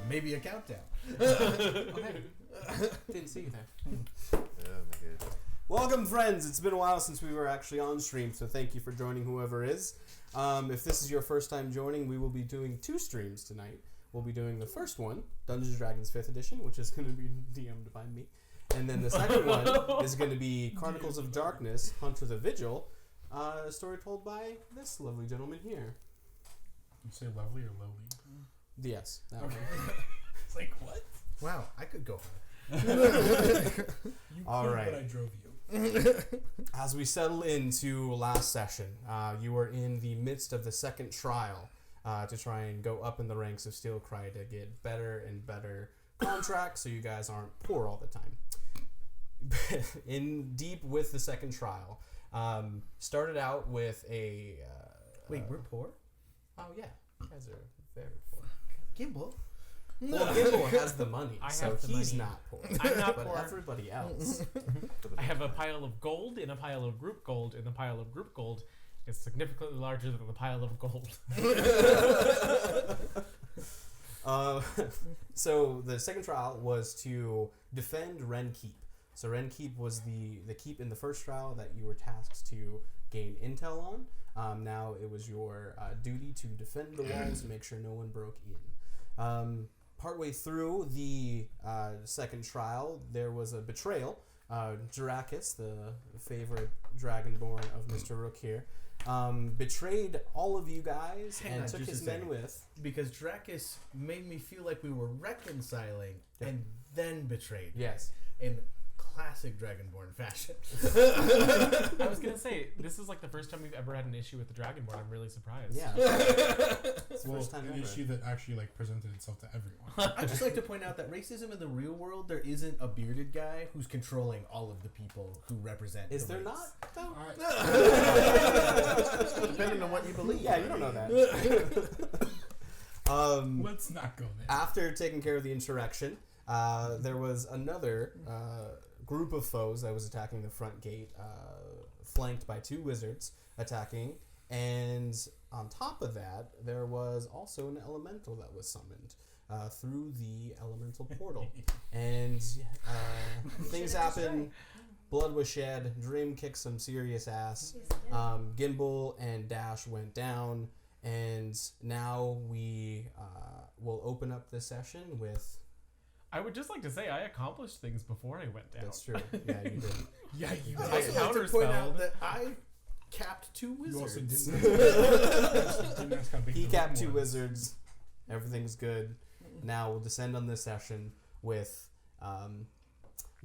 Maybe a countdown. Okay. Didn't see you there. Oh my god. Welcome, friends. It's been a while since we were actually on stream, so thank you for joining, whoever is. If this is your first time joining, we will be doing 2 streams tonight. We'll be doing the first one, Dungeons & Dragons 5th Edition, which is going to be DM'd by me. And then the second one is going to be Chronicles of Darkness, Hunt for the Vigil, a story told by this lovely gentleman here. You say lovely or lowly? Yes. That Okay. one. It's like, what? Wow, I could go. You All could, right. but I drove you. As we settle into last session, you were in the midst of the second trial to try and go up in the ranks of Steelcry to get better and better contracts so you guys aren't poor all the time. In deep with the second trial, started out with a... Wait, we're poor? Oh, yeah. You guys are very poor. Gimbal? Well, Gimbal has the money, I so have the he's money. not poor. I'm not but poor. everybody else. I have a pile of gold in a pile of group gold in a pile of group gold. It's significantly larger than the pile of gold. So the second trial was to defend Ren Keep. So Ren Keep was the keep in the first trial that you were tasked to gain intel on. Now it was your duty to defend the walls and make sure no one broke in. Partway through the second trial, there was a betrayal. Dracus, the favorite dragonborn of Mr. Rook here, betrayed all of you guys Hang and on took just his a men second. with. Because Dracus made me feel like we were reconciling Yep. and then betrayed. Yes. In classic Dragonborn fashion. I was gonna say, this is like the first time we've ever had an issue with the Dragonborn. I'm really surprised. Yeah. It's the Well, first time an ever. issue that actually like presented itself to everyone. I'd just like to point out that racism in the real world, there isn't a bearded guy who's controlling all of the people who represent Is the there race. not? Though? Depending on what you believe. Yeah, you don't know that. Let's not go there. After taking care of the insurrection, there was another group of foes that was attacking the front gate, flanked by 2 wizards attacking, and on top of that, there was also an elemental that was summoned through the elemental portal. And things happened. Blood was shed. Dream kicked some serious ass. Gimbal and Dash went down. And now we will open up this session with... I would just like to say I accomplished things before I went down. That's true. Yeah, you did. Yeah, you I'd I also like to point out counterspelled. that I capped 2 You also wizards. didn't ask how big He the capped room 2 was. wizards. Everything's good. Now we'll descend on this session with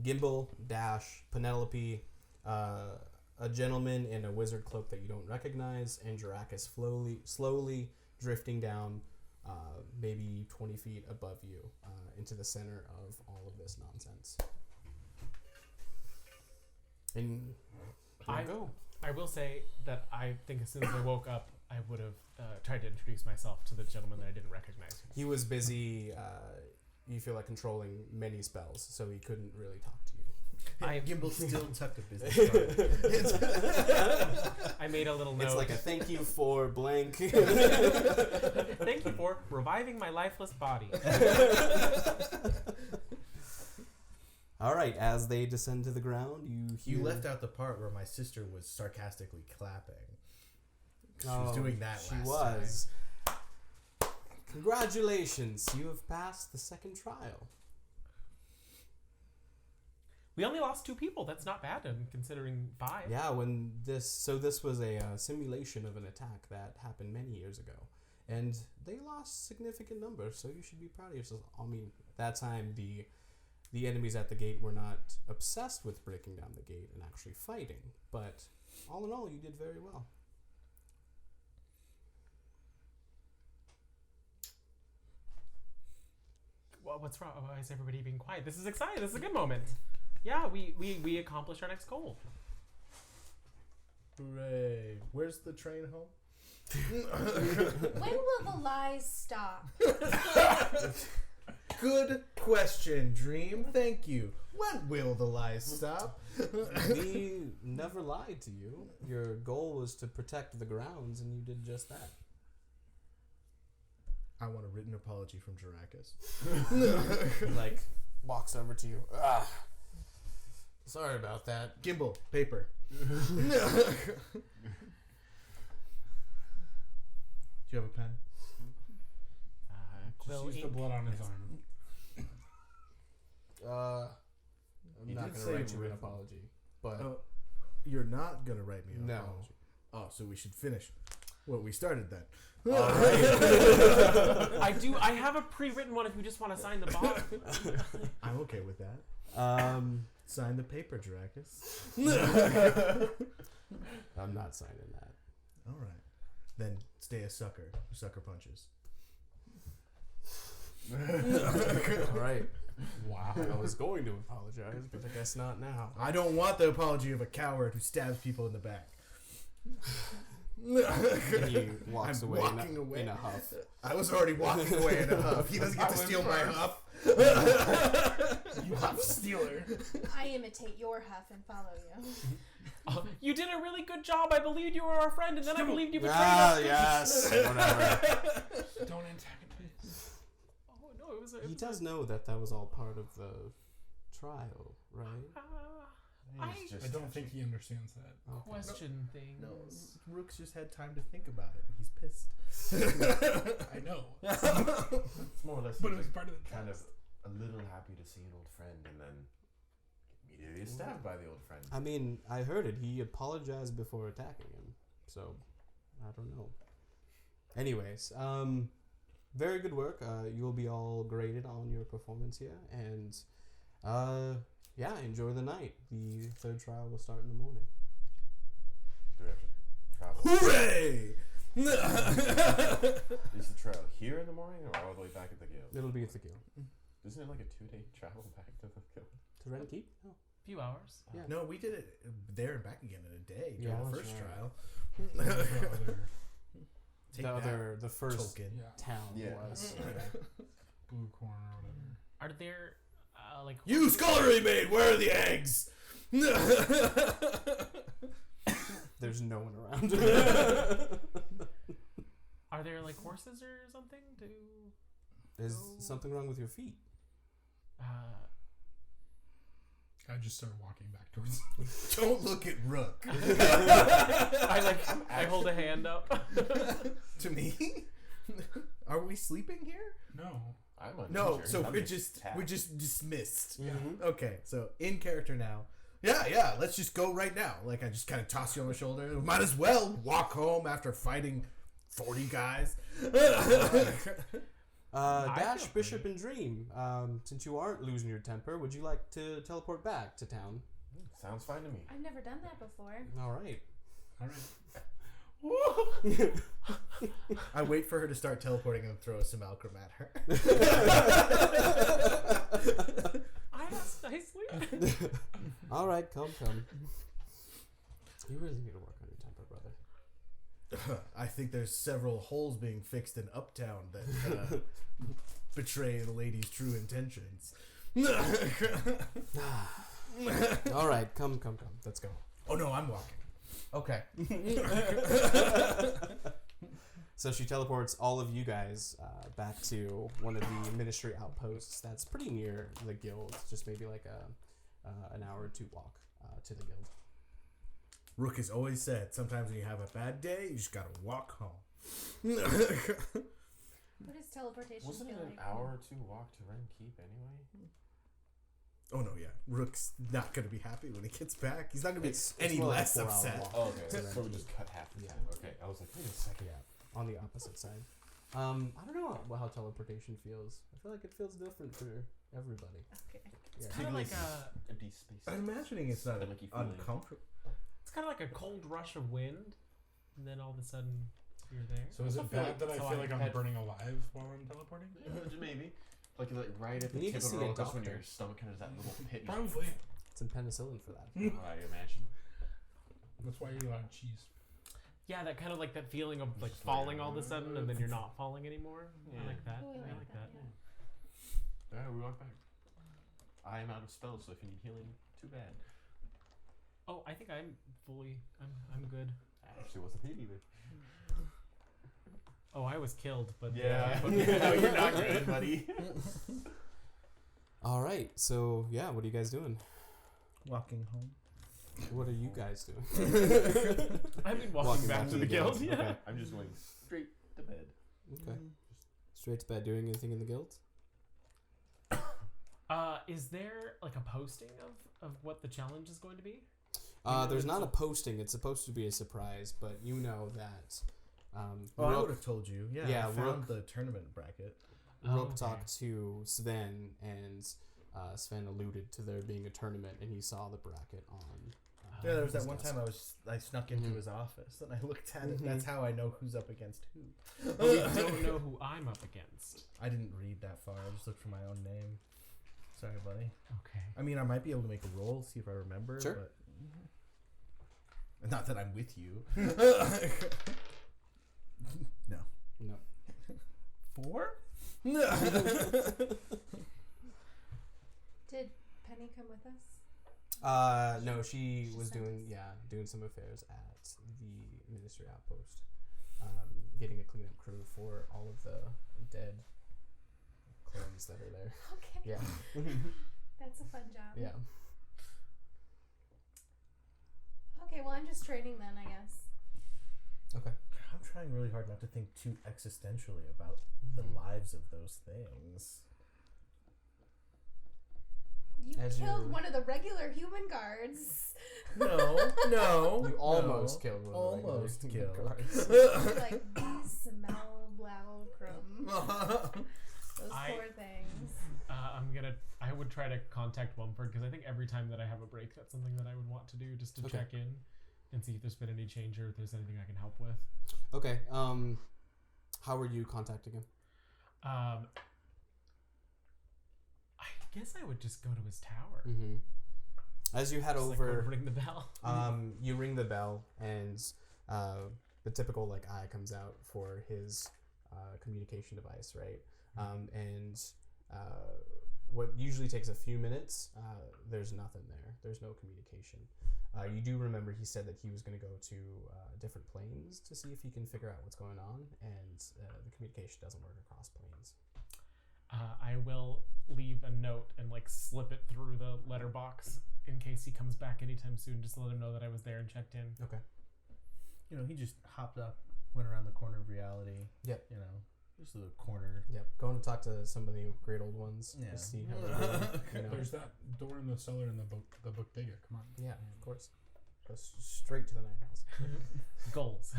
Gimbal, Dash, Penelope, a gentleman in a wizard cloak that you don't recognize, and Dracus slowly drifting down maybe 20 feet above you into the center of all of this nonsense. And go. I will say that I think as soon as I woke up, I would have tried to introduce myself to the gentleman that I didn't recognize. He was busy, you feel like, controlling many spells, so he couldn't really talk to you. Gimbal still tucked a business card. I made a little note. It's like a thank you for blank. Thank you for reviving my lifeless body. All right, as they descend to the ground, you hear... You left out the part where my sister was sarcastically clapping. She was doing that She last was. Congratulations, you have passed the second trial. We only lost 2 people. That's not bad, considering 5. Yeah, this was a simulation of an attack that happened many years ago, and they lost significant numbers. So you should be proud of yourself. I mean, that time the enemies at the gate were not obsessed with breaking down the gate and actually fighting, but all in all, you did very well. Well, what's wrong? Why is everybody being quiet? This is exciting. This is a good moment. Yeah, we accomplished our next goal. Hooray. Where's the train home? When will the lies stop? Good question, Dream. Thank you. When will the lies stop? We never lied to you. Your goal was to protect the grounds, and you did just that. I want a written apology from Jaracus. Like, walks over to you. Ah, sorry about that. Gimbal, paper. Do you have a pen? Just Quill use the ink. blood on his arm. I'm You not did going to say write you an written. apology, but You're not gonna write me an No. apology. Oh, so we should finish what we started then. I have a pre-written one if you just want to sign the bottom. I'm okay with that. Sign the paper, Jaracus. I'm not signing that. All right. Then stay a sucker who sucker punches. All right. Wow. I was going to apologize, but I guess not now. I don't want the apology of a coward who stabs people in the back. And he walks I'm away, walking away. in a huff. I was already walking away in a huff. He doesn't get to steal my huff. You huff stealer. I imitate your huff and follow you. You did a really good job. I believed you were our friend, and then I believed you betrayed Ah, us. yes. Whatever. Don't antagonize. Oh no, it was a. He does know that was all part of the trial, right? He's just I don't think he understands that. Okay. Question things. No, Rook's just had time to think about it. He's pissed. I know. It's more or less But it he's was part of the kind of test. a little happy to see an old friend and then immediately stabbed by the old friend. I mean, I heard it. He apologized before attacking him. So, I don't know. Anyways, very good work. You will be all graded on your performance here. And, yeah, enjoy the night. The third trial will start in the morning. Do we have to travel? Hooray! Is the trail here in the morning or all the way back at the guild? It'll be at the guild. Isn't it like a 2-day travel back to the guild? To Ren Keep? No. Few hours. Yeah. No, we did it there and back again in a day during Yeah, the that's first right. trial. Take The first token. Yeah. town Yeah. was. Blue corn or whatever. Are there like You scullery maid, where are the eggs? There's no one around. Are there like horses or something to? Is something wrong with your feet? I just started walking back towards. Don't look at Rook. I hold a hand up. To me? Are we sleeping here? No. I'm No, uninjured. so I'm we're just dismissed. Mm-hmm. Okay, so in character now. Yeah, let's just go right now. Like, I just kind of toss you on the shoulder. Might as well walk home after fighting 40 guys. Dash, feel Bishop, and Dream. Since you aren't losing your temper, would you like to teleport back to town? Sounds fine to me. I've never done that before. All right. All right. I wait for her to start teleporting and throw a simulacrum at her. I asked nicely. All right, come. You really need to work on your temper, brother. I think there's several holes being fixed in Uptown that betray the lady's true intentions. All right, come. Let's go. Oh no, I'm walking. Okay. So she teleports all of you guys back to one of the ministry outposts that's pretty near the guild. Just maybe like an hour or two walk to the guild. Rook has always said, sometimes when you have a bad day, you just gotta walk home. What is teleportation Wasn't it feel an like? hour or two walk to Ren Keep anyway? Oh no, yeah. Rook's not gonna be happy when he gets back. He's not gonna be It's any more like less 4 hour upset. walk. Oh, okay. To So Ren we Keep. just cut half the Yeah. time. Okay. I was like, wait a second. Yeah, on the opposite side. I don't know how teleportation feels. I feel like it feels different for everybody. Okay. Yeah. Kind of like empty space. I'm imagining it's not Finicky feeling. uncomfortable. it's kind of like a cold rush of wind, and then all of a sudden you're there. So is I it feel bad like- that I so feel I like I'm had- burning alive while I'm teleporting? Maybe. Like right at You the need tip to of see the a roller coaster when doctor. your stomach kind of that little pit. Probably. Some penicillin for that. I imagine. That's why you eat a lot of cheese. Yeah, that kind of like that feeling of like falling all of a sudden, and then you're not falling anymore. Yeah. I like that. Oh, I like that. yeah. Yeah, we walk back. I am out of spells, so if you need healing, too bad. Oh, I think I'm fully. I'm good. I actually wasn't hit either. Oh, I was killed, but Yeah, but no, you're not good, buddy. All right. So yeah, what are you guys doing? Walking home. What are you guys doing? I've been walking back to the guild. Yeah. Okay. I'm just going straight to bed. Okay. Straight to bed. Doing anything in the guild? Is there like a posting of what the challenge is going to be? There's not a posting. It's supposed to be a surprise, but you know that. Oh, I would have told you. Yeah, Yeah, I found Rook- the tournament bracket. Rook okay. talked to Sven, and Sven alluded to there being a tournament, and he saw the bracket on. Yeah, there was that his one desk. time I snuck into Mhm. his office and I looked at it. Mhm. That's how I know who's up against who. But we don't know who I'm up against. I didn't read that far. I just looked for my own name. Sorry, buddy. Okay. I mean, I might be able to make a roll, see if I remember. Sure. But not that I'm with you. No. No. 4? Did Penny come with us? No, she She was sent doing us. doing some affairs at the Ministry outpost, getting a cleanup crew for all of the dead clones that are there. Okay. Yeah. That's a fun job. Yeah. Okay, well, I'm just training then, I guess. Okay. I'm trying really hard not to think too existentially about the lives of those things. You As killed you're- one of the regular human guards. No. You almost killed one of the Almost regular killed. guards. Like, these smell blaucrum. Those I- poor things. I would try to contact Mumford because I think every time that I have a break, that's something that I would want to do just to Okay. check in and see if there's been any change or if there's anything I can help with. Okay. How are you contacting him? I guess I would just go to his tower. Mm-hmm. As you head Just, like, go over, ring the bell. you ring the bell, and the typical eye comes out for his communication device, right? And what usually takes a few minutes, there's nothing there. There's no communication. You do remember he said that he was going to go to different planes to see if he can figure out what's going on, and the communication doesn't work across planes. I will leave a note and slip it through the letterbox in case he comes back anytime soon, just to let him know that I was there and checked in. Okay. He just hopped up, went around the corner of reality. Yep. Just the corner. Yep. Going to talk to some of the great old ones. Yeah. To see how they're doing, There's that door in the cellar in the bodega. Come on. Yeah, of course. Go straight to the night house. Goals.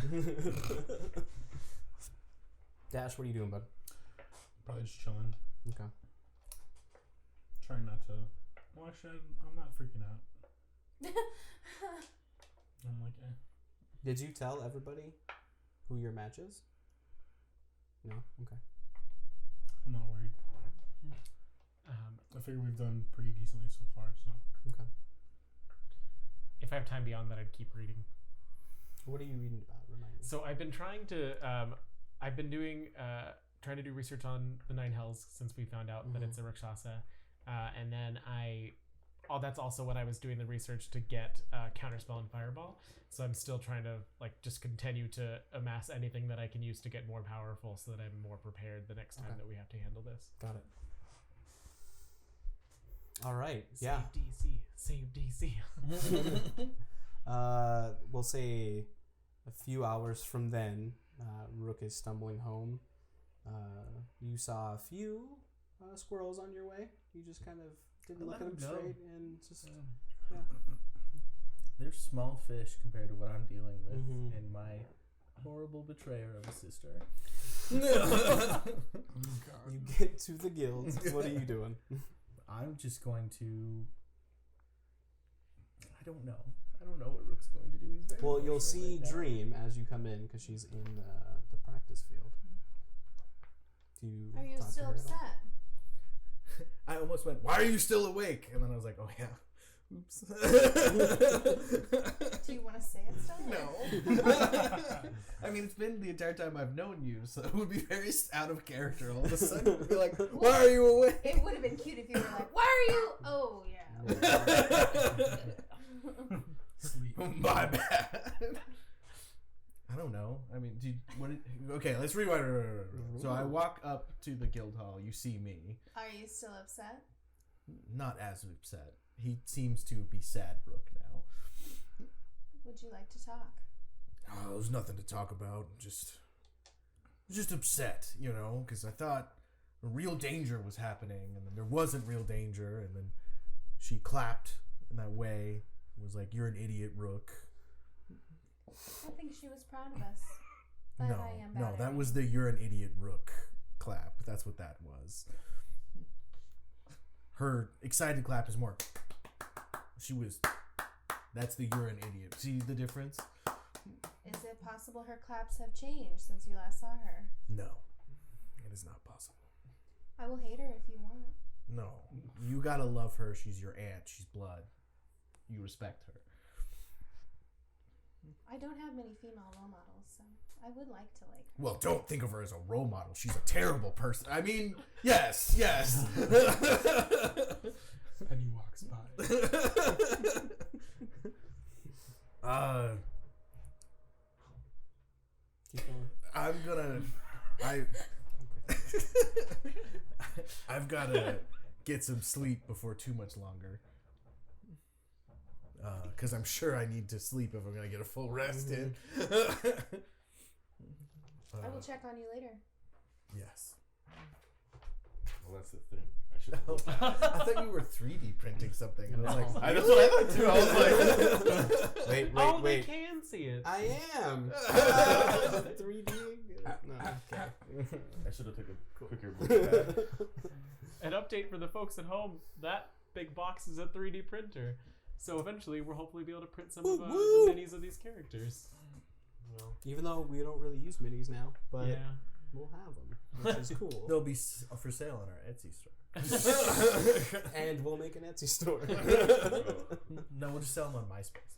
Dash, what are you doing, bud? Probably just chilling. Okay. Trying not to. Well, actually, I'm not freaking out. I'm like, eh. Did you tell everybody who your match is? No? Okay. I'm not worried. I figure we've done pretty decently so far, so. Okay. If I have time beyond that, I'd keep reading. What are you reading about? Remind me. So I've been trying to, I've been doing, trying to do research on the Nine Hells since we found out that it's a Rakshasa. And then that's also when I was doing the research to get Counterspell and Fireball. So I'm still trying to just continue to amass anything that I can use to get more powerful so that I'm more prepared the next time that we have to handle this. Got it. All right. Yeah. Save DC. We'll say a few hours from then, Rook is stumbling home. You saw a few squirrels on your way. You just kind of didn't look at them straight and just yeah. They're small fish compared to what I'm dealing with and my horrible betrayer of a sister. You get to the guild. What are you doing? I'm just going to. I don't know what Rook's going to do. He's very Well, you'll emotional see right now. Dream as you come in because she's in the practice field. Do you? Are you talk to still her at all? upset? I almost went, "Why are you still awake?" And then I was like, "Oh yeah, oops." Do you want to say it still? No. I mean, it's been the entire time I've known you, so it would be very out of character all of a sudden to be like, "Why are you awake?" It would have been cute if you were like, "Why are you?" Oh yeah. Sleep. My bad. I don't know. I mean, okay, let's rewind. So I walk up to the guild hall. You see me. Are you still upset? Not as upset. He seems to be sad, Rook, now. Would you like to talk? Oh, there's nothing to talk about. Just upset, because I thought real danger was happening, and then there wasn't real danger, and then she clapped in that way. Was like, "You're an idiot, Rook." I think she was proud of us. But No, I am no, better. that was the "You're an idiot, Rook" clap. That's what that was. Her excited clap is more. That's the "You're an idiot." See the difference? Is it possible her claps have changed since you last saw her? No, it is not possible. I will hate her if you want. No, you gotta love her. She's your aunt. She's blood. You respect her. I don't have many female role models, so I would like to like her. Well, don't think of her as a role model. She's a terrible person. I mean, yes. Penny walks by. Keep going. I've gotta get some sleep before too much longer. Because I'm sure I need to sleep if I'm gonna get a full rest in. I will check on you later. Yes. Well, that's the thing. I should. I thought you were 3D printing something. And I was like, That's what I thought too. I was like, They wait. can see it. I am. 3D. No, okay. I should have took a quicker look at that. An update for the folks at home. That big box is a 3D printer. So eventually we'll hopefully be able to print some of the minis of these characters. Well, Even though we don't really use minis now, but Yeah. we'll have them, which is cool. they'll be for sale on our Etsy store. And we'll make an Etsy store. No, we'll just sell them on MySpace.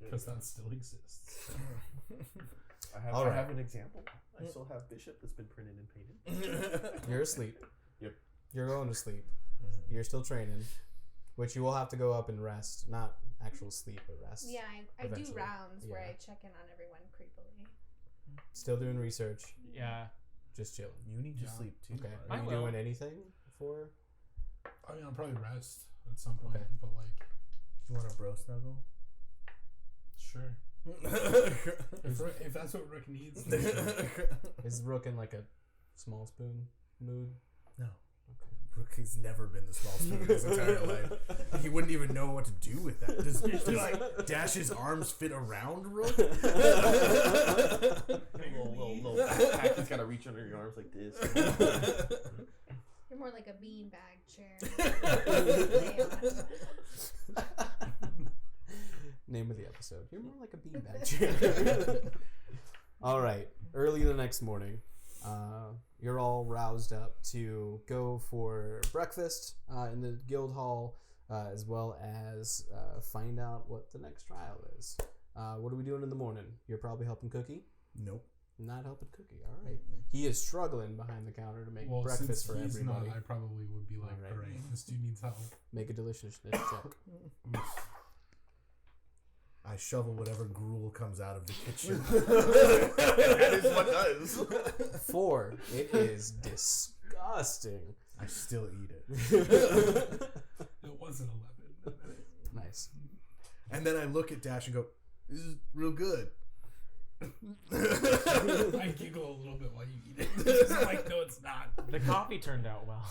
Because that still exists. I have, All I right. have an example. I still have Bishop that's been printed and painted. You're asleep. Yep. You're going to sleep. You're still training, which you will have to go up and rest. Not actual sleep, but rest. Yeah, I do Eventually. rounds where Yeah. I check in on everyone creepily. Still doing research. Yeah. Just chilling. You need to Yeah. sleep too. Okay. bud. Are I you will. doing anything for? I mean, I'll probably rest at some point, Okay. but like, You want a bro snuggle? sure. If that's what Rick needs, then sure. Is Rook in like a small spoon mood? No. Brooke has never been the small spoon in his entire life. He wouldn't even know what to do with that. Does like Dash's arms fit around Rook? little backpack. He's got to reach under your arms like this. You're more like a beanbag chair. Name of the episode. You're more like a beanbag chair. All right. Early the next morning, you're all roused up to go for breakfast in the guild hall, as well as find out what the next trial is. What are we doing in the morning? You're probably helping Cookie? Nope. Not helping Cookie. All right. He is struggling behind the counter to make Well, breakfast for since he's everybody. not, I probably would be like, Alright. all right, this dude needs help. Make a deliciousness check. I shovel whatever gruel comes out of the kitchen. That is what does. 4. It is disgusting. I still eat it. It was an 11. Nice. And then I look at Dash and go, "This is real good." I giggle a little bit while you eat it. It's like, no, it's not. The coffee turned out well.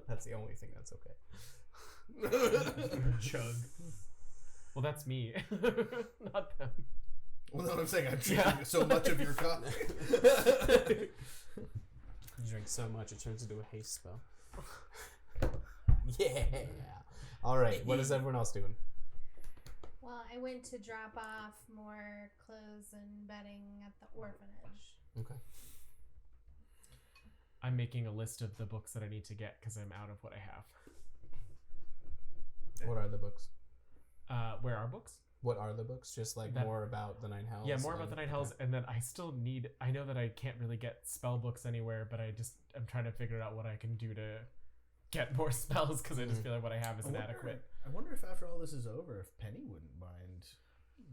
That's the only thing that's okay. Chug. Well, that's me, not them. Well, no, I'm saying I'm drinking so much of your coffee. You drink so much it turns into a haste spell. Yeah. All right. What is everyone else doing? Well, I went to drop off more clothes and bedding at the orphanage. Okay. I'm making a list of the books that I need to get because I'm out of what I have. What are the books? Where are books? What are the books? Just like That- more about the Nine Hells. Yeah, more about the Nine Hells, Okay. and then I still need. I know that I can't really get spell books anywhere, but I'm trying to figure out what I can do to get more spells because I just feel like what I have is I inadequate. wonder if after all this is over, if Penny wouldn't mind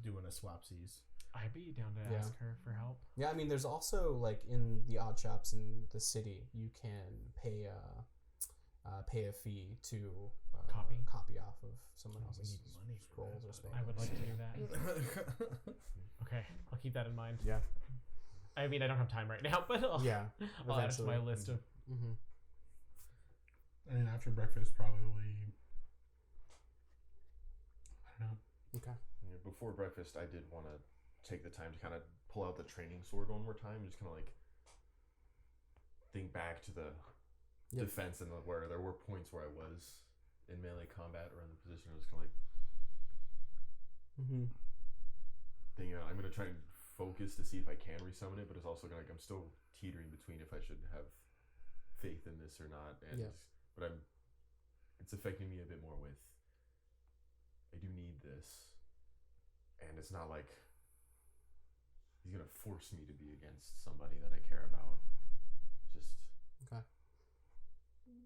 doing a swapsies. I'd be down to Yeah. ask her for help. Yeah, I mean, there's also like in the odd shops in the city, you can pay a fee to copy off of someone Oh, we else's need money for scrolls that, or buddy. spells. I would like to do that. Okay, I'll keep that in mind. Yeah. I mean, I don't have time right now, but I'll Yeah. I'll add it to my eventually. list of. Mm-hmm. And then after breakfast, probably. I don't know. Okay. Yeah, before breakfast, I did want to take the time to kind of pull out the training sword one more time, just kind of like think back to the Yep. defense and where there were points where I was in melee combat or in the position I was kind of like Mm-hmm. thinking, I'm going to try and focus to see if I can resummon it, but it's also like I'm still teetering between if I should have faith in this or not. And Yeah. but it's affecting me a bit more with I do need this, and it's not like he's gonna force me to be against somebody that I care about. Just Okay.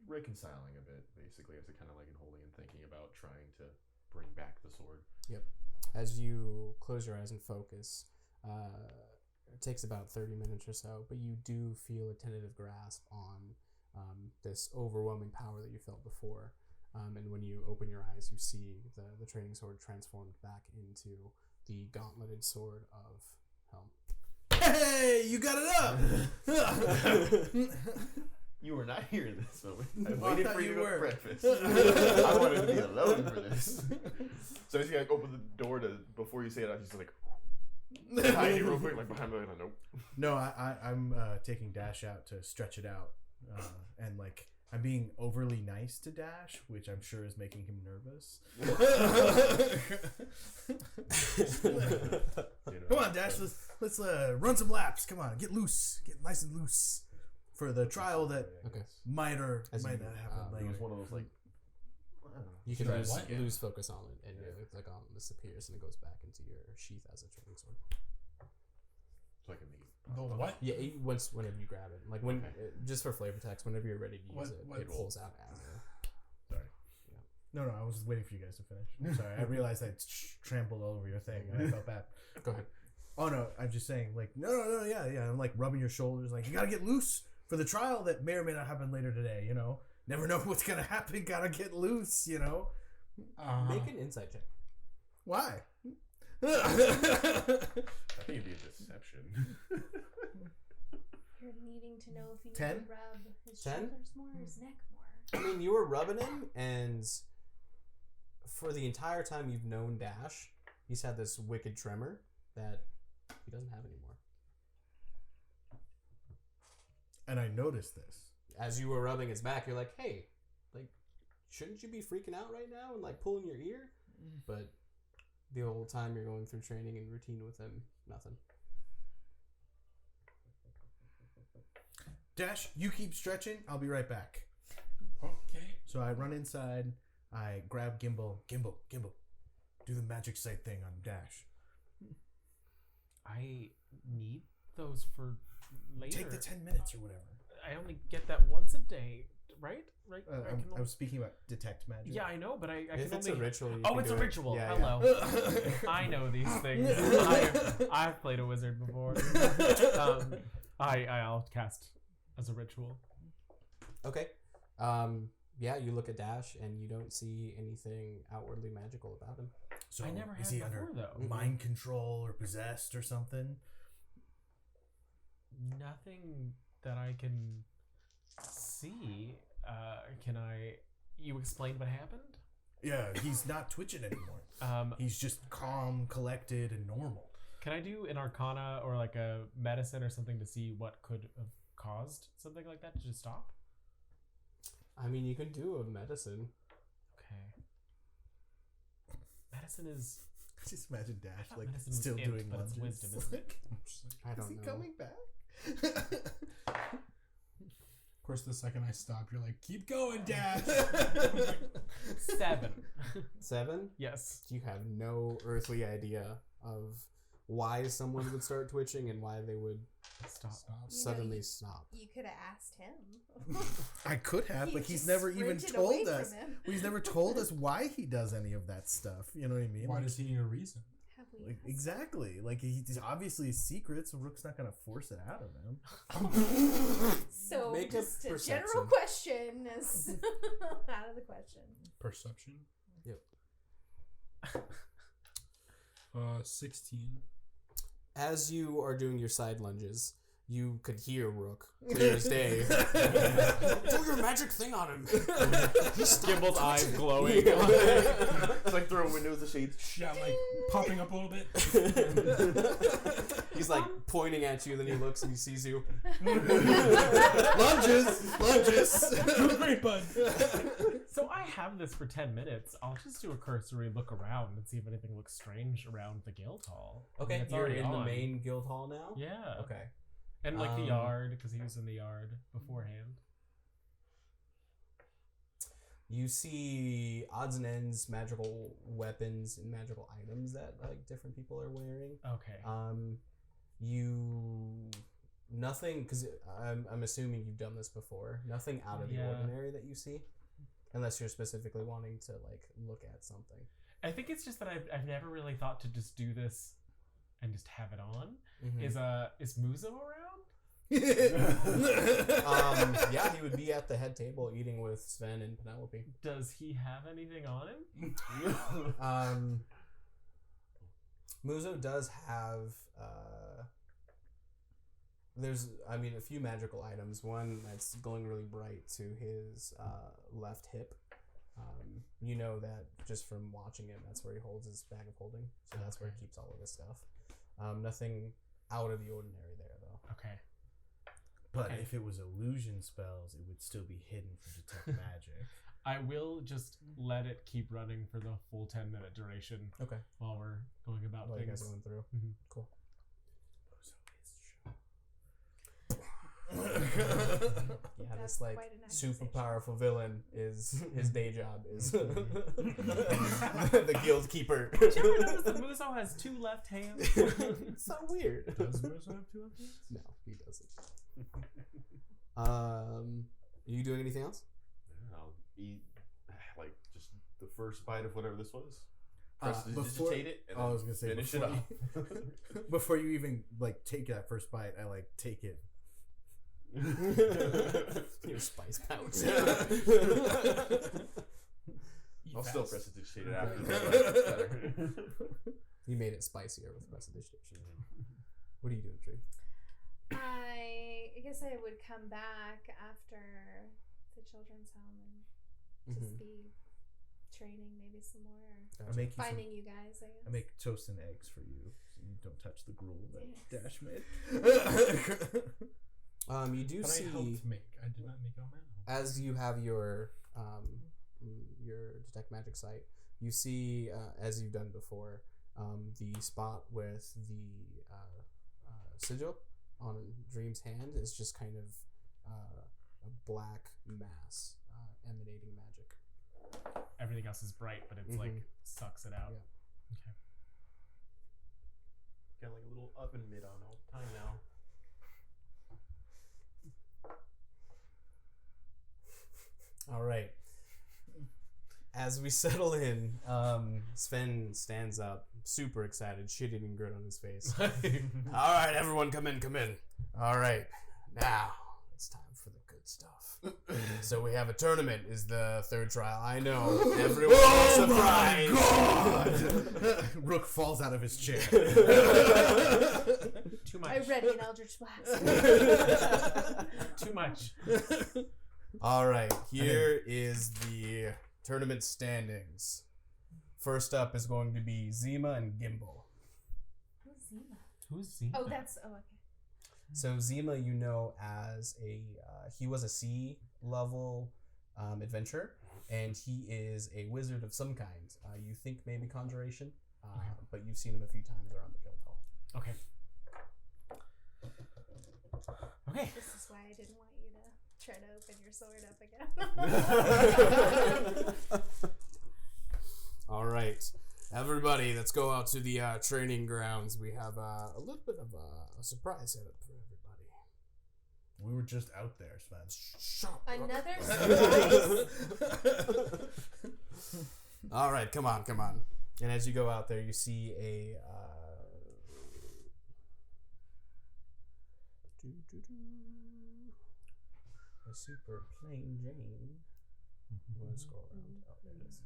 reconciling a bit, basically, as I kind of like in holding and thinking about trying to bring back the sword. As you close your eyes and focus, it takes about 30 minutes or so, but you do feel a tentative grasp on this overwhelming power that you felt before. And when you open your eyes, you see the training sword transformed back into the gauntleted sword of Helm. Hey, you got it up! You were not here this moment. I Oh, I waited thought for you you to were. breakfast. I wanted to be alone for this. So as you like open the door to before you say it, I just like hide you real quick, like behind me. Like, nope. No, I'm taking Dash out to stretch it out, and like I'm being overly nice to Dash, which I'm sure is making him nervous. Come on, Dash, let's run some laps. Come on, get loose, get nice and loose for the trial that Okay. might or As might you, not happen It later. was one of those like I don't know. You can Try lose, what? Yeah. lose focus on it, and the gauntlet disappears, and it goes back into your sheath as a training sword. So I can make it. The pop up. what? Yeah, whenever you grab it, like when just for flavor text, whenever you're ready to use What- it, what- it pulls out as a. No, I was waiting for you guys to finish. I'm sorry, I realized I trampled all over your thing, and I felt bad. Go ahead. Oh no, I'm just saying, like, no, yeah. I'm like rubbing your shoulders, like, you gotta get loose for the trial that may or may not happen later today, you know? Never know what's gonna happen, gotta get loose, you know? Make an insight check. Why? I think it'd be a deception. You're needing to know if you need 10? to rub his 10? shoulders more or his neck more. I mean, you were rubbing him, and for the entire time you've known Dash, he's had this wicked tremor that he doesn't have anymore. And I noticed this. As you were rubbing his back, you're like, hey, like, shouldn't you be freaking out right now and like pulling your ear? But the whole time you're going through training and routine with him, nothing. Dash, you keep stretching, I'll be right back. Okay. So I run inside, I grab Gimbal, do the magic sight thing on Dash. I need those for later. Take the 10 minutes or whatever. I only get that once a day, right? Right? I can I was speaking about detect magic. yeah, I know, but I If can it's only. a ritual, you Oh, can it's do a it. ritual. Yeah, Hello. Yeah. I know these things. I've played a wizard before. I'll cast as a ritual. Okay. Yeah, you look at Dash and you don't see anything outwardly magical about him. So I never is had he before, under though. mind control or possessed or something? Nothing that I can see. You explained what happened? Yeah, he's not twitching anymore. He's just calm, collected, and normal. Can I do an arcana or like a medicine or something to see what could have caused something like that to just stop? I mean, you can do a medicine. Okay. Medicine is... Just imagine Dash thought like medicine was still int, doing but it's lunges. wisdom, isn't it? I don't Is he know. coming back? Of course, the second I stop, you're like, keep going, Dash. 7. 7? Yes. You have no earthly idea of why someone would start twitching and why they would Stop. suddenly stop. You could have asked him. I could have, He but he's just never even sprinted away told from us. him. He's never told us why he does any of that stuff. You know what I mean? Why Like, does he need a reason? Have we ask. Exactly. Like he's obviously a secret, so Rook's not gonna force it out of him. So Make a just a perception. general question is out of the question. Perception. Yep. 16. As you are doing your side lunges, you could hear Rook clear as day. Do your magic thing on him. Gimble's eyes glowing. It's like throwing windows of shades. Yeah, like popping up a little bit. He's like pointing at you, then he looks and he sees you. Lunges. Great, bud. So I have this for 10 minutes. I'll just do a cursory look around and see if anything looks strange around the guild hall. I mean, Okay, it's you're already in the on. main guild hall now? Yeah. Okay. And like the yard, because he was in the yard beforehand. You see odds and ends, magical weapons, and magical items that like different people are wearing. Okay. Nothing, because I'm assuming you've done this before. Nothing out of the Yeah. ordinary that you see, unless you're specifically wanting to like look at something. I think it's just that I've never really thought to just do this and just have it on. Mhm. Is Muzo around? Yeah, he would be at the head table eating with Sven and Penelope. Does he have anything on him? Muzo does have there's a few magical items. One that's glowing really bright to his left hip. You know that just from watching him, that's where he holds his bag of holding. So that's where he keeps all of his stuff. Nothing out of the ordinary there though. Okay. But Okay. if it was illusion spells, it would still be hidden from detect magic. I will just let it keep running for the full 10-minute duration Okay. while we're going about While you guys things. are going through. Mhm. Cool. Yeah, That's this like quite an super accusation. powerful villain is his day job is the guild keeper. Did you ever notice that Muzo has 2 left hands? It's so weird. Does Muzo have 2 of these? No, he doesn't. Are you doing anything else? I'll eat like just the first bite of whatever this was. Before- Prestidigitate it and I was gonna say finish it before off. Before you even like take that first bite, I like take it. Your spice pouch. I'll still prestidigitate it after. You made it spicier with prestidigitation. What are you doing, Tree? I guess I would come back after the children's home and just be training maybe some more. I make you Finding you guys, I guess. I make toast and eggs for you, so you don't touch the gruel that Yes. Dash made. You do But see I helped make. I did not make it on my own. as you have your detect magic sight, you see as you've done before, the spot with the sigil on Dream's hand is just kind of a black mass emanating magic. Everything else is bright, but it's like sucks it out. Yeah. Okay. Got like a little oven mitt on all the time now. All right. As we settle in, Sven stands up, super excited, shit-eating grin on his face. All right, everyone, come in. All right, now it's time for the good stuff. So we have a tournament. Is the third trial? I know. Everyone is surprised. God! Rook falls out of his chair. Too much. I ready an Eldritch Blast. Too much. All right, here is the tournament standings. First up is going to be Zima and Gimbal. Who's Zima? Who's Zima? Oh, that's okay. So Zima, you know as he was a sea level adventurer, and he is a wizard of some kind. You think maybe conjuration, but you've seen him a few times around the guild hall. Okay. Okay. This is why I didn't want you to try to open your sword up again. All right, everybody, let's go out to the training grounds. We have a little bit of a surprise set up for everybody. We were just out there, Sven. Shut up. Another surprise. All right, come on. And as you go out there, you see a A super plain Jane. Let's scroll around. Oh, there it is.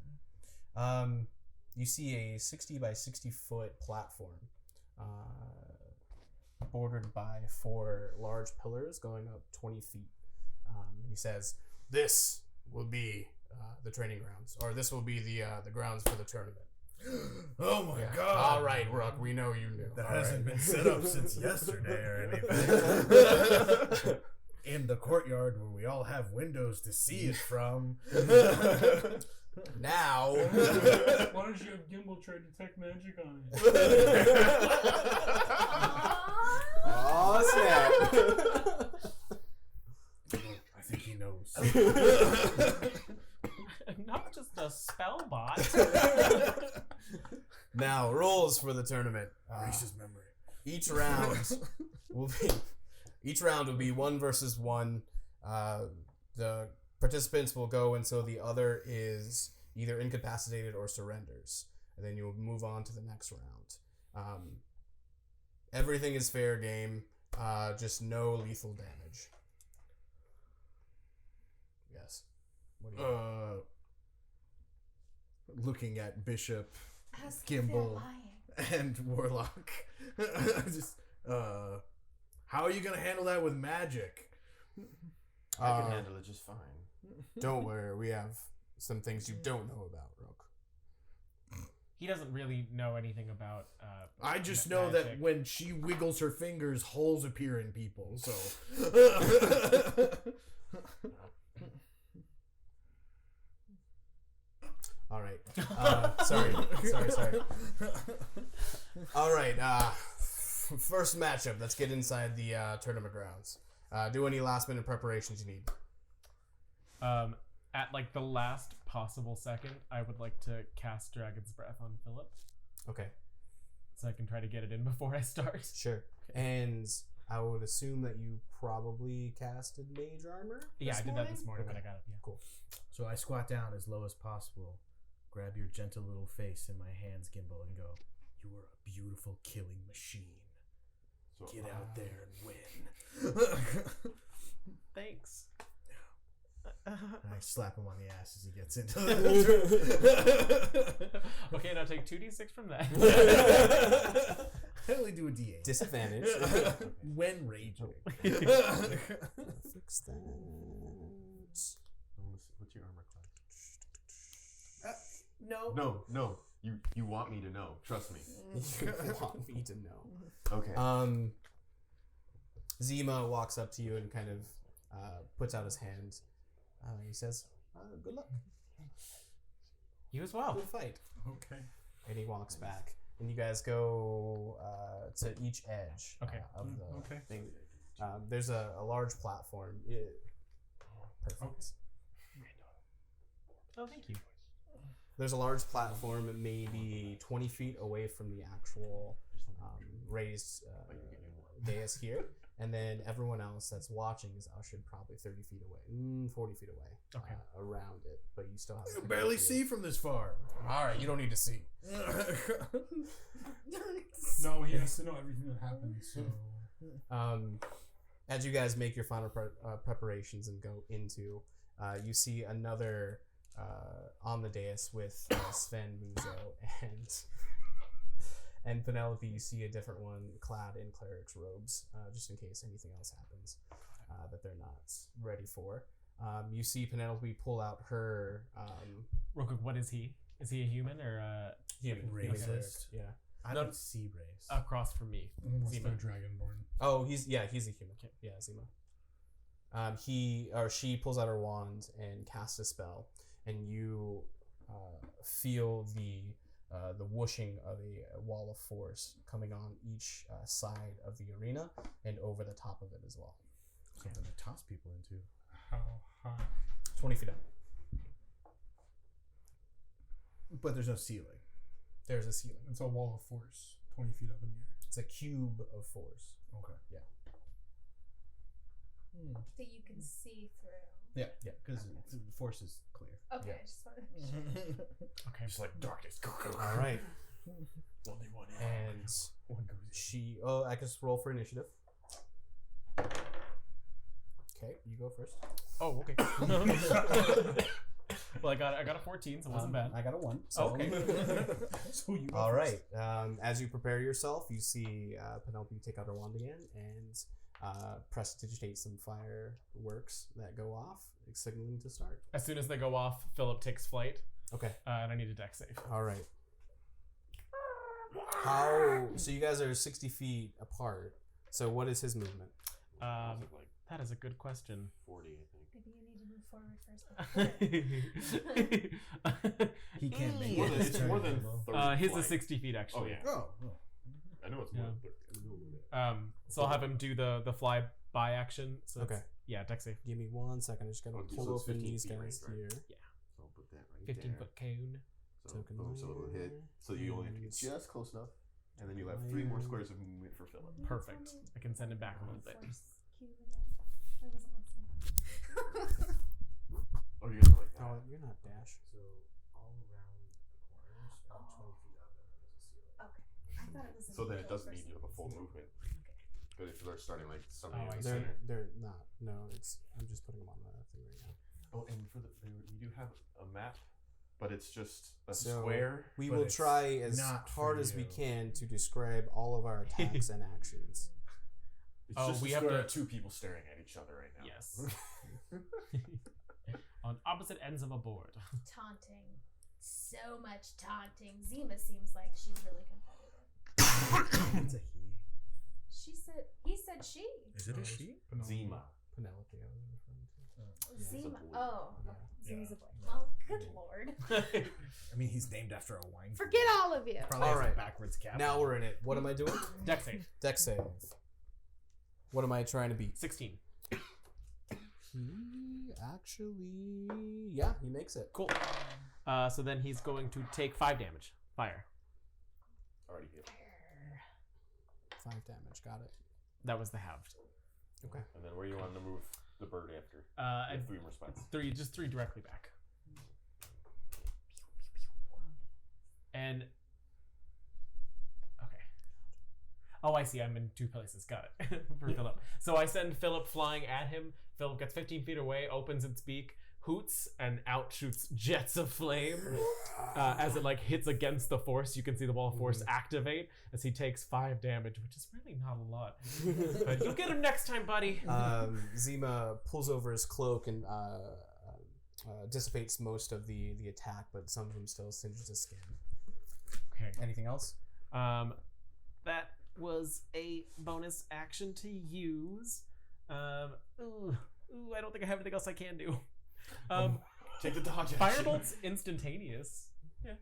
You see a 60 by 60 foot platform, bordered by 4 large pillars going up 20 feet. He says, "This will be the training grounds, or this will be the grounds for the tournament." Oh my Yeah. god! All right, Rook, we know you knew. That All hasn't right. been set up since yesterday or anything. In the courtyard where we all have windows to see it from. Now. Why don't you have Gimbal try detect magic on it? Oh, snap. I think he knows. Not just a spell bot. Now, rules for the tournament. Gracious memory. Each round will be 1 versus 1. The participants will go until the other is either incapacitated or surrenders, and then you'll move on to the next round. Everything is fair game, just no lethal damage. Yes. What do you Looking at Bishop Ask if they're Gimbal lying. and Warlock. Just, how are you gonna handle that with magic? I can handle it just fine. Don't worry, we have some things you don't know about, Rook. He doesn't really know anything about. I just know that magic. when she wiggles her fingers, holes appear in people. So. All right. Sorry. All right. First matchup. Let's get inside the tournament grounds. Do any last minute preparations you need. At like the last possible second, I would like to cast Dragon's Breath on Philip, Okay. so I can try to get it in before I start. Sure. And I would assume that you probably casted Mage Armor. Yeah, I did that this morning? morning when I got up. Yeah. Cool. So I squat down as low as possible, grab your gentle little face in my hands, Gimbal, and go, "You are a beautiful killing machine. So Get out there and win." Thanks. And I slap him on the ass as he gets into the Okay, now take 2d6 from that. I only do a D8. Disadvantage. When raging. Fix that. What's your armor class? No. No. You want me to know. Trust me. You want me to know. Okay. Zima walks up to you and kind of puts out his hand. He says, "Good luck. You as well. Good fight." Okay. And he walks back. And you guys go to each edge of the thing. There's a large platform. Perfect. Oh, thank you. There's a large platform maybe 20 feet away from the actual raised dais here. And then everyone else that's watching is ushered probably 30 feet away, 40 feet away around it. But you still have You barely see from this far. All right, you don't need to see. No, he has to know everything that happens. So As you guys make your final preparations and go into, you see another on the dais with Sven, Muzo, and Penelope. You see a different one clad in cleric's robes, just in case anything else happens that they're not ready for. You see Penelope pull out her Real quick, what is he? Is he a human or human Racist. cleric. Yeah. I don't see race. across from me? unless Zima. they're dragonborn. Oh, he's a human. Okay. Yeah, Zima. He or she pulls out her wand and casts a spell, and you feel the whooshing of a wall of force coming on each side of the arena and over the top of it as well. Something to toss people into. How high? 20 feet up. But there's no ceiling. There's a ceiling. It's a wall of force, 20 feet up in the air. It's a cube of force. Okay. Yeah. That you can see through. Yeah, because the force is clear. Okay, Yeah. I just wanted to make sure. Okay. Just like darkness. All right. Only one. And One goes. she. Oh, I can just roll for initiative. Okay, you go first. Oh, okay. Well, I got a 14, so it wasn't bad. I got a 1. So. Okay. So you All right. As you prepare yourself, you see Penelope take out her wand again and prestidigitate some fireworks that go off, signaling to start. As soon as they go off, Philip takes flight, Okay. and I need a dex save. All right. So you guys are 60 feet apart. So what is his movement? That is a good question. 40, I think. Maybe you need to move forward first. He can't make More it. than, His it's turn more than anymore. 30 His is flight. 60 feet, actually. Oh, yeah. Oh, I know it's more than 30. So I'll have him do the fly by action. So Okay. yeah, dex save. Give me 1 second. I just gotta Okay, pull so it's open 15 these feet guys range, right? here. So I'll put that right 15 there. foot cone. So, Token boom, so it'll hit. So you only have to get just close enough. And then you'll have 3 more squares of movement for Philip. Perfect. I can send him back a little bit. Force cube again. I wasn't listening. Oh, you're gonna like that. Oh, you're not dash. So all around the corners and 20 feet up, and then there's a ceiling. Okay. I thought it was. So then it doesn't need you have a full movement. But if they're starting like somebody Oh, in I the see. center. They're not. No, I'm just putting them on the thing right now. Oh, and for you do have a map, but it's just a So, square. We But will it's try as not for hard as we you. can to describe all of our attacks and actions. It's Oh, just we a have square to- of 2 people staring at each other right now. Yes. On opposite ends of a board. Taunting. So much taunting. Zima seems like she's really competitive. It's a he. He said she. Is it a she? Zima. Penelope, I was referring to. it's a Zima. boy. Oh. Yeah. Zima's Yeah. a boy. Well, good lord. I mean, he's named after a wine. Forget all of you. Probably All has right. a backwards cap. Now we're in it. What am I doing? Dex save. Dex save. What am I trying to beat? 16. He actually, yeah, he makes it. Cool. So then he's going to take 5 damage. Fire. Already hit. 5 damage. Got it. That was the halved. Okay. And then where you want to move the bird after? You And have 3 more spots. 3 directly back. And okay. Oh, I see. I'm in 2 places. Got it. For Philip. So I send Philip flying at him. Philip gets 15 feet away, opens its beak, hoots, and out shoots jets of flame. As it like hits against the force, you can see the wall of force activate as he takes 5 damage, which is really not a lot. But you'll get him next time, buddy. Zima pulls over his cloak and dissipates most of the attack, but some of them still singes his skin. Okay. Anything else? That was a bonus action to use. I don't think I have anything else I can do. Take the dodge action. Firebolt's instantaneous. Yeah.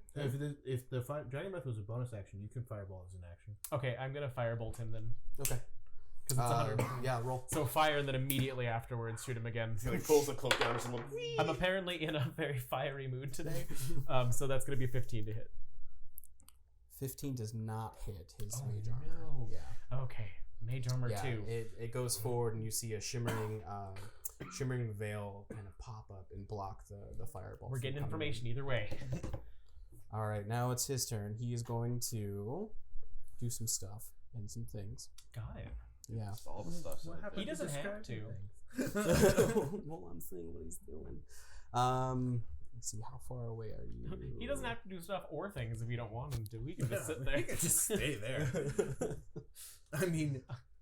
If the Dragon Breath was a bonus action, you can Fireball as an action. Okay, I'm gonna firebolt him then. Okay. Because it's 100. Yeah, roll. So fire and then immediately afterwards shoot him again. He like pulls the cloak down or something. I'm apparently in a very fiery mood today. So that's gonna be a 15 to hit. 15 does not hit his Oh, mage armor. no. Yeah. Okay. Mage armor 2. It goes forward and you see a shimmering veil kind of pop up and block the fireball. We're from getting coming information either way. in. All right, now it's his turn. He is going to do some stuff and some things. Got it. Yeah. All the stuff. He doesn't have to. Well, I'm seeing what he's doing. Let's see, how far away are you? He doesn't have to do stuff or things if you don't want him to. He can just sit there. He can just stay there. I mean,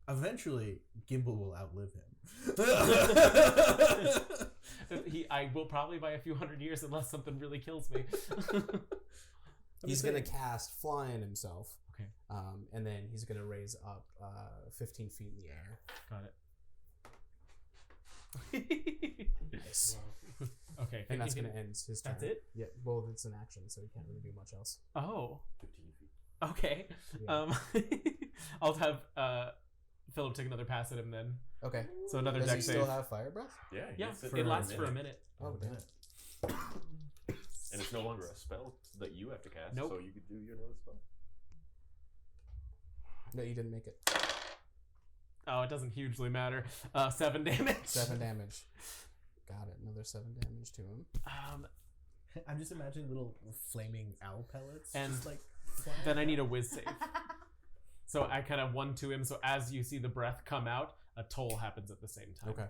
eventually, Gimbal will outlive him. I will probably by a few hundred years unless something really kills me. He's going to cast Fly on himself. Okay. And then he's going to raise up 15 feet in the air. Got it. Nice. Okay. And that's 15 going to end his turn. That's it? Yeah, well, it's an action, so he can't really do much else. Oh. 15 feet. Okay. Yeah. I'll have Philip take another pass at him then. Okay. So another Does he deck still save. have Fire Breath? Yeah. Yeah, gets it lasts for a minute. Oh, damn. And it's no longer a spell that you have to cast. Nope. So you could do your another spell. No, you didn't make it. Oh, it doesn't hugely matter. 7 damage. 7 damage. Got it. Another 7 damage to him. I'm just imagining little flaming owl pellets. And just like then I need a whiz save. So I kind of 1-2 him. So as you see the breath come out, a toll happens at the same time. Okay.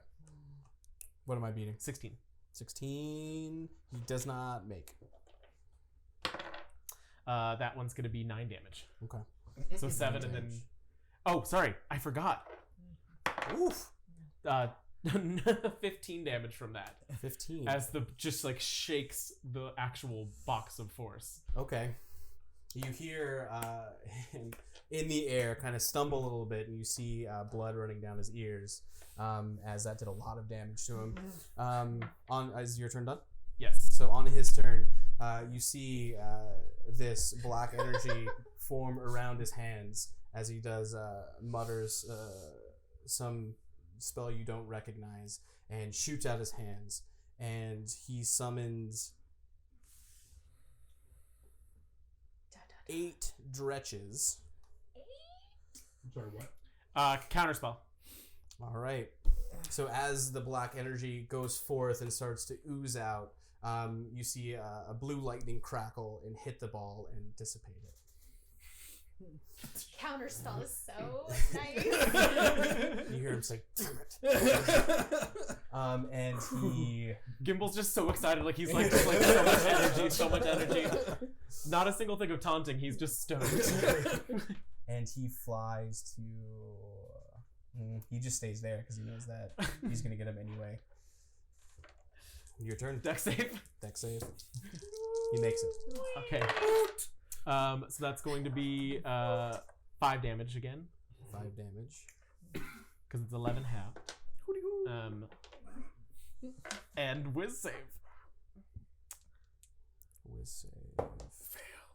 What am I beating? 16. 16. He does not make. That one's going to be 9 damage. Okay. So 7 and then... Oh, sorry. I forgot. Oof. 15 damage from that. 15. As the just like shakes the actual box of force. Okay. You hear him in the air kind of stumble a little bit, and you see blood running down his ears, as that did a lot of damage to him. Is your turn done? Yes. So on his turn, you see this black energy form around his hands as he does mutters some spell you don't recognize and shoots out his hands, and he summons 8 dretches. I'm sorry, what? Counterspell. All right. So as the black energy goes forth and starts to ooze out, you see a blue lightning crackle and hit the ball and dissipate it. Counterspell is so nice. You hear him say, "Damn it!" And he Gimble's just so excited, like he's like, just like so much energy, so much energy. Not a single thing of taunting. He's just stoked. and he flies to. He just stays there because he knows that he's gonna get him anyway. Your turn. Dex save. Dex save. He makes it. Okay. So that's going to be 5 damage again. 5 damage. Because it's 11 half. And whiz save. Whiz save. Fail.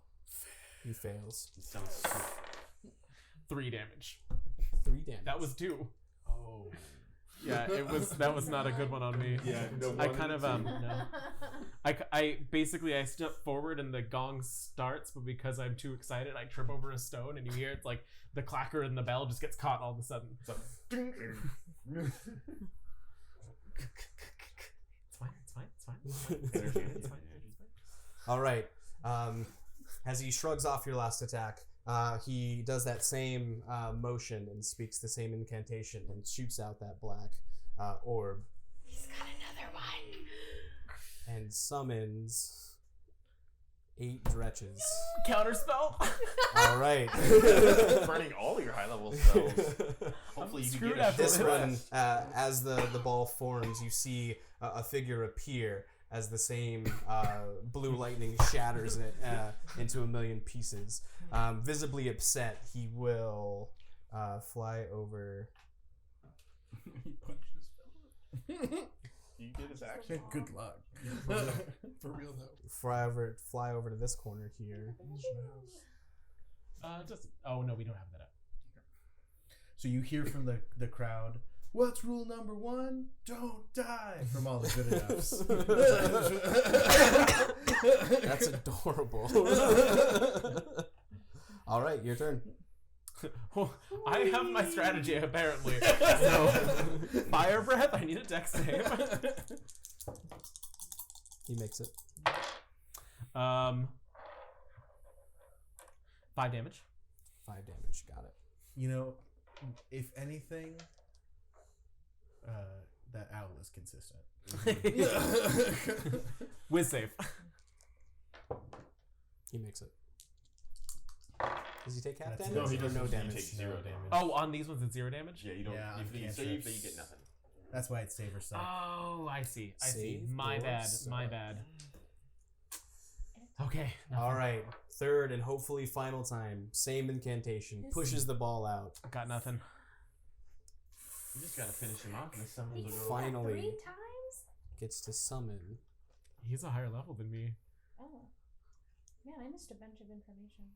He fails. It sounds so 3 damage. 3 damage. That was 2. Oh. Yeah, that was not a good one on me. Yeah, no. I kind of no. I basically I step forward and the gong starts, but because I'm too excited, I trip over a stone, and you hear it's like the clacker and the bell just gets caught all of a sudden. So, It's fine. It's fine. It's fine. It's fine. All right. As he shrugs off your last attack, he does that same motion and speaks the same incantation and shoots out that black orb. He's got another one. And summons 8 dretches. Counterspell. All right. burning all your high level spells. Hopefully you can Screwed get after This this. one, as the ball forms, you see a figure appear as the same blue lightning shatters it into a million pieces. Visibly upset, he will fly over. He punches Philip. You did his action. Good luck. For real though. Fly over to this corner here. Oh no, we don't have that up. So you hear from the crowd, "What's rule number 1? Don't die!" From all the good enoughs. That's adorable. All right, your turn. I have my strategy apparently. So fire breath. I need a dex save. He makes it. 5 damage. 5 damage. Got it. You know, if anything, that owl is consistent. Whiz save. He makes it. Does he take half That's- damage? No, he or doesn't. no He damage. takes 0 damage. Oh, on these ones it's 0 damage. Yeah, you don't. Yeah, if you on save, cantrips. then you get nothing. That's why it's save or suck. Oh, I see. I see. Save My or bad. My suck. bad. Okay. All right. Third and hopefully final time. Same incantation. Pushes the ball out. Got nothing. You just gotta finish him off, and the summons He will did go. that Finally. 3 times? Gets to summon. He's a higher level than me. Oh. Man, I missed a bunch of information.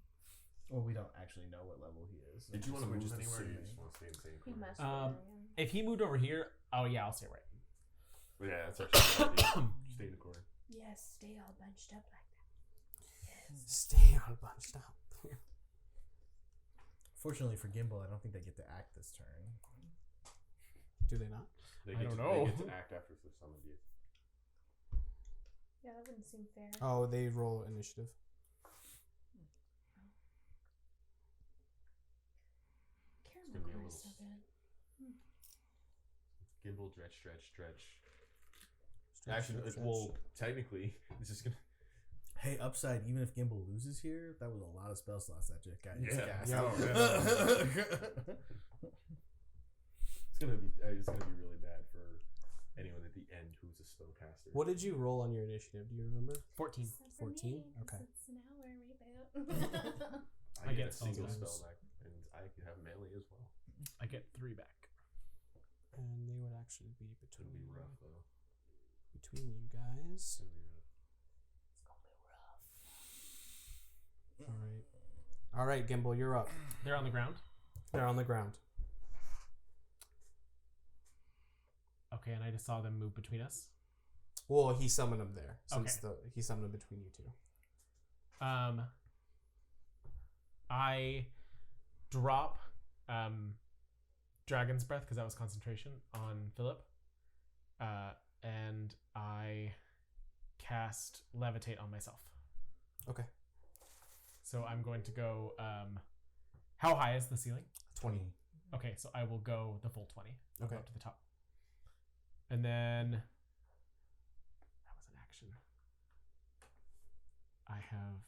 Well, we don't actually know what level he is. Did you want to We're move just anywhere? Or you assuming. just want to stay in the same He corner? must Um, have been, If he moved over here, oh yeah, I'll stay right. Well, yeah, that's our strategy. Stay in the corner. Yes, stay all bunched up like that. Yes. Stay all bunched up. Fortunately for Gimbal, I don't think they get to act this turn. Do they not? They I get don't to, know. They get to act after the summon you. Yeah, that wouldn't seem fair. Oh, they roll initiative. Caramel gonna be a corn is little so good. Gimbal, dretch. Actually, technically, this is gonna. Hey, upside. Even if Gimbal loses here, that was a lot of spell slots that just got Yeah. cast. It's gonna be really bad for anyone at the end who's a spellcaster. What did you roll on your initiative? Do you remember? 14. Except for 14? me, 'cause Okay. It's an hour reboot. I get a spell single slots. spell back, and I can have melee as well. I get 3 back. And they would actually be It's gonna be rough though. between you guys. It's gonna be rough. All right, Gimbal, you're up. They're on the ground. They're on the ground. Okay, and I just saw them move between us. Well, he summoned them there. He summoned them between you two. I drop Dragon's Breath because that was concentration on Philip. And I cast Levitate on myself. Okay. So I'm going to go. How high is the ceiling? 20. Okay, so I will go the full 20. I'll go Okay. up to the top. And then that was an action. I have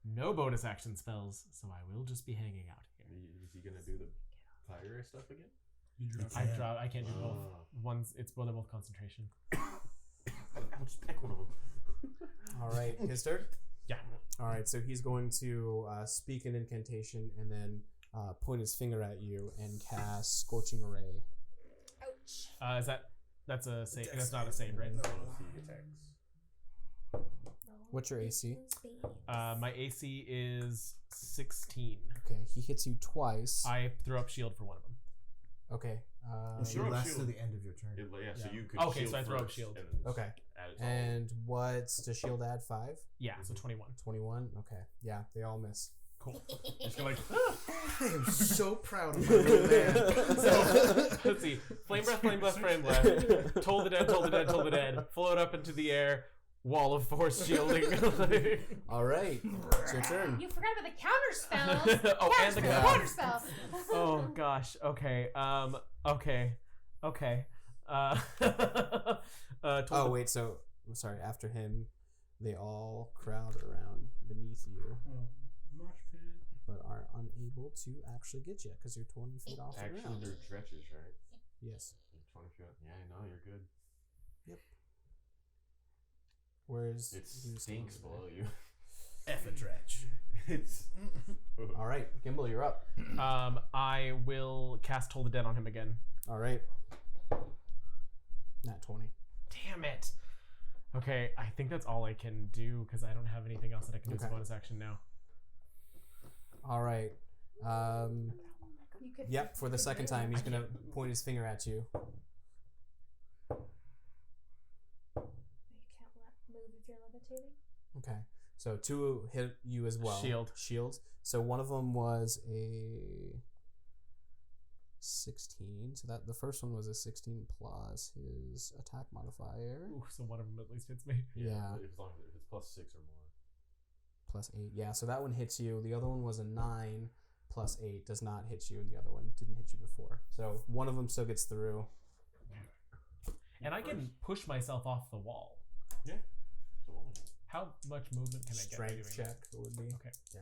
no bonus action spells, so I will just be hanging out here. Is he gonna do the fire stuff again? You drop I it. draw. I can't do both. Oh. They're both concentration. I'll just pick one of them. All right, his turn? Yeah. All right, so he's going to speak an incantation and then point his finger at you and cast Scorching Ray. Ouch. That's a save. That's not a save, right? No, he attacks. What's your AC? My AC is 16. Okay, he hits you twice. I throw up shield for one of them. Okay. She Throw up lasts shield. to the end of your turn. So Yeah. you could. Okay, shield so I throw up first shield. and then Okay. add it to all. And what's the shield add? 5? Yeah, so 21. 21? Okay. Yeah, they all miss. Cool. Just like. I am so proud of my little man. So let's see. Flame breath, flame breath, flame breath. Toll the dead, toll the dead, toll the dead. Float up into the air. Wall of force shielding. All right. It's your turn. You forgot about the counter spells. Oh, and the counter spells. Oh gosh. Okay. Okay. Oh, wait. So, I'm sorry. After him, they all crowd around beneath you, Mosh pit. but are unable to actually get you because you're 20 feet off the Actually, ground. they're stretches, right? Yes. 20 feet. Yeah, no, you're good. Whereas It he was stinks still below over you. F a dretch. It's. there. All right, Gimbal, you're up. I will cast Toll the Dead on him again. All right. Nat 20. Damn it. Okay, I think that's all I can do because I don't have anything else that I can do as a Okay. bonus action now. All right. You could Yep. For the second time, he's gonna point his finger at you. You can't move if you're levitating. Okay. So 2 hit you as well. Shield. So one of them was a 16. So that the first one was a 16 plus his attack modifier. Ooh, so one of them at least hits me. Yeah. As long as it's plus 6 or more. Plus 8. Yeah. So that one hits you. The other one was a 9 plus 8 does not hit you, and the other one didn't hit you before. So one of them still gets through. And I can push myself off the wall. Yeah. So How much movement can I get by doing Strength this? check would be. Okay. Yeah.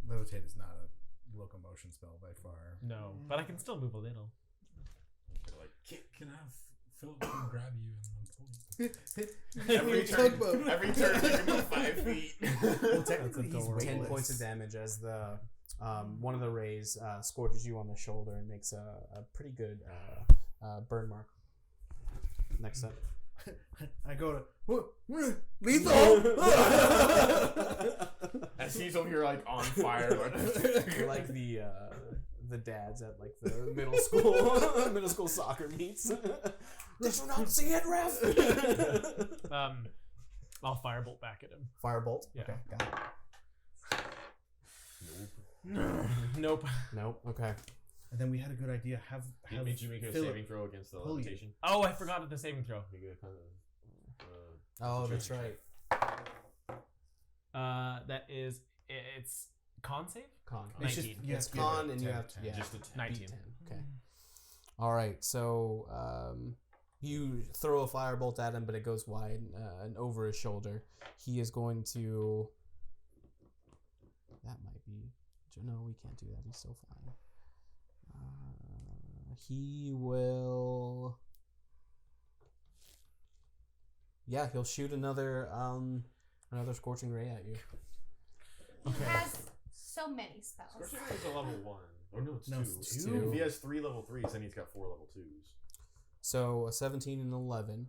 Levitate is not a locomotion spell by far. No, but I can still move a little. you're like Can have Philip come grab you and then pull you. every turn. Every turn you can move 5 feet. Well, technically, he's adorable. 10 weightless. points of damage as the one of the rays scorches you on the shoulder and makes a pretty good burn mark. Next up. I go to lethal. As he's over here like on fire. You're like the dads at like the middle school soccer meets. Did you not see it, ref? I'll firebolt back at him. Firebolt. Yeah. Okay, got Nope. it. Nope. Okay. And then we had a good idea. Have Did you make a Philip saving throw against the pull you. levitation? Oh, I forgot at the saving throw. You get kind of. Oh, that's right. It's con save? Con. It's just 19. you have It's to give it con, a and you 10, have to 10. yeah, Just a 10. Nineteen. beat 10. Okay. All right. So You throw a firebolt at him, but it goes wide and over his shoulder. He is going to... That might be... No, we can't do that. He's still flying. He will... Yeah, he'll shoot another Scorching Ray at you. He has so many spells. Scorching Ray is a level 1. Or no, it's 2. it's two. If he has 3 level 3s, then he's got 4 level 2s. So a 17 and 11.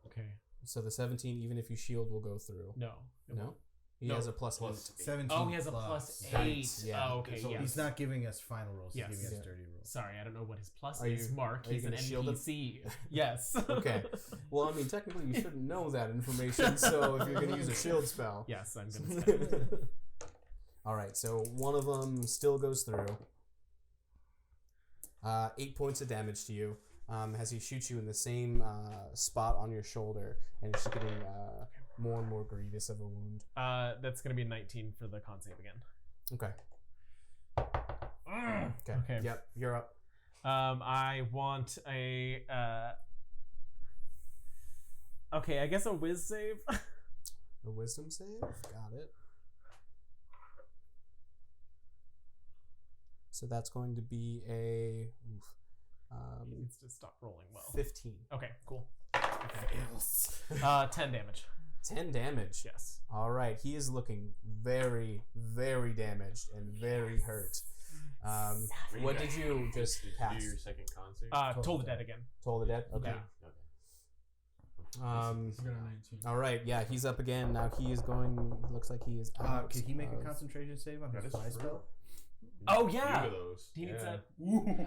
Okay. So the 17, even if you shield, will go through. No. No? He No. has a plus 8. 17 Oh, he has a plus. plus 8. Eight, yeah. Oh, okay. So Yes. He's not giving us final rolls. Yes. He's giving us Yeah. dirty rolls. Sorry, I don't know what his plus Are is. you- Mark, are you he's an gonna shield him? NPC. Yes. Okay. Well, I mean, technically, you shouldn't know that information, so if you're going to use a shield spell. Yes, I'm gonna spend it. All right, so one of them still goes through. 8 points of damage to you as he shoots you in the same spot on your shoulder, and it's getting more and more grievous of a wound. That's gonna be a 19 for the con save again. Okay. Okay. Okay. Yep, you're up. I want a. Okay, I guess a whiz save. A wisdom save? Got it. So that's going to be a He needs to stop rolling well. 15. Okay, cool. Okay. 10 damage. 10 damage. Yes. All right, he is looking very, very damaged and very hurt. What did you just Did you cast? do your second con save? Toll the Dead again. Toll the Dead? Okay. Yeah. Okay. He's got a 19. All right, yeah, he's up again. Now he is going, looks like he is out. Can he make a of- concentration save on That his is fly true. spell? Oh, Few yeah. of those. He needs Yeah. that.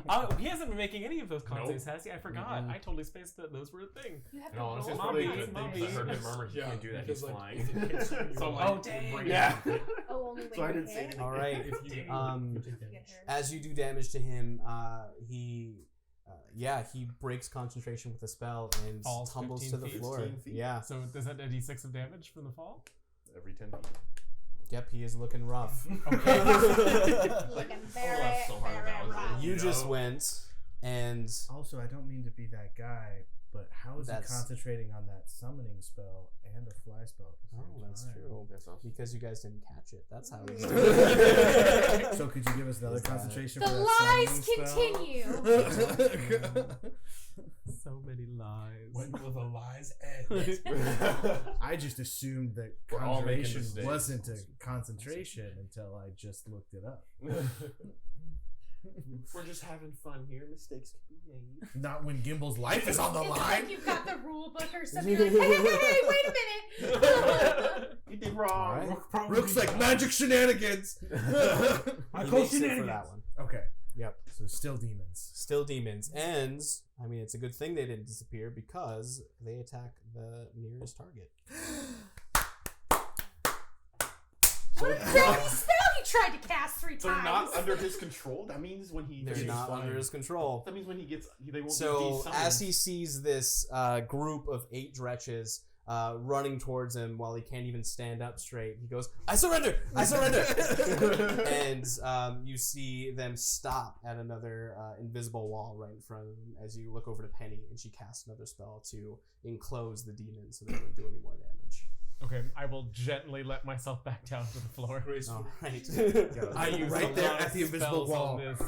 Oh, he hasn't been making any of those con Nope. saves, has he? I forgot. Mhm. I totally spaced that those were a thing. You have to No, roll honestly, it's for probably a Mommy, good thing mommy. 'cause I heard him murmur he Yeah, can't do that. because, He's like, flying. if it hits you, So you're I'm like, like, Oh, dang. bring it Yeah. down. Oh, only when So I you didn't say hit? anything. All right. If you Um, take You damage. get hurt. As you do damage to him, he breaks concentration with a spell and Falls tumbles 15 to the feet. floor. 15 feet. Yeah. So does that a d6 of damage from the fall? Every 10 feet. Yep, he is looking rough. Looking Oh, very, that's so hard. very That was rough. You know? just went, and Also, I don't mean to be that guy, but how is That's- he concentrating on that summoning spell and a fly spell at the same oh, that's time? true. That's awesome. Because you guys didn't catch it. That's how he's So could you give us another Is that- concentration The for that lies summoning continue. spell? So many lies. When will the lies end? I just assumed that We're all making concentration mistakes. wasn't a concentration until I just looked it up. We're just having fun here. Mistakes can be made. Not when Gimble's life is on the It's line. like you've got the rule book or something. You're like, hey, wait a minute. You did All wrong. right. Rook's like magic shenanigans. He makes it for that one. Okay, Yep. so still demons. Still demons. And, I mean, it's a good thing they didn't disappear because they attack the nearest target. What a crappy spell he tried to cast 3 They're times. not under his control. That means when he They're gets not flying. under his control. That means when he gets, they won't So, be de-summoned. as he sees this group of 8 dretches running towards him while he can't even stand up straight, he goes, I surrender! I surrender! And you see them stop at another invisible wall right in front of them as you look over to Penny, and she casts another spell to enclose the demon so they don't do any more damage. Okay, I will gently let myself back down to the floor. All right. I use Right a there lot at of the invisible spells on wall. this.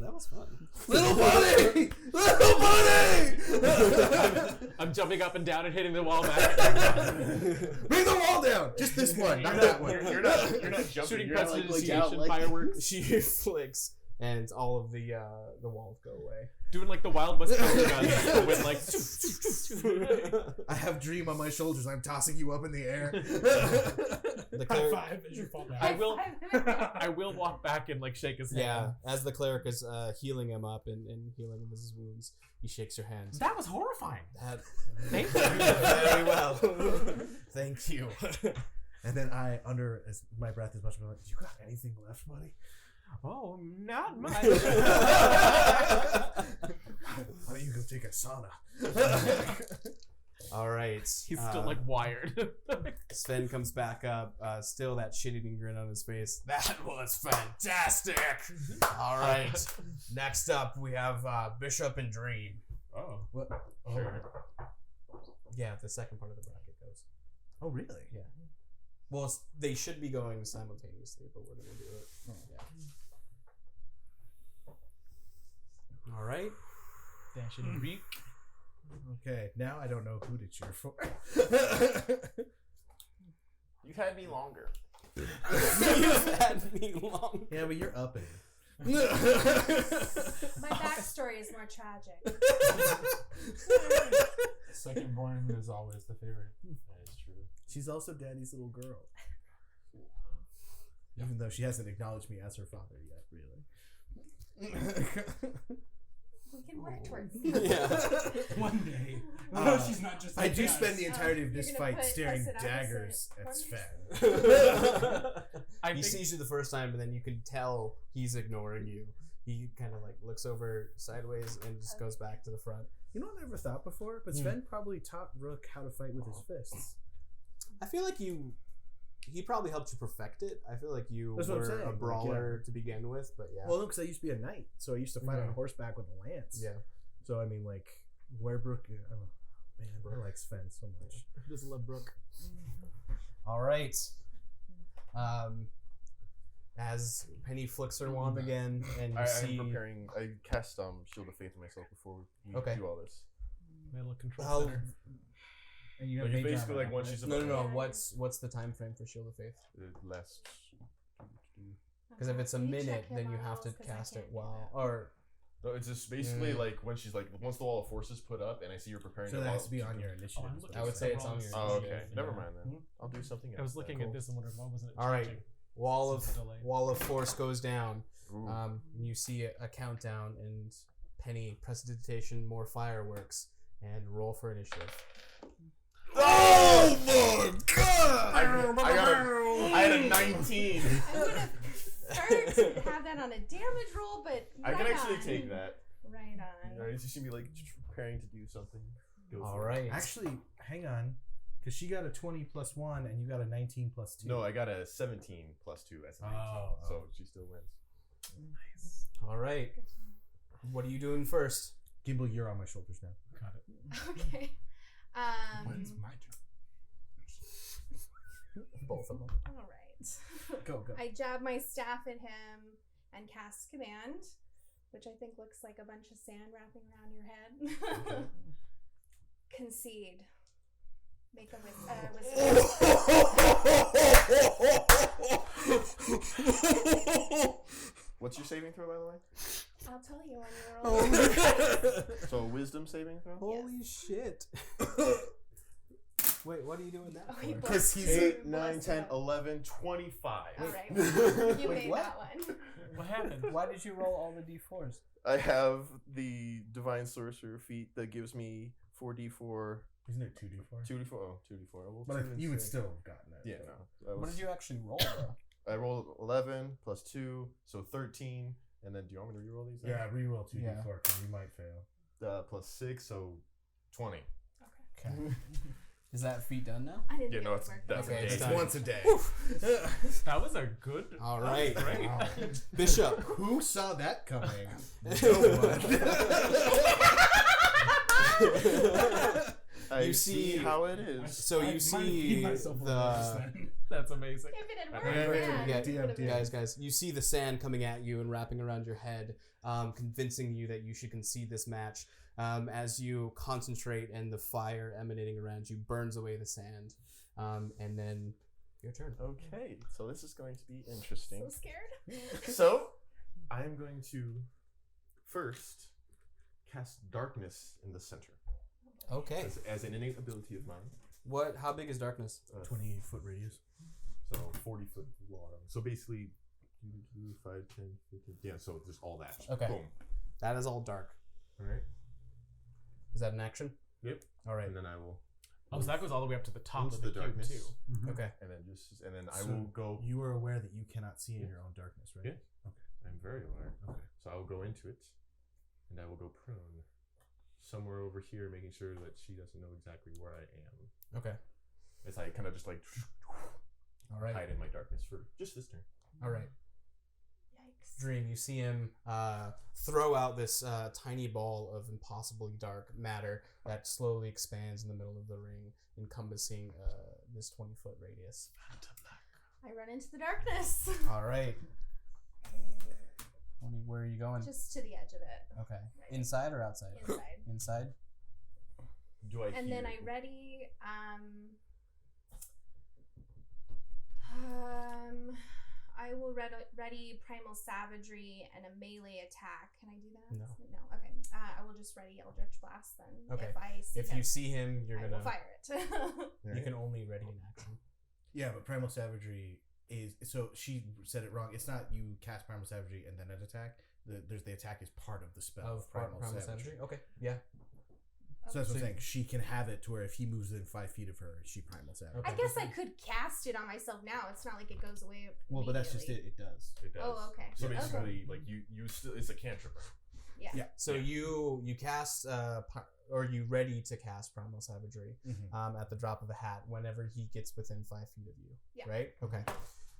That was fun. Little bunny! Little bunny! I'm jumping up and down and hitting the wall back. Bring the wall down! Just this one, not that one. You're not jumping. Shooting You're not, like, prestidigitation like, fireworks. She flicks, and all of the walls go away. Doing like the Wild West Coast guns with like. I have Dream on my shoulders. I'm tossing you up in the air. The High cleric, five as you fall down. I will walk back and like shake his hand. yeah, as the cleric is healing him up and healing him his wounds, he shakes your hand. That was horrifying. That Thank you. very well. Thank you. And then I, under as my breath as much as I'm like, you got anything left, buddy? Oh, not much. Why don't you go take a sauna? All right. He's still like wired. Sven comes back up, still that shit-eating grin on his face. That was fantastic. All right. Next up, we have Bishop and Dream. Oh. What? Oh. Sure. Yeah, the second part of the bracket goes. Oh, really? Yeah. Well, they should be going simultaneously, but we're gonna do it. Oh. Yeah. All right. Dash and reek. Okay, now I don't know who to cheer for. You've had me longer. You've had me long. Yeah, but you're upping. My backstory is more tragic. Second born is always the favorite. That is true. She's also Daddy's little girl. Even though she hasn't acknowledged me as her father yet, really. We can work towards Yeah. One day. She's not just. I like do us. spend the entirety of You're this gonna fight put staring us in daggers opposite at corners? Sven. He sees you the first time, but then you can tell he's ignoring you. He kind of like looks over sideways and just goes back to the front. You know what I never thought before? But Sven probably taught Rook how to fight with his fists. I feel like he probably helped you perfect it. I feel like you That's what I'm were saying, a like, brawler to begin with, but yeah. Well, no, because I used to be a knight, so I used to fight on Mhm. horseback with a lance. Yeah. So, I mean, like, Werebrook, oh, man, I like Sven so much. Doesn't love Brooke. All right. As Penny flicks her wand again, and you see. I'm preparing. I cast Shield of Faith on myself before we Okay. do all this. Metal control How- center. And you Like it's basically like when she's No, about no, no. Yeah. What's the time frame for Shield of Faith? less. Because if it's a You minute, check then you him have to out, 'cause I cast can't it do while, that. or No, it's just basically like when she's like once the wall of force is put up, and I see you're preparing. So the that wall has to be on your initiative. I'm is what looking I you're would say saying. it's on your. Oh, initiative, okay. yeah. Never mind then. I'll do something else. I was looking then. at this and wondering why wasn't it All right. changing? Wall Since the of delay. wall of force goes down. Ooh. And you see a countdown, and Penny prestidigitation, more fireworks, and roll for initiative. Oh my god! I had a 19. I would have preferred to have that on a damage roll, but I can right actually on. take that. Right on. Right, you see me like preparing to do something. Go All for it. right. Actually, hang on. Because she got a 20 plus 1 and you got a 19 plus 2. No, I got a 17 plus 2 as a 19, Oh, so oh. she still wins. Nice. All right. What are you doing first? Gimbal, you're on my shoulders now. Got it. Okay. When's my turn? Both of them. All right. Go. I jab my staff at him and cast command, which I think looks like a bunch of sand wrapping around your head. Concede. Make a What's your saving throw, by the way? I'll tell you when you roll. So a wisdom saving throw? Holy shit. Wait, what are you doing that Oh, for? he Because he's 8, 9, Bless 10, him. 11, 25. All right. You Wait, made what? that one. What happened? Why did you roll all the d4s? I have the Divine Sorcerer feat that gives me 4d4. Isn't it 2d4? 2d4. Oh, 2d4. Well, But 2 and you would 6. still have gotten it. Yeah, no. What did you actually roll, though? I rolled 11 plus 2, so 13. And then do you want me to reroll these? Yeah, reroll 2d4 Yeah. because you might fail. Plus 6, so 20. Okay. Is that feat done now? I didn't Yeah, think no, it would it's work. definitely Okay, it's it's done. done. Once a day. That was a good. All right. Great. Wow. Bishop. Who saw that coming? I You see see- how it is. So you see the That's amazing. If it had worked, Yeah, it would've been- guys. You see the sand coming at you and wrapping around your head, convincing you that you should concede this match. As you concentrate and the fire emanating around you burns away the sand, and then your turn. Okay, so this is going to be interesting. So scared. So, I am going to first cast darkness in the center Okay. as an innate ability of mine. What? How big is darkness? 28-foot radius. So 40-foot long. So basically, 2, 5, 10, 15. Yeah, so just all that. Okay. Boom. That is all dark. All right. Is that an action? Yep. All right. And then I will. Oh, so that goes all the way up to the top into of the cube darkness. too. Okay. And then I So will go. You are aware that you cannot see in Yeah. your own darkness, right? Yeah. I'm very aware. Okay. So I will go into it, and I will go prone. somewhere over here, making sure that she doesn't know exactly where I am. Okay. As I kind of just like All right. hide in my darkness for just this turn. All right. Yikes. Dream, you see him throw out this tiny ball of impossibly dark matter that slowly expands in the middle of the ring, encompassing this 20-foot radius. I run into the darkness. All right. Where are you going? Just to the edge of it. Okay. Inside or outside? Inside. Inside? Do I And hear? then I ready I will ready Primal Savagery and a melee attack. Can I do that? No. No. Okay. I will just ready Eldritch Blast then. Okay. If You see him, you're I gonna will fire it. You can only ready an action. Yeah, but Primal Savagery is so she said it wrong. It's not you cast Primal Savagery and then an attack. The attack is part of the spell Of Primal Savagery? Okay. Yeah. So that's what I'm So- saying. She can have it to where if he moves within 5 feet of her, she Primal Savagery. Okay. I guess I could cast it on myself now. It's not like it goes away. Well, but that's just immediately. it. It does. It does. Oh, okay. So Okay. basically, like you still, it's a cantrip. Right? Yeah. Yeah. So you cast or you ready to cast Primal Savagery Mm-hmm. at the drop of a hat whenever he gets within 5 feet of you. Yeah. Right? Okay.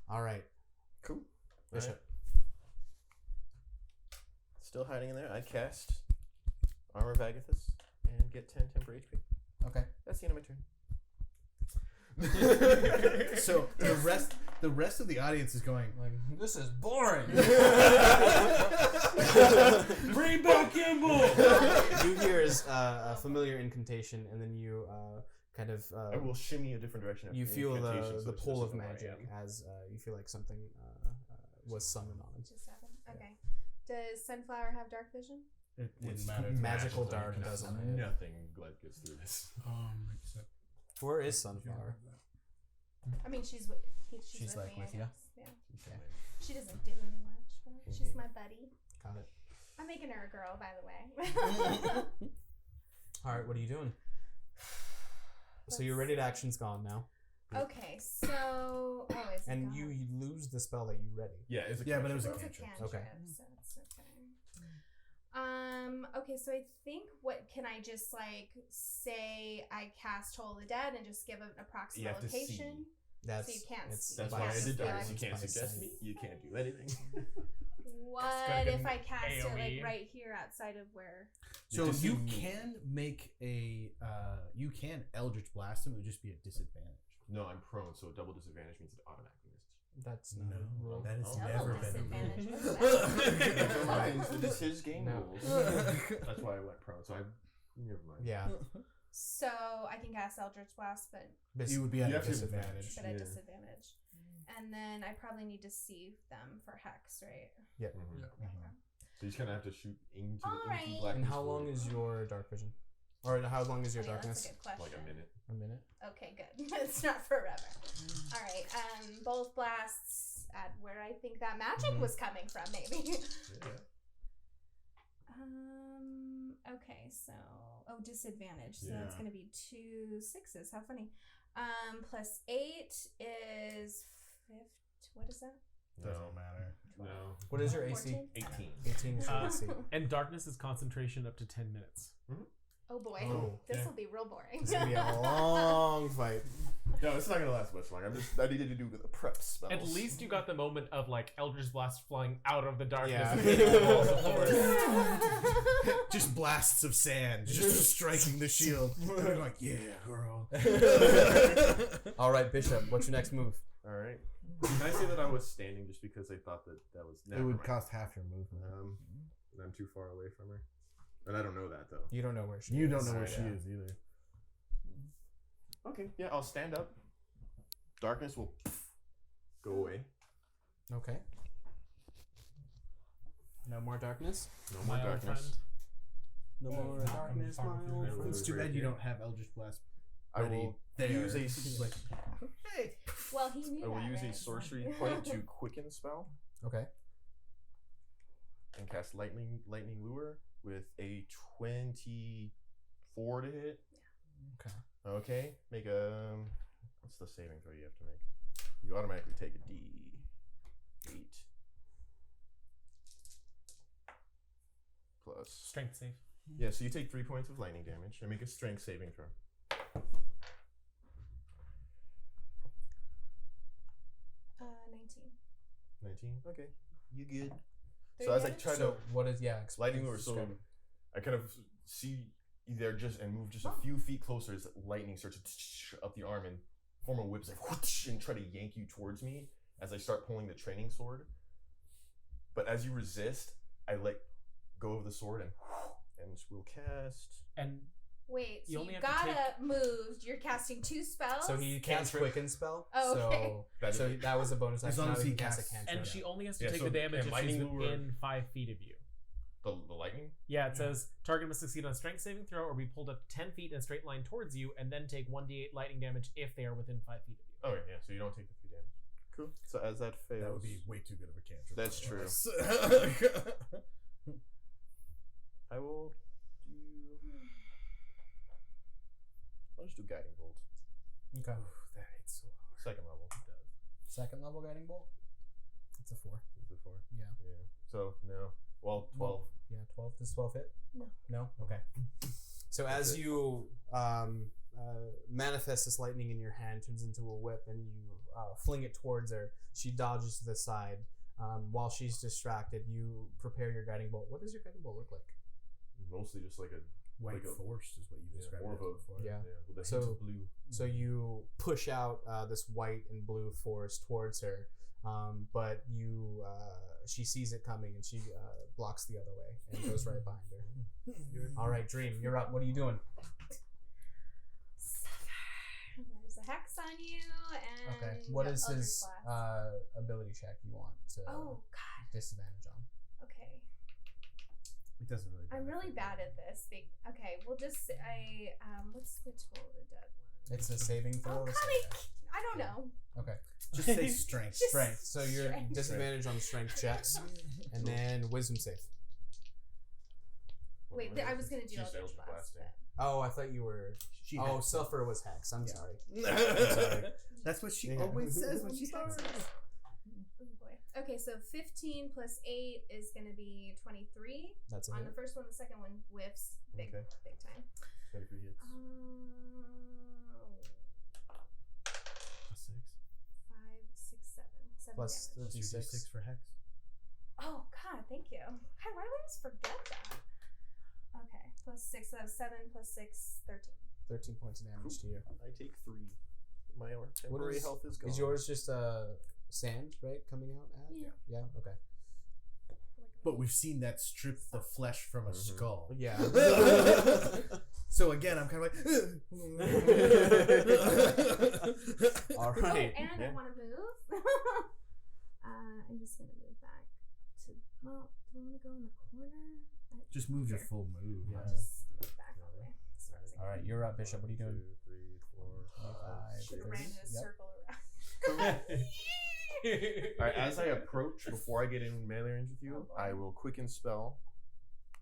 All right. Cool. Bishop. Still hiding in there. I cast Armor of Agathis and get 10 temporary HP. Okay. That's the end of my turn. So the rest of the audience is going. Like, this is boring. Bring back Kimball! You hear is a familiar incantation, and then you kind of I will shimmy a different direction. you after feel incantation, the so it's pull just of where I magic am. as you feel like something was summoned on. Just happened. Okay. Does Sunflower have dark vision? It It's wouldn't matter. magical magical dark and doesn't. Nothing glad gets through this. Except Where is Sunflower? I mean, she's with She's, like, me, with I you? guess. Yeah. Okay. She doesn't do any much, but she's my buddy. Got it. I'm making her a girl, by the way. All right. What are you doing? So your ready to action's gone now, Okay, so is it and gone? you lose the spell that you ready. Yeah, it's a Yeah, but it was It's a a cantrip. cantrip, Okay. so it's okay. Okay, so I think what can I just like say I cast Toll of the Dead and just give an You approximate have to see. location? That's you can't it's see. That's by why I Yes, did yeah. darkness. You can't by suggest sight. me. You can't do anything. What be if I an cast it like AoE. right here outside of where? So Just you see- can make a you can Eldritch Blast him. It would just be a disadvantage. No, I'm prone, so double disadvantage means it automatically misses. That's not a No, rule. that has Oh, never Double been. disadvantage. What's Never that? mind. This is his game No. rules. That's why I went prone. So I never mind. Yeah, So I can cast Eldritch Blast, but You would be at You a have to- disadvantage. at a Yeah. disadvantage. And then I probably need to see them for hex, right? Mhm. Okay. So you just kind of have to shoot into the Alright. inky blackness. And how for, long is your dark vision? Or how long is your Oh, yeah, darkness? That's a good question. like a minute? A minute. Okay, good. It's not forever. All right. Both blasts at where I think that magic was coming from, maybe. Yeah. Okay, so disadvantage. So Yeah. it's gonna be 2 6s. How funny. Plus 8 is 50. What is that? Doesn't matter. No. What is your AC? 14? 18. 18 is your AC. And darkness is concentration up to 10 minutes. Oh boy, Oh, this okay. will be real boring. It's gonna be a long fight. No, it's not gonna last much longer. I needed to do the prep spells. At least you got the moment of like Eldritch Blast flying out of the darkness. Yeah. and hitting the walls of force. Just blasts of sand, just striking the shield. And they're like, yeah, girl. All right, Bishop. What's your next move? All right. Can I say that I was standing just because I thought that was It never would mind. cost half your movement. And I'm too far away from her, and I don't know that though. You don't know where she You is. don't know where Right, she yeah. is either. Okay, yeah, I'll stand up. Darkness will go away. Okay. No more darkness. No more My old darkness. friend. No more Knock on- darkness, knock my on through old there. friend. It's too bad you don't have Eldritch Blast. I ready will there. use a It's like, hey. Well, he knew I will that, use a right? sorcery point to quicken spell Okay. and cast lightning lure with a 24 to hit. Okay. Okay, make a what's the saving throw you have to make? You automatically take a D8 plus Strength save. Yeah, so you take 3 points of lightning damage and make a strength saving throw. 19. 19? Okay. You good. So as I try to... So what is Lightning lure, so describe it. I kind of see you there just and move just a few feet closer as lightning starts to up the arm and form a whip like whoosh, and try to yank you towards me as I start pulling the training sword. But as you resist, I let go of the sword and will cast. And Wait, so You only you have to gotta move. You're casting 2 spells? So he cast Cantrip. Quicken spell. Oh, okay. So that was a bonus As action. long Now as he he can cast a casts- cantrip. and she only has to Yeah, take so- the damage and if she's lightning lure- within 5 feet of you. The lightning? Yeah, it says target must succeed on a strength saving throw or be pulled up 10 feet in a straight line towards you, and then take 1d8 lightning damage if they are within 5 feet of you. Oh, yeah, so you don't take the 3 damage. Cool. So as that fails... That would be way too good of a cantrip. That's true. I will do... I'll just do Guiding Bolt. Okay. That hits so hard. Second level. Second level guiding bolt. It's a 4. Is it 4? Yeah. Yeah. So, no. Well, 12. Yeah, 12. Does 12 hit? No. No? Okay. So That's as it. you manifest this lightning in your hand, turns into a whip, and you fling it towards her, she dodges to the side. While she's distracted, you prepare your guiding bolt. What does your guiding bolt look like? Mostly just like a... White Like a- force is what you described more it of a- before. Yeah. with a So- hint of blue. So you push out this white and blue force towards her, but she sees it coming and she blocks the other way and goes right behind her. All right, Dream, you're up. What are you doing? There's a hex on you, and Okay. What you have is Eldritch his Blast. ability check you want to Oh God. disadvantage on? Okay. It doesn't really I'm really benefit bad at this. Okay, we'll just what's the toll of the dead one? It's a saving throw. Oh or God, something? I don't know. Okay. Just say strength. Just- Strength. So you're Strength. disadvantage on strength checks, and then wisdom save. Wait, I was gonna do She's Eldritch Eldritch Blast. Blasting. Oh, I thought you were. She Oh, has- Sulfur was hex. I'm Yeah. sorry. sorry. That's what she Yeah. always says when she Sorry. starts. Oh boy. Okay, so 15 plus 8 is gonna be 23 That's a on hit. the first one. The second one whiffs. Big Okay. time. 23 hits. 6. 5, 6, 7. 7 Plus damage. the Plus your D6 for hex. Oh God, thank you. God, why do I always forget that? Okay, plus 6. So 7 plus 6, 13. 13 points of damage to you. I take 3. My What temporary is- health is gone. Is yours just sand, right, coming out at? Yeah. Yeah, okay. But we've seen that strip the flesh from a skull. Yeah. So again, I'm kind of like. All Oh, right. and I Yeah. want to move. I'm just gonna move back to. Well, do I want to go in the corner? Just move your Sure. full move. Yeah. Just move back all the way. As far as I All right, can. you're up, Bishop. What are you doing? 2, 3, 4, 5, Should have 6. ran in a Yep. circle around. Alright, as I approach, before I get in melee range with you, Oh, boy. I will quicken spell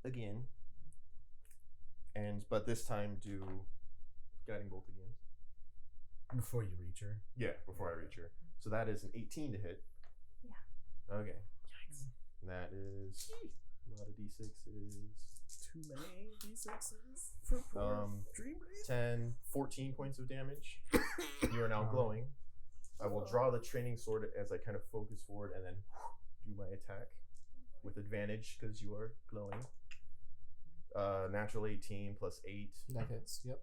again. But this time do Guiding Bolt again. Before you reach her. Yeah, before I reach her. So that is an 18 to hit. Yeah. Okay. Yikes. That is a lot of d6s. Too many D6s for poor Dream Race. 10, 14 points of damage. You are now glowing. I will draw the training sword as I kind of focus forward and then do my attack with advantage because you are glowing. Natural 18 plus 8 That hits. Yep.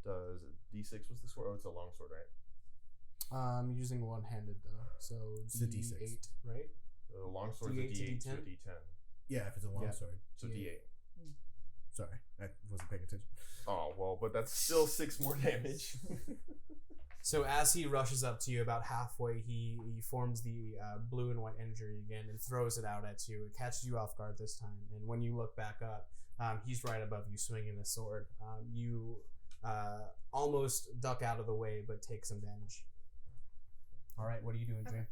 does D6 was the sword? Oh, it's a long sword, right? Using one-handed though, so It's a D8, D6. right? The long sword is a D8 to D8 to a D10? D10. Yeah, if it's a long Yeah. sword. So Yeah. D8. Sorry, I wasn't paying attention. Oh, well, but that's still 6 more damage. So as he rushes up to you, about halfway, he forms the blue and white energy again and throws it out at you. It catches you off guard this time, and when you look back up, he's right above you, swinging the sword. You almost duck out of the way, but take some damage. All right, what are you doing, Dream?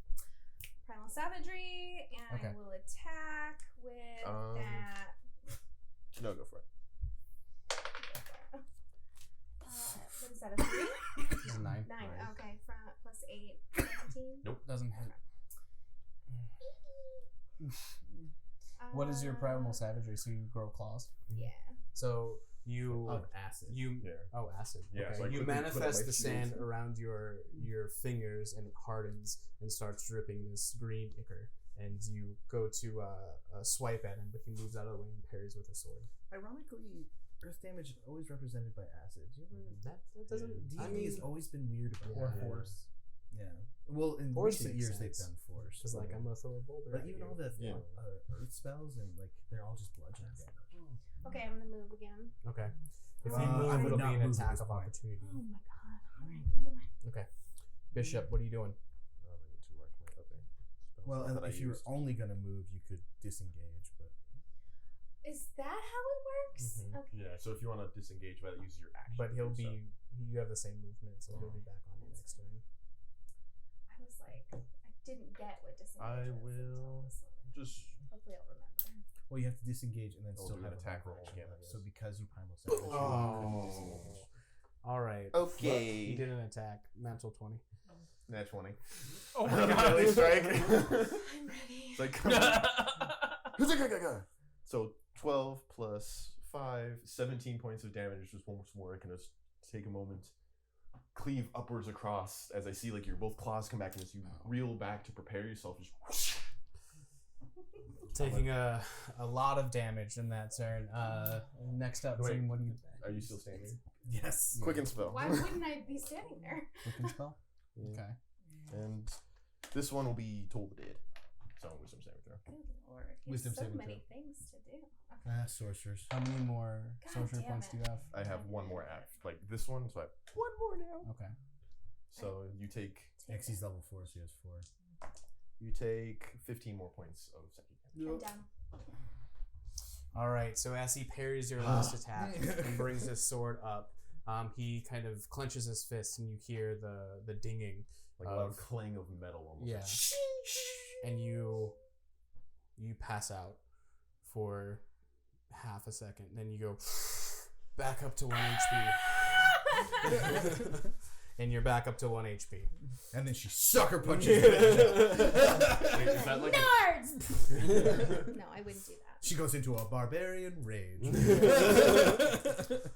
Primal Savagery, and Okay. I will attack with that. No, go for it. What is that, a 3? It's a 9. 9, okay, from plus 8, 17. Nope. Doesn't hit. What is your primal savagery? So you grow claws. Yeah. So you Of acid. acid. Yeah, Okay. so I You quickly put up manifest my the sand shield. around your fingers, and it hardens and starts dripping this green ichor. And you go to swipe at him, but he moves out of the way and parries with a sword. Ironically, earth damage is always represented by acid. Do you ever? That doesn't. D&D has always been weird about Yeah. that. Force. Yeah. Well, in Force recent makes years sense. they've done force. Because like I'm gonna throw a boulder. But at even you. all the Yeah. earth spells and like they're all just bludgeoning damage. Okay, I'm gonna move again. Okay. If you I move, would it'll be not an move at attack this of point. opportunity. Oh my god. Alright, never mind. Okay. Bishop, what are you doing? I need to mark my other spells Well, that and I if you were used. only gonna move, you could disengage. But Is that how it works? Mhm. Okay. Yeah, so if you want to disengage, but use your action. But to he'll do so. be. You have the same movement, so he'll be back on you next turn. I was like, I didn't get what disengage I was until will this moment. just. Hopefully I'll remember. well, you have to disengage and then I'll still do an have attack a roll action again, I left. guess. So because you primal savage, you couldn't disengage. All right. Okay. He did an attack. Natural 20. Nat 20. Oh my god. Melee strike. I'm ready. It's like, so 12 plus 5, 17 points of damage. Just once more, I can just take a moment, cleave upwards across as I see like your both claws come back, and as you reel back to prepare yourself, just Taking a lot of damage in that turn. Next up, Wait. Jim, what do you... Are you still standing? Yes. Quicken spell. Why wouldn't I be standing there? Quicken spell? Yeah. Okay. And this one will be Toll the Dead. So wisdom saving throw. Good lord. He Wisdom has so saving many things to do. Sorcerers. How many more God sorcery damn points it. do you have? I have one more act, like this one, so I have one more now. Okay. So you take Xy's level 4, so he has 4. 15 more points of psychic damage. I'm done. All right. So as he parries your last attack and brings his sword up, he kind of clenches his fist, and you hear the dinging, Like a loud clang of metal almost. yeah, and you pass out for half a second. Then you go back up to 1 HP, and you're back up to 1 HP. And then she sucker punches Wait, him. is that like Nards! No, I wouldn't do that. She goes into a barbarian rage.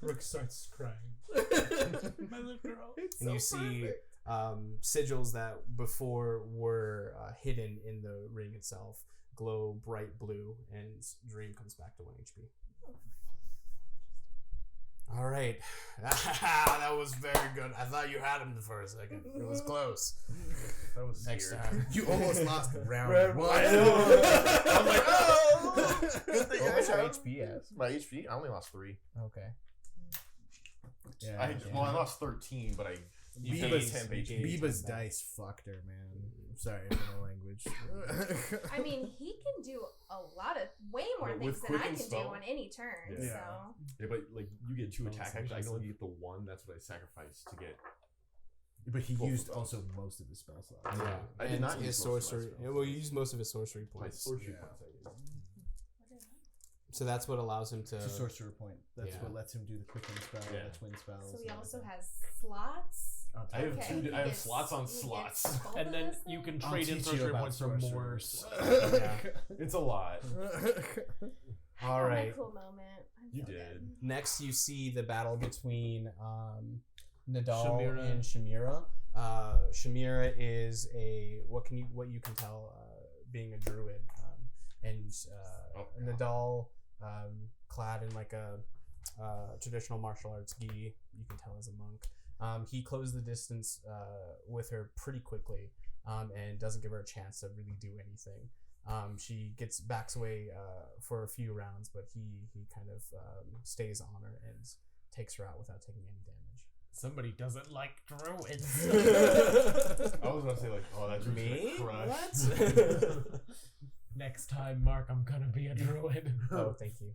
Rook starts crying. My little girl. And you see sigils that before were hidden in the ring itself glow bright blue, and Dream comes back to 1 HP. All right. That was very good. I thought you had him for a second. It was close. that was Next weird. time. You almost lost round one. I know. I'm like, oh! Good thing What was your I have- HP as? My HP? I only lost 3. Okay. Yeah, Well, I lost 13, but I used Biba's, 10 HP. Biba's dice fucked her, man. I'm sorry for my language. I mean, he can do a lot of, way more But things with than I quicken can spell- do on any turn, Yeah. so. Yeah, but like you get 2 Oh, attack so actions. I can only impressive. get the 1. That's what I sacrificed to get. But he Both used of those. also most of his spell slots. Yeah. I did and not his use most of my sorcery. spells. Well, you used most of his sorcery My points. sorcery Yeah. points. I used. So that's what allows him to. It's a sorcerer point. That's Yeah. what lets him do the quicken spell, Yeah. the twin spells. So he and also everything. has slots. On top I have of Okay, that. two. he I have gets- slots on he gets slots. both And of then those you things? can I'll trade in teach you sorcery about points for more. sorcerers. Yeah. It's a lot. I All got right. my cool moment. I'm You so did. good. Next, you see the battle between Nadal Shamira. and Shamira. Shamira is what you can tell being a druid, and Nadal, clad in like a traditional martial arts gi, you can tell as a monk. He closed the distance with her pretty quickly, and doesn't give her a chance to really do anything. She backs away for a few rounds, but he kind of stays on her and takes her out without taking any damage. Somebody doesn't like druids. I was gonna say like, oh, that's Me? crush. What? Next time, Mark, I'm gonna be a druid. Oh, thank you.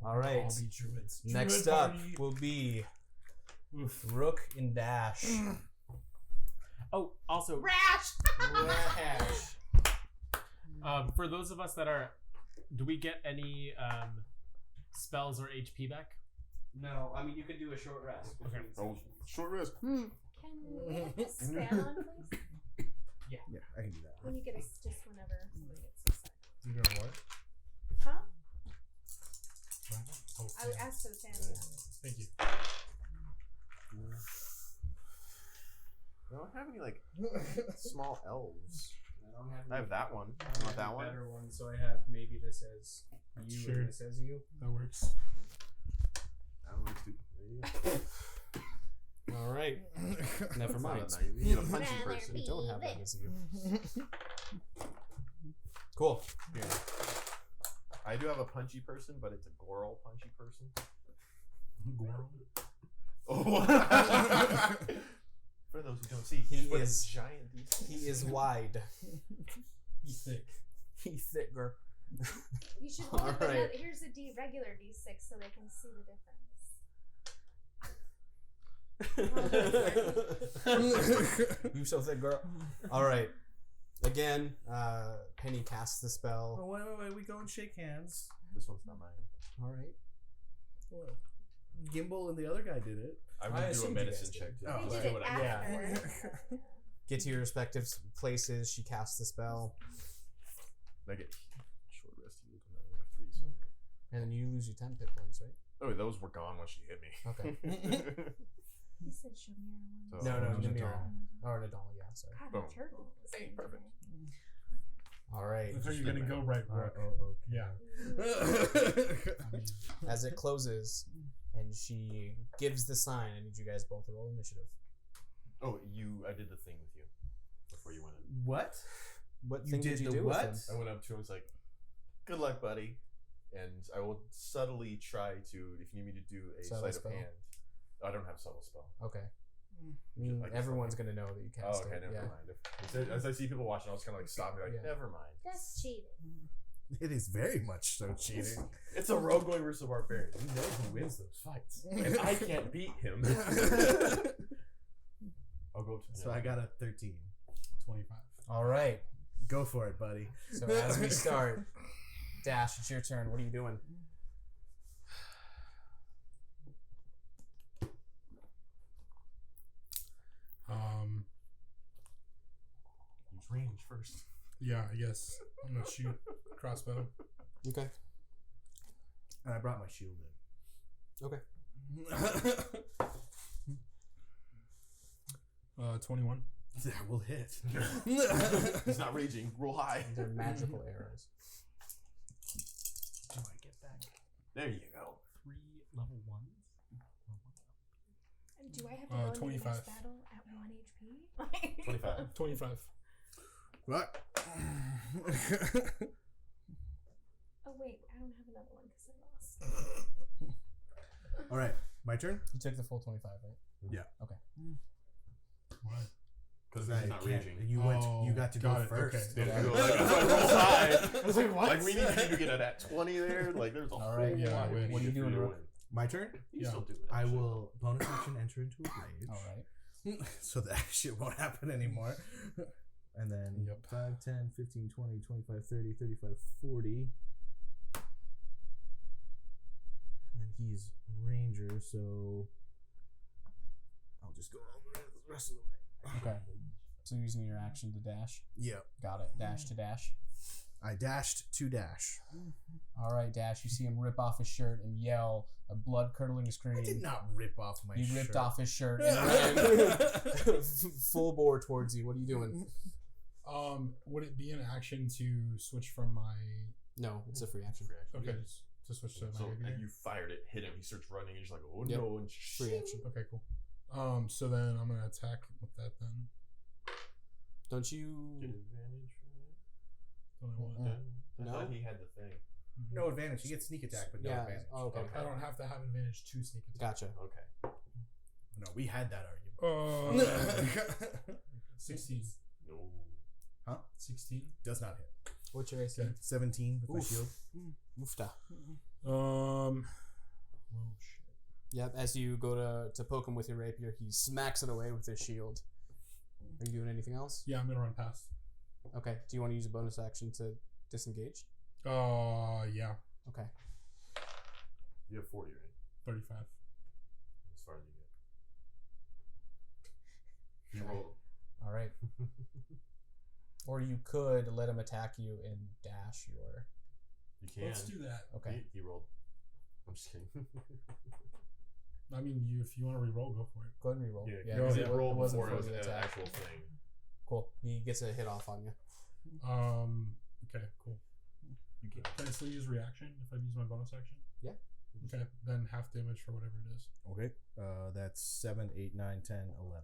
All right. All be druids. Next Druid up party. will be Oof. Rook and Dash. Oh, also, Rash! Rash. for those of us that are, do we get any spells or HP back? No, I mean you could do a short rest. Okay. Oh, short rest. Can we get this fan on, please? Yeah, I can do that. When you get us, just whenever somebody gets excited. You doing what? Huh? Oh, I would ask for the sand. Thank you. I don't have any like small elves. I don't have I have that one. I You have want that a one? better one, so I have maybe this as you Sure. and this as you. That works. That one works too. There you go. All right. Never It's not mind. that nice. You need a punchy Rather person. I don't have that as you. Cool. Here. I do have a punchy person, but it's a Goral punchy person. Goral. Oh. For those who don't see, He put a is- giant D6. He is wide. He's thick. He's thicker. You should hold up Alright. another. Here's a regular D6 so they can see the difference. You so thick, girl. All right. Again, Penny casts the spell. Oh, wait. We go and shake hands. This one's not mine. All right. Well, Gimbal and the other guy did it. I'm I gonna do a assumed you medicine guys did. check too. Oh, They right. did it What I- afterwards. Get to your respective places. She casts the spell, I get short rest. You look at that. I have 3, so. and then you lose your 10 hit points, right? Oh, those were gone when she hit me. Okay. He said Shamir once. So- No, Nadal. Namira. Or Nadal, yeah, sorry. God, Boom. my turtle. was Hey, in perfect. today. All right. I thought you were gonna go right, Brooke. Yeah. I mean, As it closes, and she gives the sign, I need you guys both to roll initiative. Oh, I did the thing with you before you went in. What? What You thing did did you the do what? with I him? went up to him and was like, "Good luck, buddy," and I will subtly try to, if you need me to do a Subtle sleight spell. of hand. I don't have a subtle spell. Okay. Like Everyone's gonna know that you Oh, cast okay, it. never Yeah. mind. As I see people watching, I'll just kind of like stop and be like, Yeah. "Never mind." That's cheating. It is very much so cheating. It's a rogue going versus a barbarian. We know who wins those fights, and I can't beat him. I'll go up to him. So I got a 13. 25. All right. Go for it, buddy. So as we start, Dash, it's your turn. What are you doing? Use range first. Yeah, I guess I'm gonna shoot crossbow. Okay. And I brought my shield in. Okay. 21. That will hit. He's not raging. Roll high. These are magical arrows. Do I get back? There you go. 3 level 1s. And do I have to go into the 25. next battle at 1 HP? 25. 25. What? Oh wait, I don't have another one because I lost. All right, my turn. You took the full 25, right? Yeah. Okay. Why? Because I he's not can't- raging. You went. You got to go got it, first. okay. Yeah, we go, like, if I roll high. I was like, what? Like we need you to get at that 20 there. Like there's a All whole right. Yeah, lot I we wish. need What are you for doing, to Rook? win. My turn. You Yeah. still do it. I actually. will bonus action enter into a rage. All right. So that shit won't happen anymore. And then Yep. 5, 10, 15, 20, 25, 30, 35, 40. And then he's ranger, so I'll just go all the rest of the way. Okay. So using your action to dash. Yep. Got it. Dash to dash. I dashed to dash. All right, Dash. You see him rip off his shirt and yell a blood-curdling scream. I did not rip off my He shirt. ripped off his shirt and ran full bore towards you. What are you doing? Would it be an action to switch from my? No, it's a free action. Okay, to switch to So my and rapier? you fired it, hit him. He starts running. And he's like, "Oh Yep. no!" And Free action. Okay, cool. So then I'm gonna attack with that then. Don't Get you? advantage for Don't I want Mm. that? that? No. I thought he had the thing. No advantage. You get sneak attack, but no Yeah. advantage. Oh, okay. I don't have to have advantage to sneak attack. Gotcha. Okay. No, we had that argument. 16. No. 16. Does not hit. What's your AC? Okay. 17 with my Oof. shield. Oofta. Oh shit. Yep. As you go to poke him with your rapier, he smacks it away with his shield. Are you doing anything else? Yeah, I'm gonna run past. Okay. Do you want to use a bonus action to disengage? Yeah. Okay. You have 40, right? 35. As far as you get. You roll. All right. Or you could let him attack you and dash your. You can. Let's do that. Okay. He rolled. I'm just kidding. I mean, if you want to re-roll, go for it. Go ahead and reroll. Yeah, because it rolled wasn't before it was for an the attack. actual thing. Cool. He gets a hit off on you. Okay, cool. Can I still use reaction if I use my bonus action? Yeah. Okay, then half damage for whatever it is. Okay. That's 7, 8, 9, 10, 11.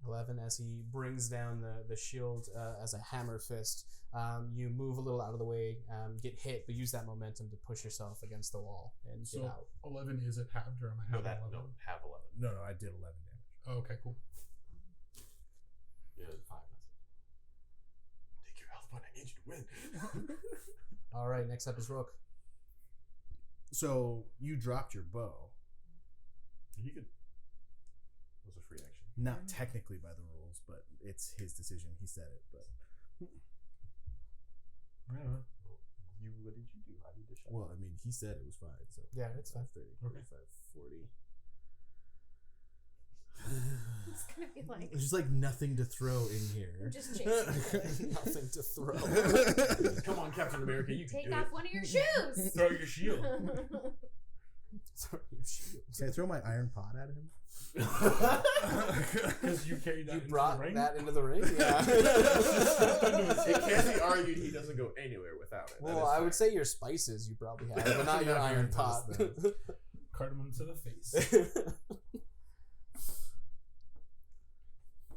11 as he brings down the shield as a hammer fist. You move a little out of the way, get hit, but use that momentum to push yourself against the wall and So get out. 11, is it halved or am I No, half 11? half 11. No, I did 11 damage. Oh, okay, cool. Yeah, 5. Take your health point. I need you to win. All right, next up is Rook. So you dropped your bow. He could. It was a free action. Not technically by the rules, but it's his decision. He said it, but Yeah. What did you do? I need to shut well, I mean, he said it was fine. So Yeah, it's fine. 30, Okay. 45, 40. It's gonna be like There's just like nothing to throw in here. just chasing. Nothing to throw. Come on, Captain America, you can Take do off it. one of your shoes. Throw your shield. Throw your shield. Can I throw my iron pot at him? Because you carried that You into brought the ring. that into the ring? Yeah. It can't be argued he doesn't go anywhere without it. That Well, is I would fair. say your spices you probably have, but not your Yeah, iron I pot. noticed Cardamom to the face.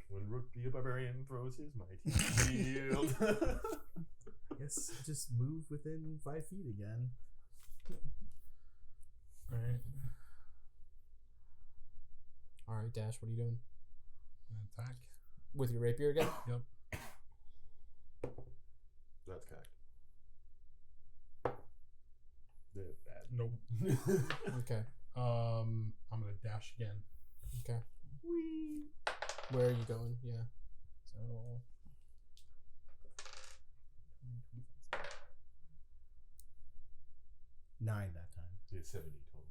When Rook the Barbarian throws his mighty shield. I guess just move within 5 feet again. Alright. All right, Dash, what are you doing? Attack. With your rapier again? Yep. That's cocked. Bad. Nope. Okay. I'm gonna dash again. Okay. Where are you going? Yeah. So 9 that time. It's 70 total.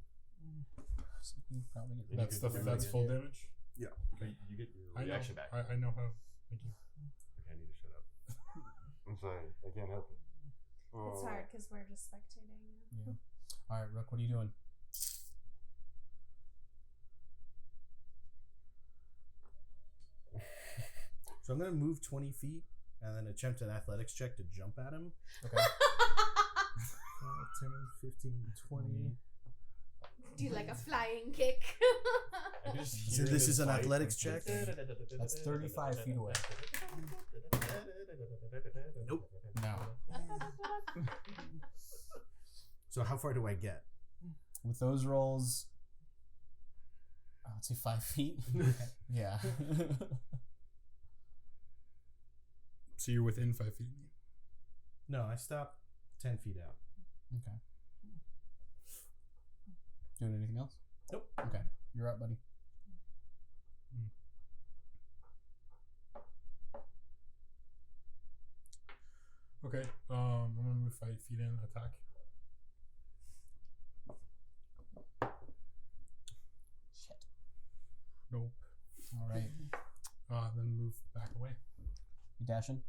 so you can probably get You That's could do that's it full again. damage. You get your I know. reaction back. I know how. Thank you. Okay, I need to shut up. I'm sorry. I can't help it. It's hard because we're just spectating. Yeah. All right, Rook, what are you doing? So I'm going to move 20 feet and then attempt an athletics check to jump at him. Okay. 5, 10, 15, 20. Do like a flying kick. So this is an athletics check? That's 35 feet away. Nope. No. So how far do I get? With those rolls, let's say 5 feet. Yeah. So you're within 5 feet. No, I stop 10 feet out. Okay. Doing anything else? Nope. Okay. You're up, buddy. Okay. I'm gonna move 5 feet in, attack. Shit. Nope. All right. Then move back away. You dashing?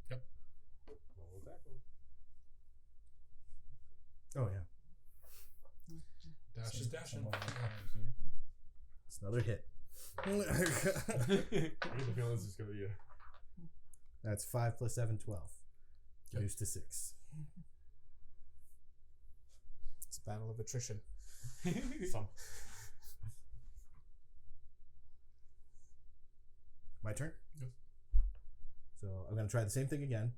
Oh, yeah. Dash is dashing. It's another hit. I get the feeling this is going to be a... That's 5 plus 7, 12. Yep. Reduced to 6. It's a battle of attrition. Some. My turn? Yep. So I'm going to try the same thing again.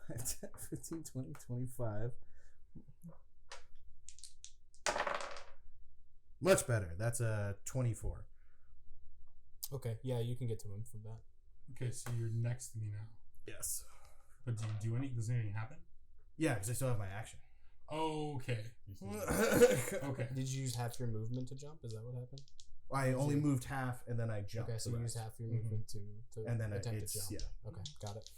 10, 15, 20, 25. Much better. That's a 24. Okay. Yeah, you can get to him from that. Okay, so you're next to me now. Yes. But do you do any? Does anything happen? Yeah, because I still have my action. Okay. Okay. Did you use half your movement to jump? Is that what happened? I only moved half and then I jumped. Okay, so the you use rest. half your movement to And then attempt it's, to jump. yeah. Okay, got it.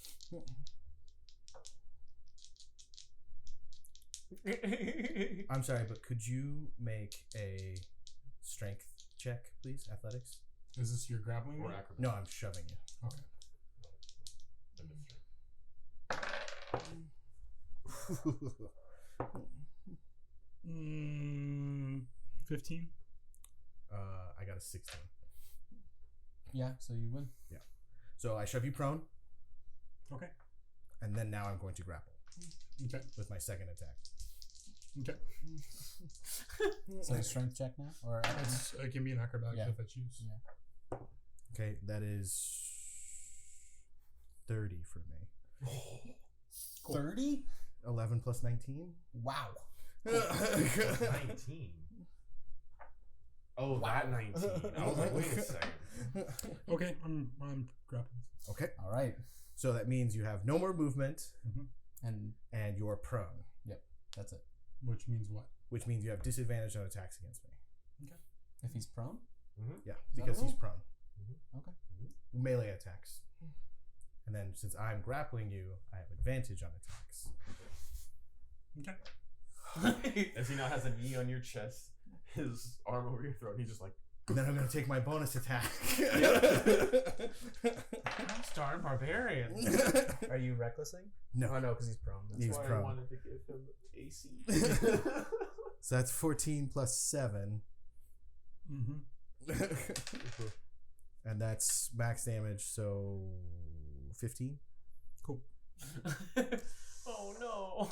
I'm sorry, but could you make a strength check, please? Athletics? Is this your grappling? Or one? acrobat. No, I'm shoving you. Okay. 15. I got a 16. Yeah, so you win. So I shove you prone, Okay. and then now I'm going to grapple Okay. with my second attack. Okay. So a strength check now? Or It can be an acrobatics Yeah. if I choose. Yeah. Okay, that is 30 for me. 30? 11 plus 19. Wow. 19. Oh, that 19. I was like, wait a second. Okay, I'm grappled. Okay, All right. so that means you have no more movement And and you're prone, that's it. Which means what? which means you have disadvantage on attacks against me. If he's prone? Yeah, that because a he's rule? prone. Okay. Melee attacks. And then since I'm grappling you, I have advantage on attacks. Okay. As he now has a knee on your chest, his arm over your throat, and he's just like, And then I'm going to take my bonus attack. Star Barbarian. Are you recklessing? No. Oh, no, because he's prone. That's He's why prone. I wanted to give him AC. So that's 14 plus 7. Mm-hmm. And that's max damage, so 15. Cool. Oh no.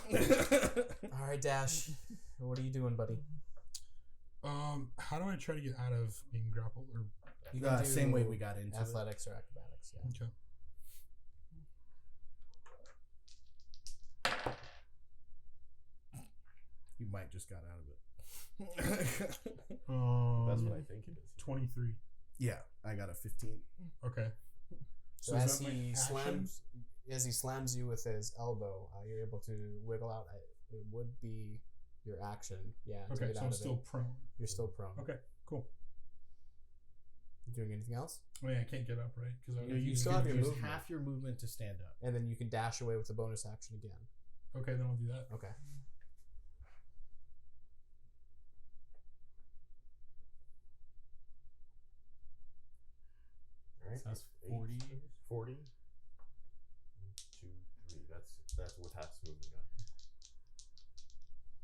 All right, Dash. What are you doing, buddy? How do I try to get out of being grappled? Or You can do Same way we got into it. athletics or acrobatics. Yeah. okay. You might just got out of it. That's what I think it is. 23. Yeah, I got a 15. Okay. So is as that my he action? slams you with his elbow, you're able to wiggle out. It would be your action. Yeah. To Okay, get so out I'm of still it. prone. You're still prone. Okay, cool. You doing anything else? I mean, I can't get up, right? Because You still have your use movement. half your movement to stand up. And then you can dash away with the bonus action again. Okay, then I'll do that. Okay. All right. So that's 40. 40. 1, 2, 3. That's what half movement got.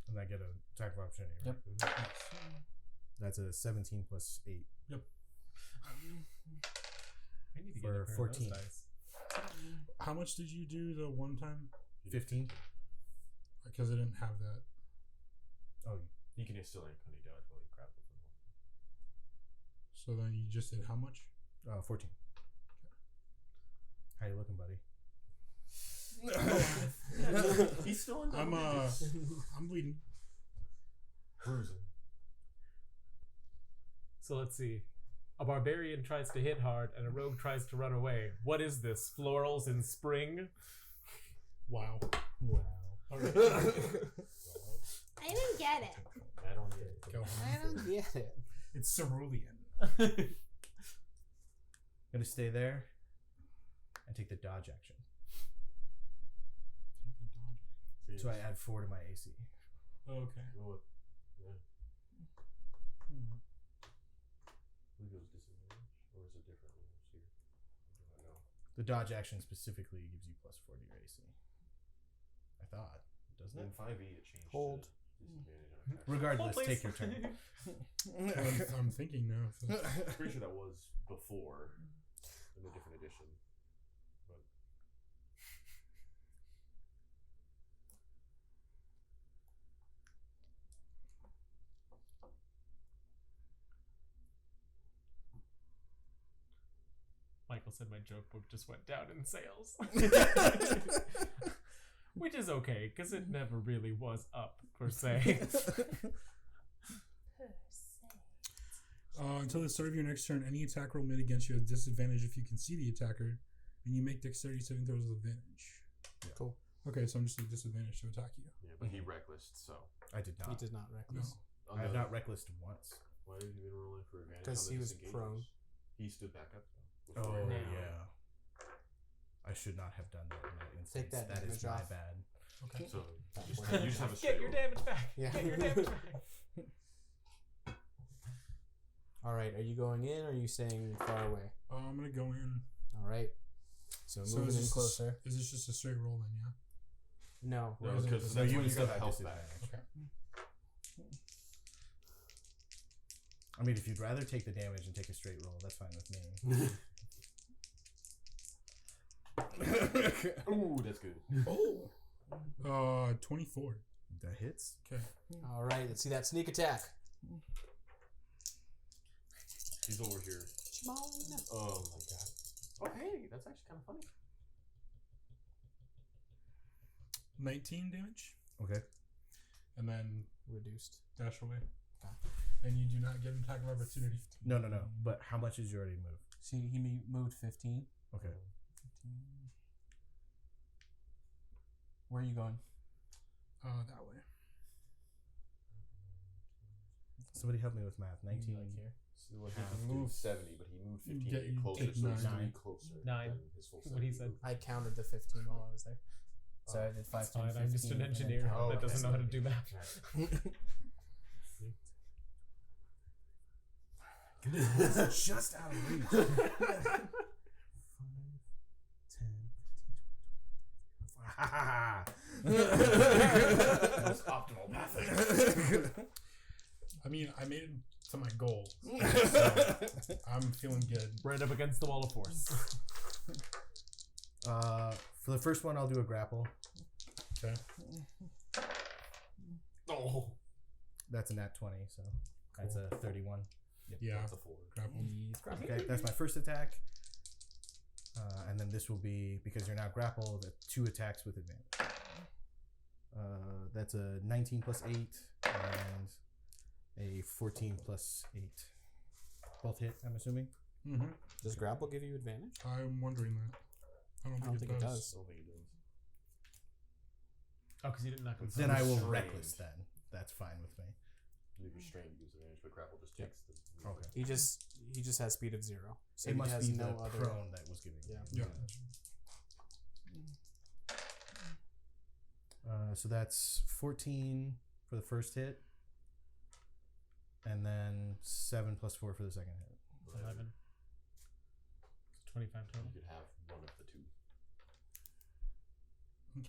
And I get an attack of opportunity, right? Yep. That's a 17 plus 8. I need to For get a pair of 14. those dice. How much did you do the one time? 15. Because I didn't have that. Oh, you can still uncanny dodge while you grapple from him. So then you just did how much? 14. How you looking, buddy? He's still in I'm double digits. I'm bleeding. Bruising. So let's see. A barbarian tries to hit hard and a rogue tries to run away. What is this? Florals in spring? Wow. Wow. I didn't get it. I don't get it. Go I don't get it. It's cerulean. Gonna stay there and take the dodge action. So I add 4 to my AC. Okay. Well, yeah. Who goes disadvantage? Or is it different rules here? I don't know. The dodge action specifically gives you plus 4 to your AC. I thought, doesn't In it? 5e it changed Hold. to disadvantage on attacks. Regardless, Hold, take please. your turn. I'm thinking now. So. I'm pretty sure that was before in a different edition. But Michael said my joke book just went down in sales. Which is okay, because it never really was up, per se. Until the start of your next turn, any attack roll made against you has disadvantage if you can see the attacker, and you make dexterity saving throws with advantage. Cool. Okay, so I'm just at disadvantage to attack you. yeah, but he reckless, so I did He not. did not No. reckless. on I have the- not recklessed once. Why have you been rolling for advantage? 'Cause on the he was disengages? prone. He stood back up though. Oh, Before- Now. yeah. I should not have done that in that instance. Take that That is damage my off. bad. Okay. So That you just, point. you just have a straight Get your roll. damage back. Yeah. Get your damage back. All right. Are you going in or are you staying far away? I'm gonna go in. All right. So So moving is in this closer. Is this just a straight roll then? Yeah. No. No, Is it- because No, that's you when you still got the have health disadvantage. back. Okay. I mean, if you'd rather take the damage and take a straight roll, that's fine with me. Ooh, that's good. Oh. 24. That hits. Okay. All right, let's see that sneak attack. He's over here. Oh my god. Oh, hey, that's actually kind of funny. 19 damage. Okay. And then Reduced. dash away. Okay. And you do not get an attack of opportunity. No. But how much is you already moved? See, he moved 15. Okay. 15. Where are you going? That way. Somebody help me with math. 19. Like here. So, well, he moved 70, but he moved 15 Yeah, to you get closer, take so it's 9. closer. 9. Than his full What he 70 said. move. I counted the 15 while I was there. So I did 5, That's 10, fine. 15. I'm just an and then engineer 10. Oh, that doesn't know how to do math. It's just out of reach. 5, 10, 15, 20. Most optimal pathing. I mean, I made it to my goal. So I'm feeling good. Right up against the wall of force. For the first one, I'll do a grapple. Okay. Oh. That's a nat 20, so that's a 31. Yeah. That's a 4. Grapple. Okay, that's my first attack. And then this will be, because you're now grappled, 2 attacks with advantage. That's a 19 plus 8 and a 14 plus 8. Both hit, I'm assuming. Mm-hmm. Does grapple give you advantage? I'm wondering that. I don't think, it does. I don't think he does. Oh, because you didn't knock him. Then I will Restrained. reckless then. That's fine with me. You restrained gives advantage, but grapple just takes the. Okay. He just has speed of 0. So It he must has be no the other. prone that was giving me. Yeah. So that's 14 for the first hit. And then 7 plus 4 for the second hit. 11. 25 total. You could have one of the 2.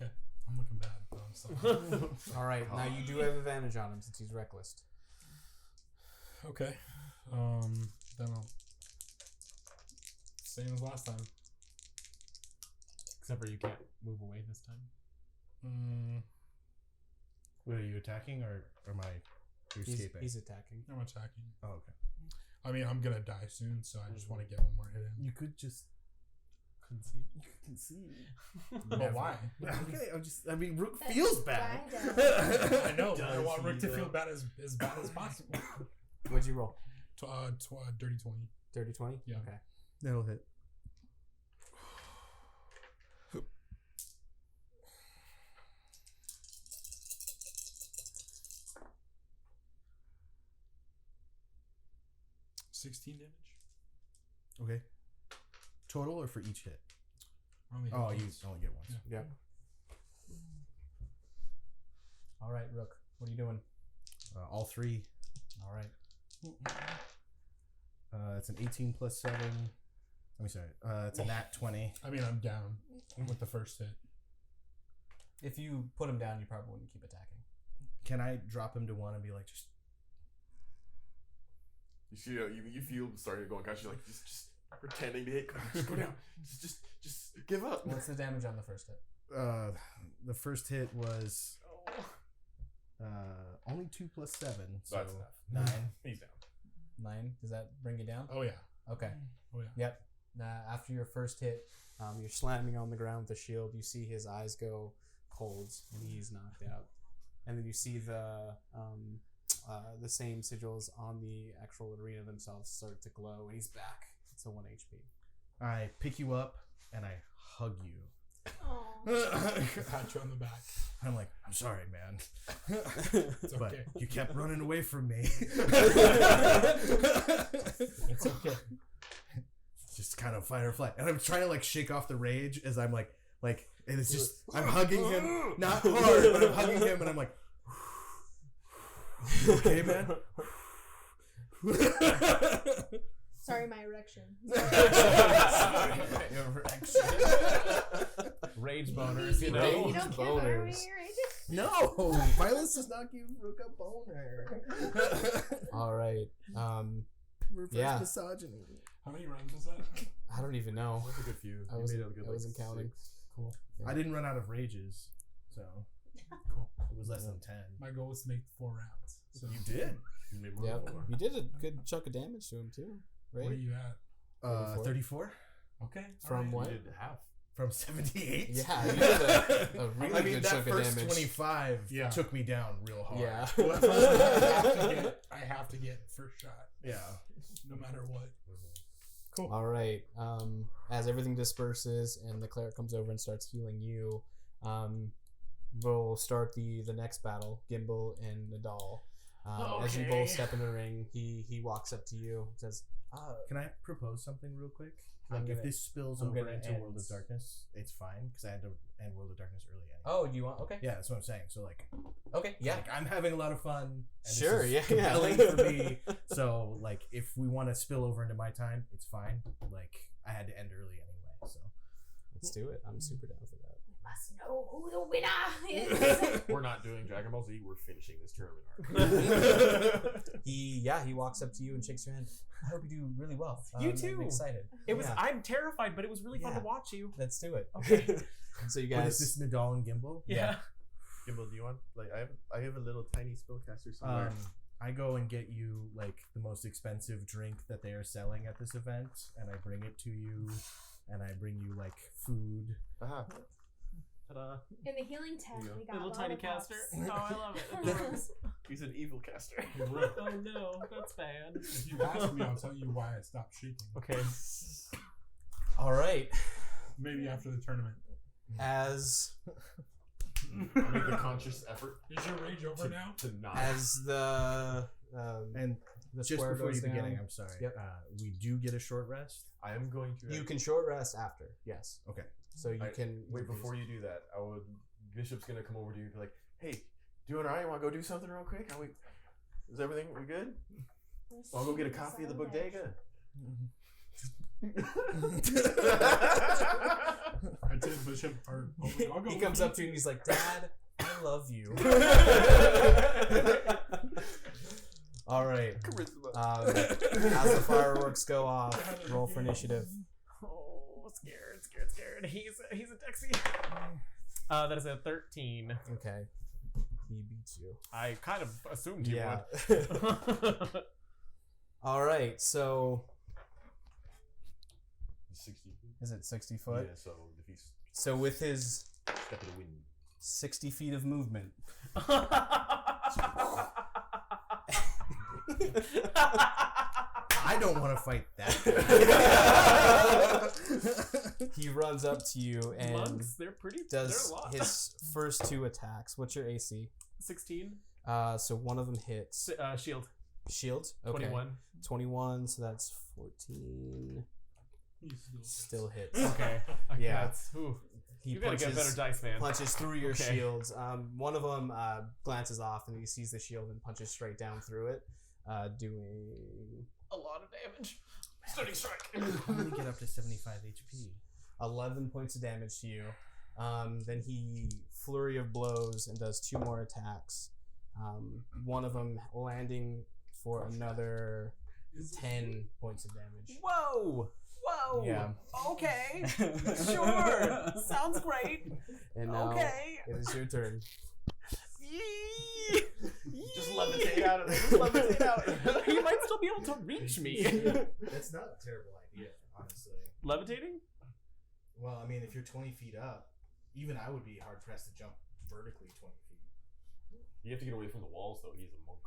Okay. I'm looking bad, but I'm sorry. All right, now you do have advantage on him since he's reckless. Okay. Then I'll. Same as last time. Except for you can't move away this time. Wait, are you attacking or am I escaping? He's attacking. I'm attacking. Oh, okay. I mean, I'm gonna die soon, so I just want to get one more hit in. You could just Concede. concede. But why? Okay, I mean, Rook feels bad. I know. But I Does want he, Rick to though? feel bad as bad as possible. What'd you roll? Dirty 20. 30, 20? Yeah. Okay. That'll hit. $16 damage. Okay. Total or for each hit? Only Oh, you once. only get once. Yeah. Yep. All right, Rook. What are you doing? All 3. All right. It's an 18 plus 7. Sorry. It's a nat 20. I mean, I'm down with the first hit. If you put him down, you probably wouldn't keep attacking. Can I drop him to 1 and be like, just You see, you feel starting to go unconscious. You're like just pretending to hit. Just go down. Just give up. What's the damage on the first hit? the first hit was only 2 plus 7, so That's enough. 9. He's down. 9. Does that bring you down? Oh, yeah. Okay. Oh, yeah. Yep. After your first hit, you're slamming on the ground with the shield. You see his eyes go cold, and he's knocked out. And then you see the same sigils on the actual arena themselves start to glow, and he's back. It's a 1 HP. I pick you up and I hug you. Pat you on the back. I'm like, I'm sorry, man. It's But okay. you kept running away from me. It's okay. Just kind of fight or flight. And I'm trying to like shake off the rage as I'm like, and it's just, I'm hugging him, not hard, but I'm hugging him and I'm like, you okay, man? Sorry, my erection. Rage boners, you know. You don't care, are we? Right? No, violence does not give Rook a boner. All right. Reverse Yeah. misogyny. How many rounds was that? I don't even know. That's a good few. I You wasn't- made it a good, I wasn't counting. 6. Cool. I didn't run out of rages, so Cool. it was less than 10. My goal was to make 4 rounds. So You did. You made more Yep. than 4. You did a good chunk of damage to him too, where are right? you at? 34 Okay. From alright. what? You did half. from 78. Yeah, you did a really I mean, good that chunk of first damage. 25 Yeah. took me down real hard. Yeah. Well, at first, I have to get first shot, Yeah. no matter what. Cool. All right. As everything disperses and the cleric comes over and starts healing you, we'll start the next battle. Gimbal and Nadal. As you Okay. both step in the ring, he walks up to you and says, Can I propose something real quick? I'm Like, if gonna- this spills I'm over gonna into end. World of Darkness, it's fine because I had to end World of Darkness early anyway. "Oh, do you want? Okay, Yeah, that's what I'm saying. So like, okay, yeah, like I'm having a lot of fun. And sure, this is yeah, compelling yeah. for me. So like, if we want to spill over into my time, it's fine. Like, I had to end early anyway. So Let's do it. I'm super down for that." We must know who the winner is. We're not doing Dragon Ball Z. We're finishing this tournament arc. He walks up to you and shakes your hand. I hope you do really well. You I'm too. excited. It was. Yeah, I'm terrified, but it was really fun Yeah. to watch you. let's do it. Okay. So you what guys. is this, Nadal and Gimbal? Yeah. Gimbal, do you want? Like, I have a little tiny spellcaster somewhere. I go and get you like the most expensive drink that they are selling at this event, and I bring it to you, and I bring you like food. Aha. Ta-da. In the healing tent, There you go. we got Little tiny lollipops. caster. Oh, I love it. It works. He's an evil caster. Oh no, that's bad. If you ask me, I'll tell you why I stopped shaking. Okay. All right. Maybe after the tournament. As I make a conscious effort Is your rage over now? to not. the And the just square before goes you beginning, down, I'm sorry. Yep. We do get a short rest. I am going to. you can short rest after. Yes. Okay. So you I- can Wait, before you do that, Bishop's gonna come over to you and be like, "Hey, doing all right? Want to go do something real quick? Is everything we good? I'll go get a coffee at the bodega." I tell Bishop, I'll go He with comes you. up to you and he's like, "Dad, I love you." All right. As the fireworks go off, roll for initiative. Oh, scared. He's a Dexy. That is a 13. Okay. He beats you. I kind of assumed he Yeah. would. All right. So 60 feet. is it 60 foot? Yeah, so if he's So with his step of the wind. 60 feet of movement, I don't want to fight that. he runs up to you and Monks, they're pretty. does they're a lot. his first 2 attacks. What's your AC? 16. So one of them hits. Shield. Shield? Okay. 21. 21, so that's 14. He's Still hits. Okay. Yeah. That's, ooh. He You gotta get better dice, man. punches through your Okay. shields. One of them glances off and he sees the shield and punches straight down through it, doing A lot of damage. Stunning strike. How do we get up to 75 HP? 11 points of damage to you. Then he flurry of blows and does 2 more attacks. One of them landing for another 10 points of damage. Whoa. Yeah. Okay. Sure. Sounds great. And now Okay. it is your turn. Yee. Just levitate out of it. Just levitate out. He might still be able to reach me. That's not a terrible idea, honestly. Levitating? Well, I mean, if you're 20 feet up, even I would be hard pressed to jump vertically 20 feet. You have to get away from the walls, though. He's a monk.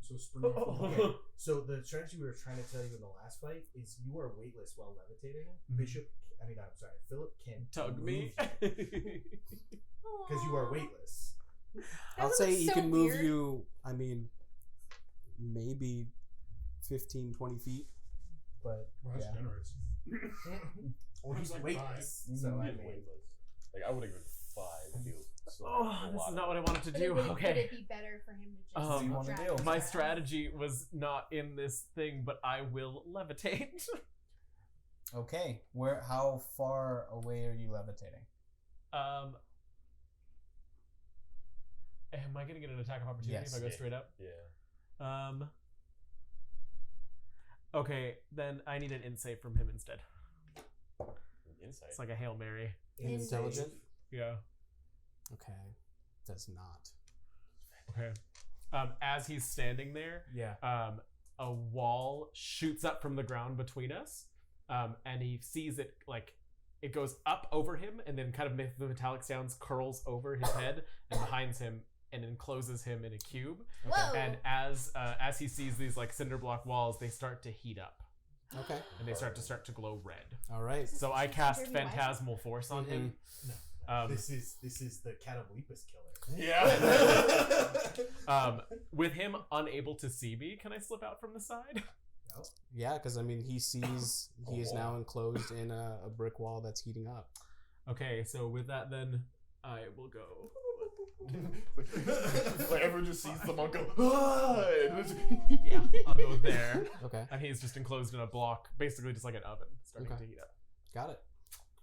So spring. Okay, so the strategy we were trying to tell you in the last fight is you are weightless while levitating. Philip can Tug move me. because you are weightless. I'll That say looks he so can move weird. you, I mean, maybe 15, 20 feet. But Well, that's yeah. generous. Well, he's Like weightless, So so I he's mean, weightless. Like, I wouldn't even 5 feels. So Oh, this is not what I wanted to But do. would Okay. it be better for him to just What do you wanna drag do? My around? strategy was not in this thing, but I will levitate. Okay, how far away are you levitating? Am I gonna get an attack of opportunity Yes. if I go straight up? Yeah. Okay, then I need an int save from him instead. Insight. It's like a Hail Mary. Intelligent. Yeah. Okay. Does not. Okay. As he's standing there, Yeah. a wall shoots up from the ground between us, and he sees it like it goes up over him, and then kind of the metallic sounds curls over his head and behind him, and encloses him in a cube. Whoa. And as he sees these like cinder block walls, they start to heat up, Okay. and they start to glow red. All right. So I cast Dirty White? Phantasmal Force on him. This is the Catawepus killer. Yeah. With him unable to see me, can I slip out from the side? Yeah, because I mean, he sees he is now enclosed in a brick wall that's heating up. Okay, so with that, then I will go. Like everyone just sees the monk go. "Ah!" Yeah, I'll go there. Okay. And he's just enclosed in a block, basically just like an oven, starting Okay. to heat up. Got it.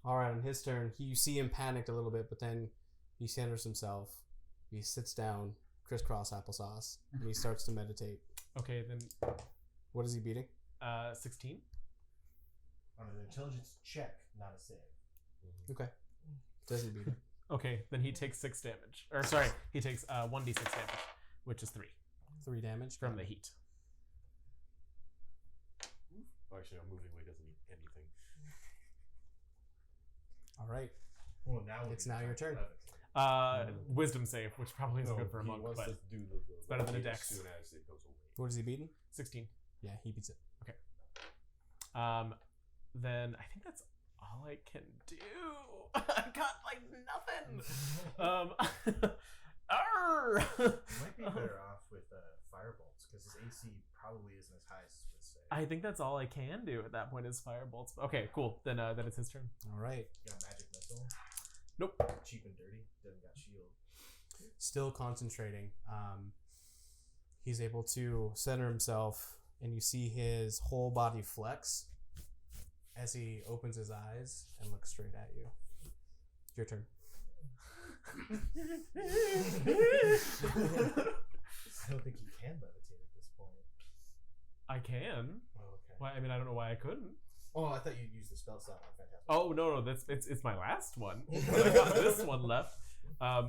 All right. On his turn, you see him panicked a little bit, but then he centers himself. He sits down, crisscross applesauce, and he starts to meditate. Okay, then What is he beating? 16. On an intelligence check, not a save. Okay. Doesn't beat him. Okay, then he takes 6 damage. Or sorry, he takes 1d6 damage, which is 3 3 damage from the heat. Oh, actually, no, moving away doesn't mean anything. All right. Well, now It's now your turn. Wisdom save, which probably isn't good for a he monk, wants but to do the better than a as dex. soon as it goes away. What is he beating? 16. Yeah, he beats it. Then I think that's all I can do. I got like nothing. Arr! Might be better off with firebolts because his AC probably isn't as high as his would say. I think that's all I can do at that point is firebolts. Okay, cool. Then it's his turn. All right. You got magic missile. Nope. Cheap and dirty. Doesn't got shield. Still concentrating. He's able to center himself, and you see his whole body flex as he opens his eyes and looks straight at you. Your turn. I don't think he can levitate at this point. I can. Oh, okay. Why? I mean, I don't know why I couldn't. Oh, I thought you'd use the spell slot on Fantastic. Oh no, that's it's my last one. But I got this one left.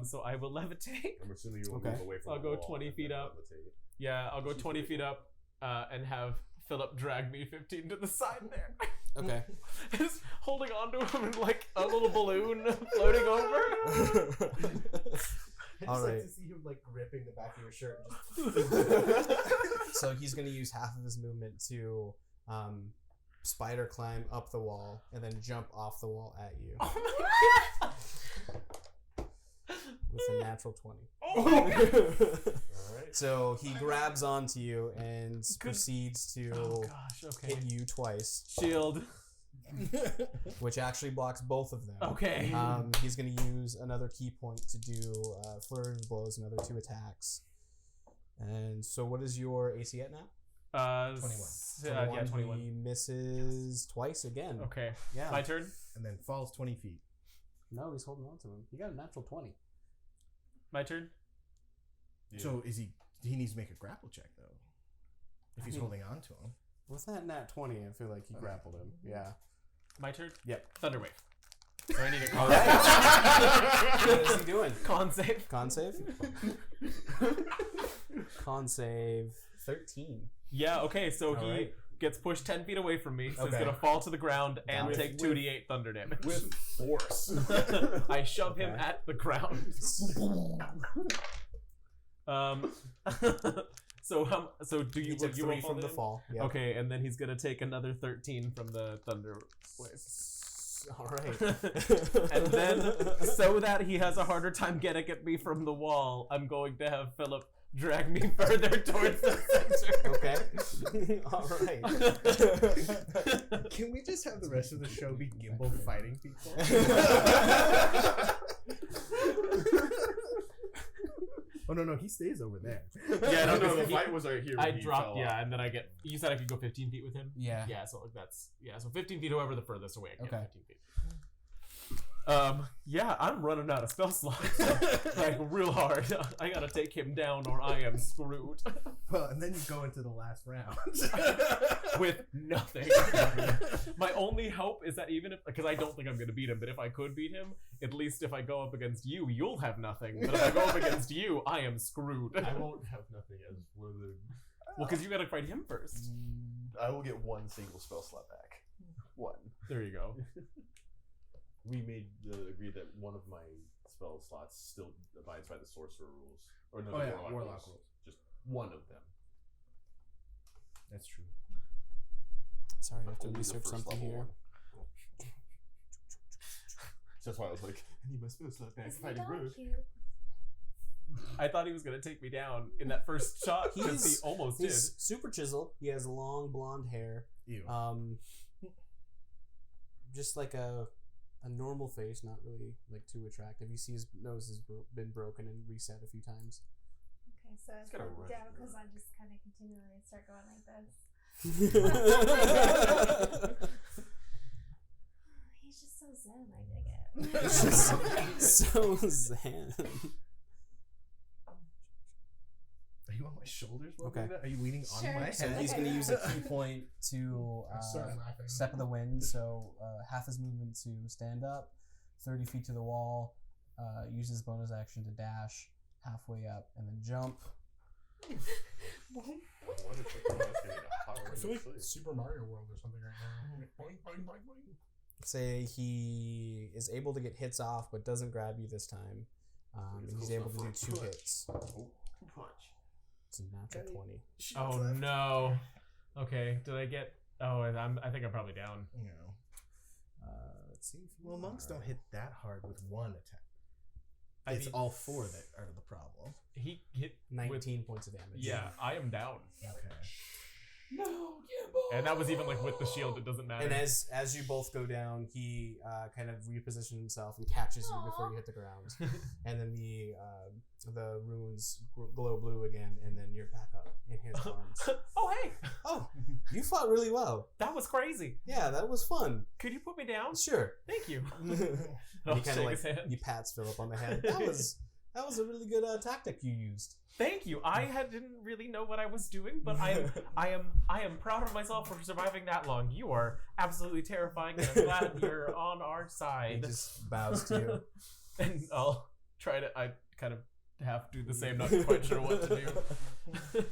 So I will levitate. I'm assuming you will Okay. move away from I'll the go wall 20 and feet then up. levitate. Yeah, I'll go 20 feet up and have Philip drag me 15 to the side there. Okay. Just holding onto him in like a little balloon floating over. I just All like right. to see him like gripping the back of your shirt. So he's going to use half of his movement to spider climb up the wall and then jump off the wall at you Oh my with a natural 20. god! Alright. So he grabs onto you and proceeds to Oh gosh, okay. hit you twice, Shield. which actually blocks both of them. Okay. He's going to use another key point to do flurry of blows, another 2 attacks. And so what is your AC at now? 21. Yeah, 21. He misses twice again. Okay. Yeah. My turn. And then falls 20 feet. No, he's holding on to him. He got a natural 20. My turn. Yeah. So is he needs to make a grapple check though. If he's holding on to him. With that nat 20, I feel like he grappled him. Yeah. My turn. Yep. Thunderwave. So I need a con. All right. What is he doing? Con save. Con save? Con save 13. Yeah. Okay. So All he right. gets pushed 10 feet away from me. So he's Okay. gonna fall to the ground and Got it. take 2d8 thunder damage. With force. I shove him Okay. at the ground. So do you He took you 3 roll from the damage? fall. Yep. Okay, and then he's gonna take another 13 from the thunder wave. All right. And then, so that he has a harder time getting at me from the wall, I'm going to have Philip drag me further towards the center. Okay. All right. Can we just have the rest of the show be Gimbal fighting people? Oh no, he stays over there. Yeah, no, Because no, the fight was right here. I when he dropped, fell yeah, off. and then I get. You said I could go 15 feet with him. Yeah. Yeah, so like that's so 15 feet, however the furthest away I can Okay. get 15 feet. Yeah, I'm running out of spell slots. Like, real hard. I gotta take him down or I am screwed. Well, and then you go into the last round. With nothing. My only hope is that even if, because I don't think I'm gonna beat him, but if I could beat him, at least if I go up against you, you'll have nothing. But if I go up against you, I am screwed. I won't have nothing as one of the. Well, because you gotta fight him first. I will get one single spell slot back. One. There you go. We made the agree that one of my spell slots still abides by the sorcerer rules, or no, the warlock rules. Just one of them. That's true. Sorry, I have to Only the research first something level here. one. That's why I was like, I need my spell slot back. Isn't Fighting that Rogue. cute? I thought he was gonna take me down in that first shot because he almost did. He's super chiseled. He has long blonde hair. Ew. Just like a normal face, not really like too attractive. You see his nose has been broken and reset a few times. Okay, so it's got a calmed rush down to because it. I just kind of continually start going like this. He's just so zen. I dig it. It's just so zen. Are you on my shoulders? Okay. Are you leaning Sure. on my So head? he's going to use a key point to I started laughing. step of the wind. So half his movement to stand up, 30 feet to the wall, use his bonus action to dash halfway up, and then jump. I I feel like Super Mario World or something right now. Boing, boing, boing, boing. Say he is able to get hits off, but doesn't grab you this time. And he's able to do 2 hits. Punch. It's a natural 20. Oh no. Okay. Did I get? Oh, I think I'm probably down. You know. Let's see. If you Well, monks are. don't hit that hard with one attack. I It's mean- all 4 that are the problem. He hit 19 points of damage. Yeah, I am down. Okay. No, Gimble! And that was even like with the shield. It doesn't matter. And as you both go down, he kind of repositions himself and catches you before you hit the ground. And then the runes glow blue again, and then you're back up in his arms. Oh hey, Oh, you fought really well. that was crazy. Yeah, that was fun. Could you put me down? Sure. Thank you. He I'll kind shake of his hand. he pats Philip on the head. That was a really good tactic you used. Thank you. Didn't really know what I was doing, but I am proud of myself for surviving that long. You are absolutely terrifying, and I'm glad you're on our He side. just bows to you. And I'll try to. I kind of have to do the same. Not quite sure what to do.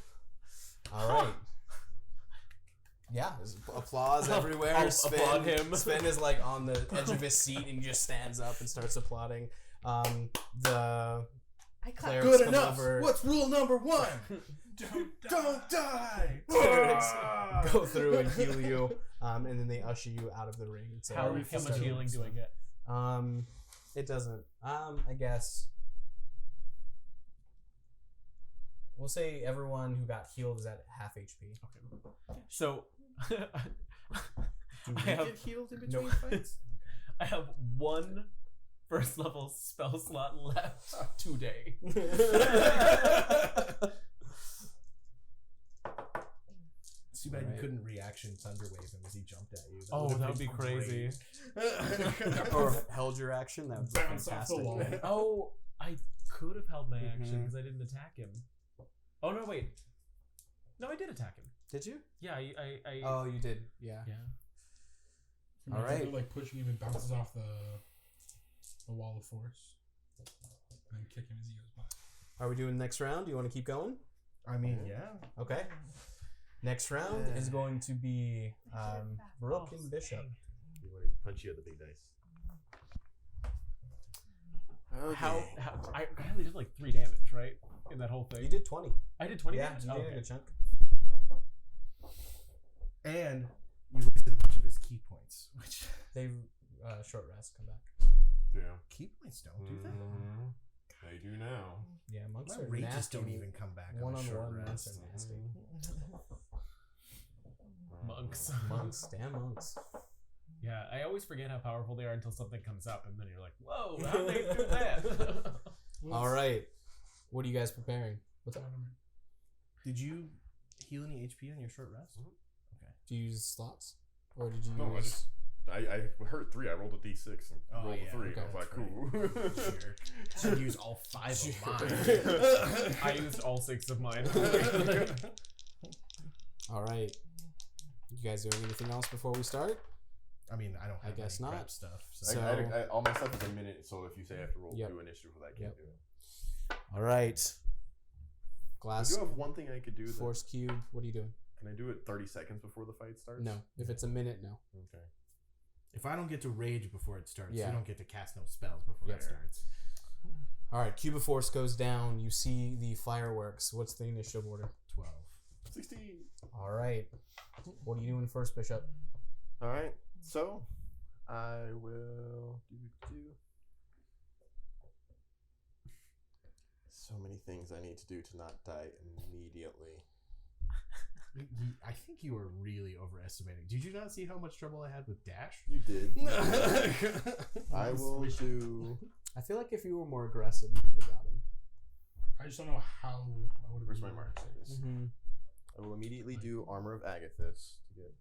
All right. Yeah, there's applause everywhere. I'll applaud him. Sven is like on the edge of his seat and he just stands up and starts applauding. The I clap. clerics Good come enough. over. What's rule number 1? Don't die. Clerics go through and heal you, and then they usher you out of the ring. And say, How "Oh, much healing do I get? It doesn't. I guess we'll say everyone who got healed is at half HP. Okay. So Do we I have get healed in between Nope. fights? I have 1 first level spell slot left today. It's too bad Alright. you couldn't reaction Thunderwave him as he jumped at you. Oh, would've that would been be crazy. great. Or held your action. That would be Bounce off the fantastic. wall. Oh, I could have held my action Mhm. because I didn't attack him. Oh no, wait. No, I did attack him. Did you? Yeah, I Oh, you did. Yeah. yeah. All right. They're like pushing him and bounces off the wall of force. And then kick him as he goes by. Are we doing next round? Do you want to keep going? I mean, yeah. Okay. Next round is going to be Rook and Bishop. You want to punch you at the big dice. How I only did like 3 damage, right? In that whole thing. You did 20. I did 20 Yeah, damage? you Oh, did a okay. good chunk. And you wasted a bunch of his key points, which They short rest, come back. Yeah. key points don't do that. Mhm. They do now. Yeah, monks My are rages nasty. don't even come back on a short One-on-one monks rest. are nasty. Monks. Monks, damn monks. Yeah, I always forget how powerful they are until something comes up, and then you're like, "Whoa, how did they do that?" All right. What are you guys preparing? What's up? Did you heal any HP on your short rest? Do you use slots? Or did you No, I use... just I heard 3. I rolled a d6 and rolled a 3. okay, I was like, cool. Should use all 5 of mine. I used all 6 of mine. All right. You guys doing anything else before we start? I mean, I don't have guess any not. prep stuff. So- all my stuff is a minute, so if you say I have to roll Yep. 2 initiative for that, I can't do it. All right. I Glass do have one thing I could do. force cube. What are you doing? Can I do it 30 seconds before the fight starts? No. If it's a minute, no. Okay. If I don't get to rage before it starts, Yeah. you don't get to cast no spells before Yep. it starts. All right. Cube of force goes down. You see the fireworks. What's the initiative order? 12. 16. All right. What are you doing first, Bishop? All right. So, I will do. So many things I need to do to not die immediately. I think you were really overestimating. Did you not see how much trouble I had with Dash? You did. I will do. I feel like if you were more aggressive, you could have got him. I just don't know how I would have. Where's my mark? Mm-hmm. I will immediately do Armor of Agathis to get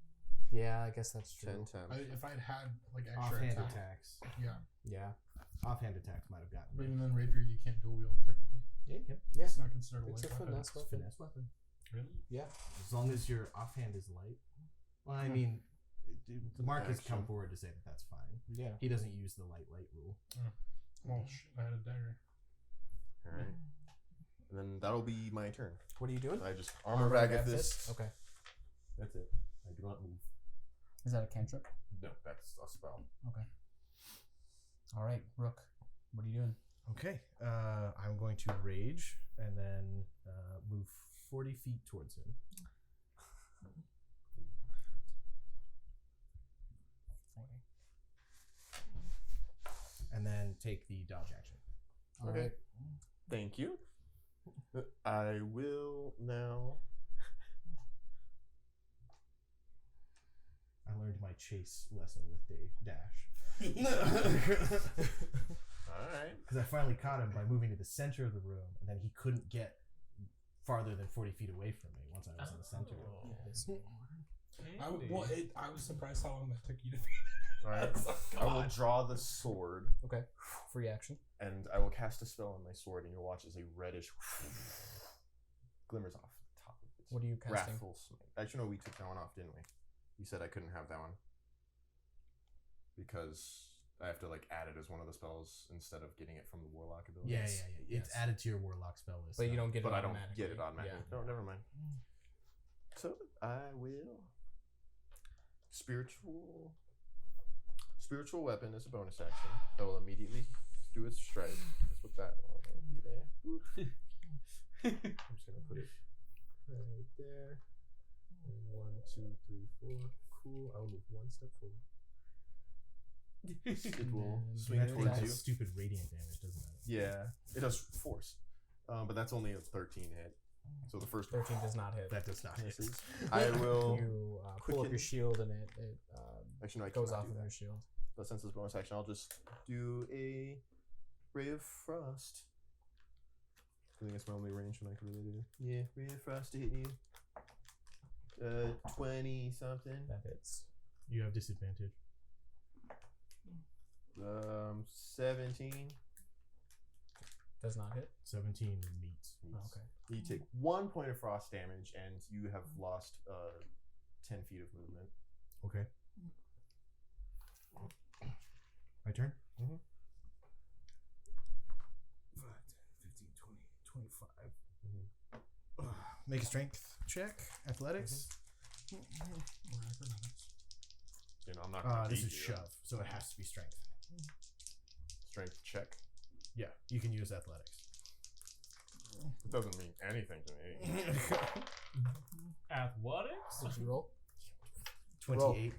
Yeah, I guess that's true. 10. If I'd had like extra Offhand attack. attacks. Yeah, Yeah. Offhand attacks might have gotten but me. even then, rapier you can't dual wield technically. Yeah, you can. Yeah. It's not considered a It's a light weapon. finesse weapon. Finesse weapon. Really? Yeah. As long as your offhand is light. Well, I mean, Mark has come forward to say that that's fine. Yeah. He doesn't use the light rule. Well, I had a dagger. Alright. And then that'll be my turn. What are you doing? I just Armor of Agathis. Okay. That's it. I do not move. Is that a cantrip? No, that's a spell. Okay. All right, Rook. What are you doing? Okay. I'm going to rage and then move 40 feet towards him. And then take the dodge action. All Okay. right. Thank you. I will now. I learned my chase lesson with Dash. Alright. Because I finally caught him by moving to the center of the room, and then he couldn't get farther than 40 feet away from me once I was in the center. I was surprised how long that took you to. Alright. I will draw the sword. Okay. Free action. And I will cast a spell on my sword, and you'll watch as a reddish glimmers off the top of it. What are you casting? Wrathful Smite. Actually, no, we took that one off, didn't we? You said I couldn't have that one because I have to add it as one of the spells instead of getting it from the Warlock ability. Yeah. It's added to your Warlock spell list. But you don't get it But I don't automatically. get it automatically. Yeah. No, never mind. So I will spiritual weapon is a bonus action. That will immediately do its strike. That's what that one will be there. Boop. I'm just gonna put it right there. And 1, 2, 3, 4. Cool. I will move one step forward. It will swing That towards you. does stupid radiant damage, doesn't it? Yeah, it does force, but that's only a 13 hit. So the first 13 does not hit. That does not hit. misses. I will. You pull up quicken- your shield and it Actually, no, I goes cannot off do of that. your shield. But since it's bonus action, I'll just do a Ray of Frost. I think that's my only range when I can really do. Yeah, Ray of Frost to hit you. 20 something. That hits. You have disadvantage. 17. Does not hit. 17 meets. Oh, okay. You take 1 point of frost damage, and you have lost 10 feet of movement. Okay. My turn? Mhm. 5, 10, 15, 20, 25. Make a strength check. Athletics. You know, I'm not going to This is shove, so it has to be strength. Strength check. Yeah, you can use athletics. It doesn't mean anything to me. Athletics? Did you roll? 28.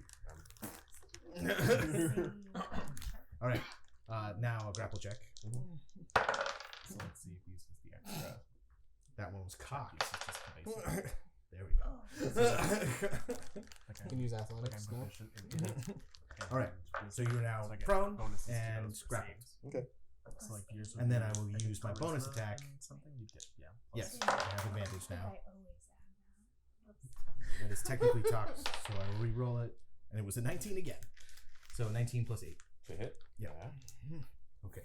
All right. Now a grapple check. So let's see if he uses the extra. That one was cocked. Basic. There we go. You can use athletics. No? All right. So you're now prone and grappled. Okay. So like yours would And then be I will like use my bonus charisma attack. and something you get. Yeah. Yes, I have advantage now. I always add that. That is technically topped, so I will re-roll it, and it was a 19 again. So 19 plus 8. To hit? Yeah. Okay.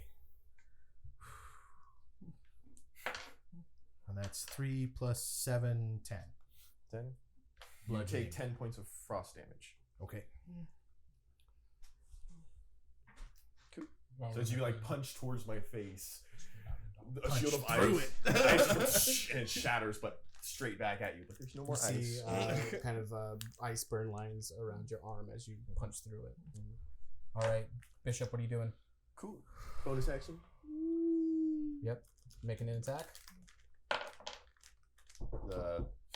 And that's 3 plus 7, 10. 10. You Bludgeoning. take 10 points of frost damage. Okay. Wow, So as you like punch towards my face, a Punch shield of through ice, and it shatters, but straight back at you. But there's no You more see ice. kind of ice burn lines around your arm as you punch through it. All right, Bishop, what are you doing? Cool. Bonus action. Yep, making an attack.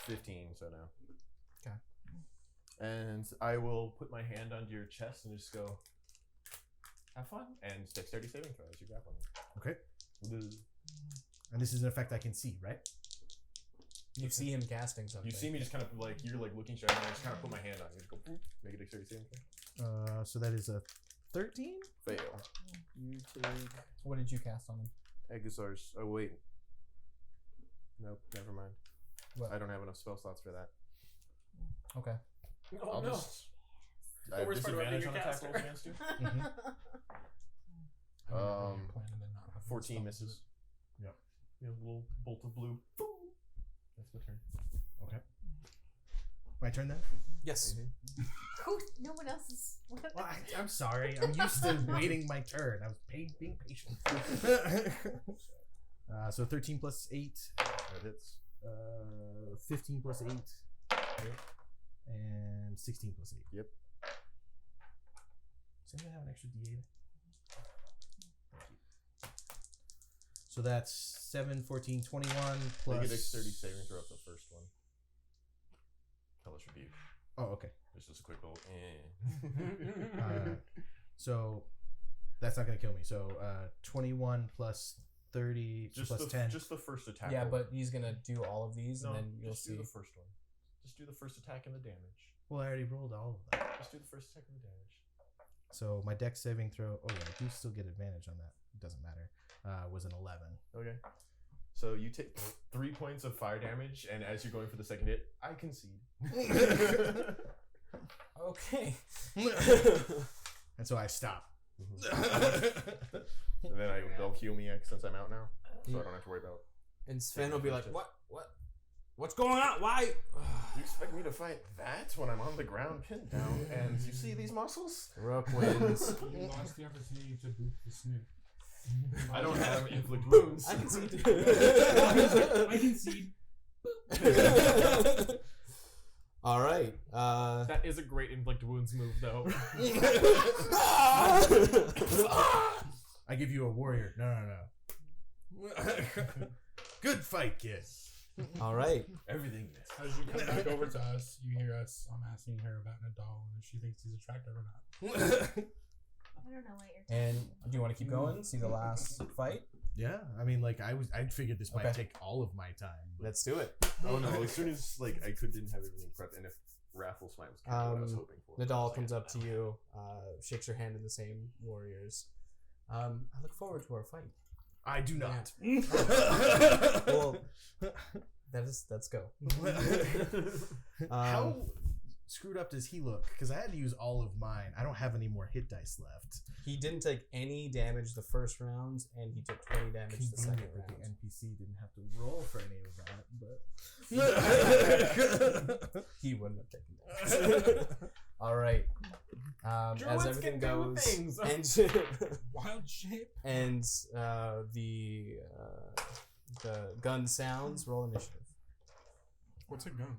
15. So now. Okay. And I will put my hand under your chest and just go. Have fun and dexterity saving throw as you grapple. Okay. And this is an effect I can see, right? You see him casting something. You see me just kind of like you're like looking straight at me. I just kind of put my hand on you. Just go boop, make a dexterity saving throw. So that is a 13. Fail. You take What did you cast on him? Egazar's. Oh wait. Nope. Never mind. What? I don't have enough spell slots for that. Okay. Oh no. I have worst part about being disadvantage a on attack caster. rolls against you. I mean, I'm planning to not have 14 spells. misses. Yep. You know, little bolt of blue. That's my turn. Okay. My turn then? Yes. No one else is. Well, I'm sorry. I'm used to waiting my turn. I was being patient. So 13 plus 8. That hits. 15 plus 8. Yep. And 16 plus 8. Yep. Does anyone have an extra D8? So that's 7, 14, 21 plus... Make a dexterity saving throw up the first one. Hellish Rebuke. Oh, okay. It's just a quick little So that's not going to kill me. So 21 plus 30 plus 10. Just the first attack. Yeah, roll. but he's gonna do all of these, no, and then you'll just see. do the first one. Just do the first attack and the damage. Well, I already rolled all of that. Just do the first attack and the damage. So my dex saving throw... Oh, yeah, I do still get advantage on that. It doesn't matter. Was an 11. Okay. So you take 3 points of fire damage, and as you're going for the second hit, I concede. Okay. And so I stop. And then they'll heal me since I'm out now, so I don't have to worry about. And Sven will be like, What's going on? Why? You expect me to fight that when I'm on the ground pinned down, and you see these muscles? Rook wins. You lost the opportunity to boot the snoot. I don't have inflict wounds. I can see. I can see. All right. That is a great inflict wounds move, though. I give you a warrior. No. Good fight, kid. All right. Everything missed. As you come back over to us, you hear us. I'm asking her about Nadal and if she thinks he's attractive or not. I don't know what you're talking And do you want to keep going? See the last fight? Yeah, I mean, like I figured this might Okay. take all of my time. But Let's do it. Oh no! As soon as like I didn't have everything prepped, and if Raffle Smite was kind of what I was hoping for. Nadal comes up to you, shakes your hand in the same warriors. I look forward to our fight. I do not. Well, let's go. How screwed up does he look? Because I had to use all of mine. I don't have any more hit dice left. He didn't take any damage the first round, and he took 20 damage the second Convenient that round. the NPC didn't have to roll for any of that, but He wouldn't have taken damage. All right. As Druids everything can do goes, things. and Wild shape. and the gun sounds. Roll initiative. What's a gun?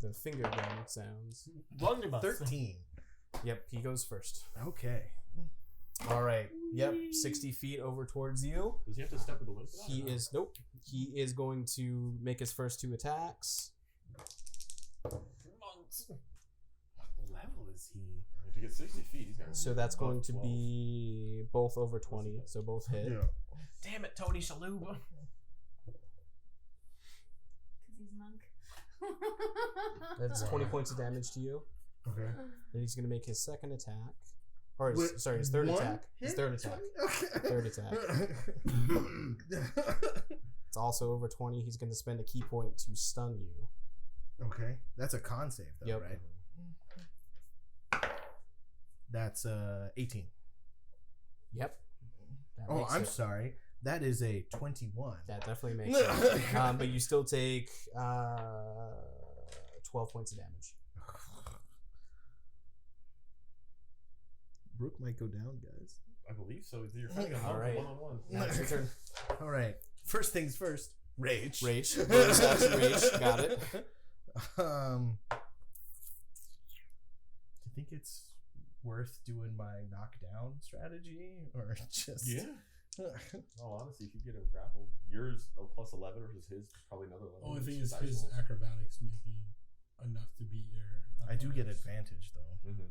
The finger gun sounds. Blunderbuss. 13. Yep, he goes first. Okay. All right. Yep, 60 feet over towards you. Does he have to step with the wind? He is nope. He is going to make his first 2 attacks. What level is he? To get 60 feet, he's got. So that's going to be both over 20. So both hit. Damn it, Tony Shalhoub. Because he's monk. That's 20 points of damage to you. Okay. And he's going to make his second attack. Or his, Wait, sorry, his third one attack. His hit? third attack. Okay. Third attack. It's also over 20. He's going to spend a key point to stun you. Okay. That's a con save, though, Yep. right? That's 18. Yep. That Oh, makes I'm it. sorry. That is a 21. That definitely makes it. But you still take 12 points of damage. Brooke might go down, guys. I believe so. You're fighting a All right. one-on-one. Now it's your turn. All right. First things first. Rage. Rage. Bonus action rage. Got it. I think it's worth doing my knockdown strategy, or just Oh, honestly, if you get him grappled, yours a plus 11 versus his probably another 11. Only thing Just is dice his rolls. acrobatics might be enough to beat your. I do get athletics. advantage though. Mhm.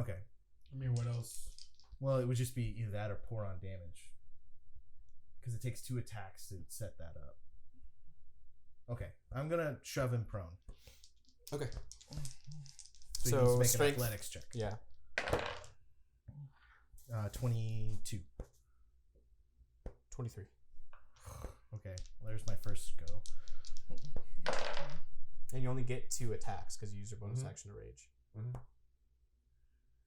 Okay. I mean, what else? Well, it would just be either that or pour on damage, because it takes 2 attacks to set that up. Okay, I'm gonna shove him prone. Okay. So, he So, needs to make strength- an athletics check. Yeah. 22. 23. Okay, well, there's my first go. And you only get 2 attacks because you use your bonus Mhm. action to rage.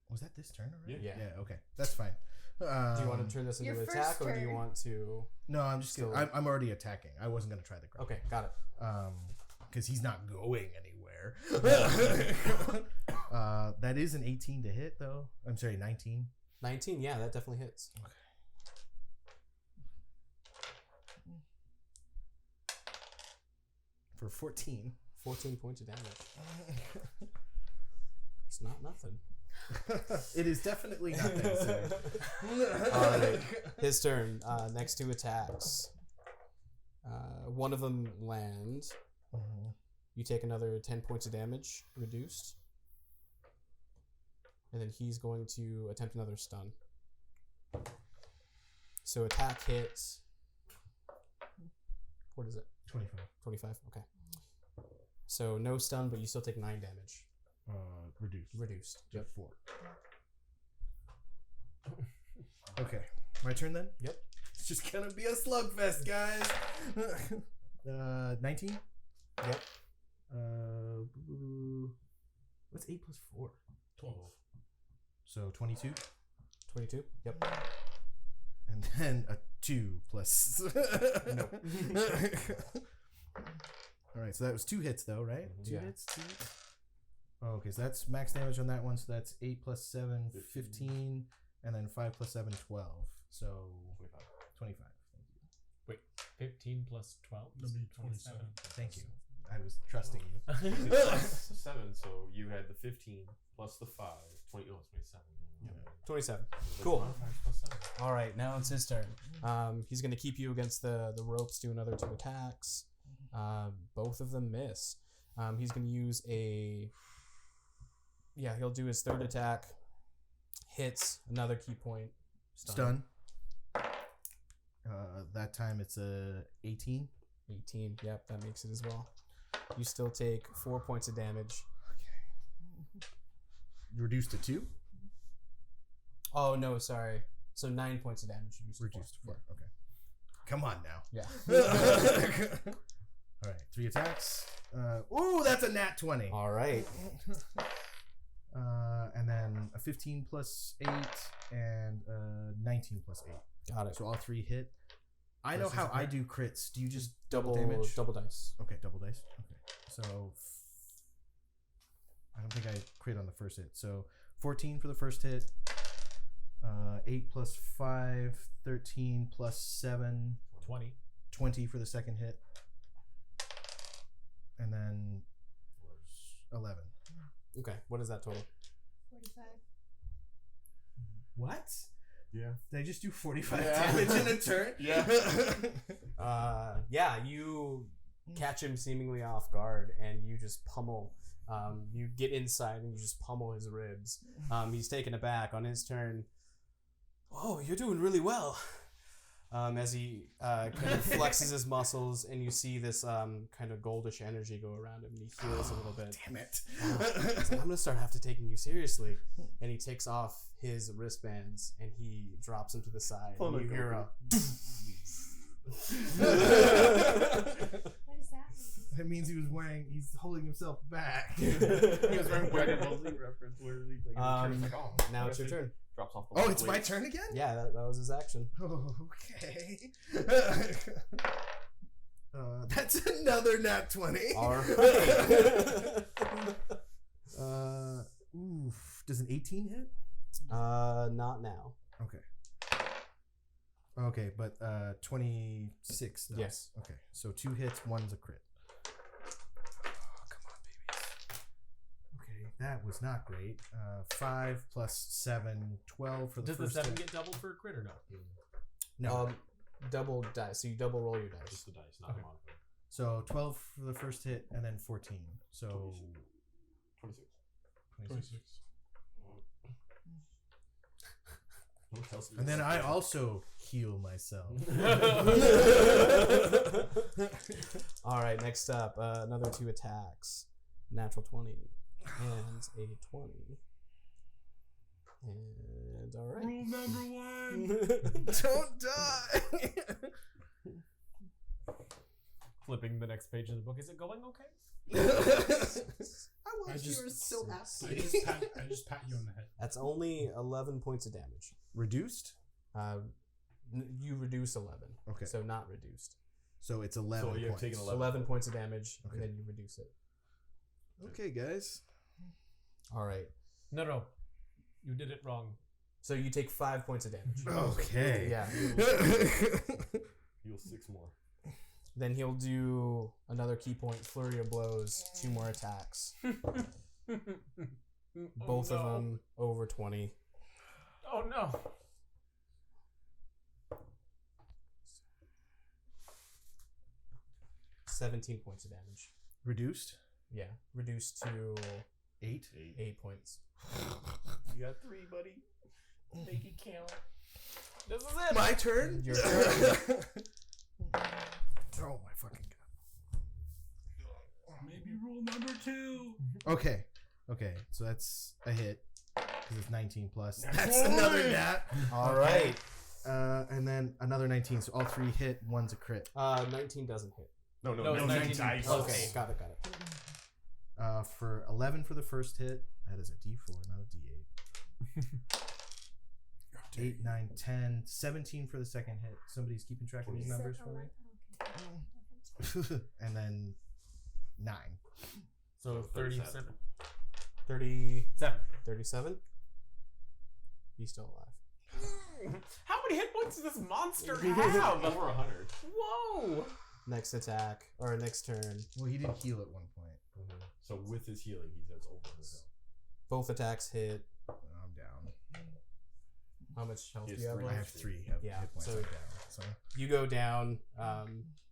Was that this turn already? Yeah. Yeah. Okay, that's fine. Do you want to turn this into Your an attack, first or do you turn. want to? No, I'm just Still- kidding. I'm already attacking. I wasn't gonna try the grapple. Okay, got it. Because he's not going anywhere. That is an 18 to hit, though. I'm sorry, 19. 19. Yeah, that definitely hits. For 14. 14 points of damage. It's not nothing. It is definitely nothing. Sir. All right, his turn. Next 2 attacks. One of them land. Mhm. You take another 10 points of damage, reduced. And then he's going to attempt another stun. So attack hits. What is it? 25. 25? Okay. So no stun, but you still take 9 damage. Reduced. Reduced. Yep. 4. Okay. My turn then? Yep. It's just gonna be a slugfest, guys. 19? Yep. What's 8 plus 4? 12. So 22. 22? Yep. And then a 2 plus. Nope. All right, so that was 2 hits, though, right? Mhm. 2 Yeah. hits. 2 hits. Oh, okay, so that's max damage on that one. So that's 8 plus 7, 15, and then 5 plus 7, 12. So 25. Thank you. 15 plus 12. That'd be 27. Thank you. I was trusting you. Plus 7, so you had the 15 plus the 5. 27. 27. Cool. 5 plus 7. All right, now it's his turn. He's going to keep you against the ropes, do another 2 attacks. Both of them miss. He's going to use a... Yeah, he'll do his 3rd attack. Hits, another key point. Stun. That time it's a 18. 18, yep, that makes it as well. You still take 4 points of damage. Reduced to 2. Oh, no, sorry. So 9 points of damage. Reduced to 4. Okay. Come on now. Yeah. All right, 3 attacks. Ooh, that's a nat 20. All right. And then a 15 plus 8 and 19 plus 8. Got it. So all 3 hit. I know Versus how a I crit. do crits. Do you just Double damage? Double dice. Okay, double dice. Okay. So I don't think I crit on the first hit. So 14 for the first hit. 8 plus 5, 13 plus 7, 20. 20 for the second hit. And then 11. Okay, what is that total? 45. What? Yeah. Did I just do 45 Yeah. damage in a turn? Yeah. Yeah, you catch him seemingly off guard and you just pummel. You get inside and you just pummel his ribs. He's taken aback on his turn. Oh, you're doing really well. As he kind of flexes his muscles and you see this kind of goldish energy go around him and he heals a little bit. Damn it. He's like, I'm gonna start have to taking you seriously. And he takes off his wristbands and he drops them to the side. Oh and my you hear a What does that That means he's holding himself back. He was wearing Dragon Ball Z reference where he Now it's your turn. drops off the Oh, it's my turn again? Yeah, that was his action. Okay. That's another nat 20. All right. Does an 18 hit? Not now. Okay. Okay, but 26 does. Yes. Okay, so 2 hits, 1's a crit. Oh, come on, babies. Okay, that was not great. 5 plus 7, 12 for the Does the first 7 hit. get doubled for a crit or no? No. Double dice. So you double roll your dice. Just the dice, not the modifier. So 12 for the first hit, and then 14. So 26. 26. Kelsey And then I also heal myself. All right, next up, another 2 attacks. Natural 20 and a 20. And all right. Rule number 1. Don't die. Flipping the next page of the book. Is it going okay? I I just- you were so I happy. just pat you on the head. That's only 11 points of damage. Reduced? You reduce 11. Okay. So not reduced. So it's 11 So you're points. taking 11 points of damage, Okay. and then you reduce it. Okay, guys. All right. No. You did it wrong. So you take 5 points of damage. Okay. Yeah. heal 6 more. Then he'll do another key point, flurry of blows, 2 more attacks. Both of them over 20. Oh no. $17 points of damage. Reduced? Yeah. Reduced to 8? 8 points. You got 3, buddy. Make it count. This is it. My turn? Your turn. Oh my fucking Maybe rule number 2. god. Okay, so that's a hit. Because it's 19 plus. That's That's one. another nat. All right. And then another 19. So all 3 hit, 1's a crit. 19 doesn't hit. No, No, it's 19 dice. plus. Okay, got it. For 11 for the first hit. That is a d4, not a d8. 8, 9, 10, 17 for the second hit. Somebody's keeping track of these numbers for me? And then 9. So 37. 37. He's still alive. How many hit points does this monster Over have? 100. Whoa. Next attack, or next turn. Well, he did heal at one point. So with his healing, he says over his health. Both attacks hit. I'm down. How much health He do has you have three. I left? have 3 Yeah, hit points. so- I'm down. So You go down.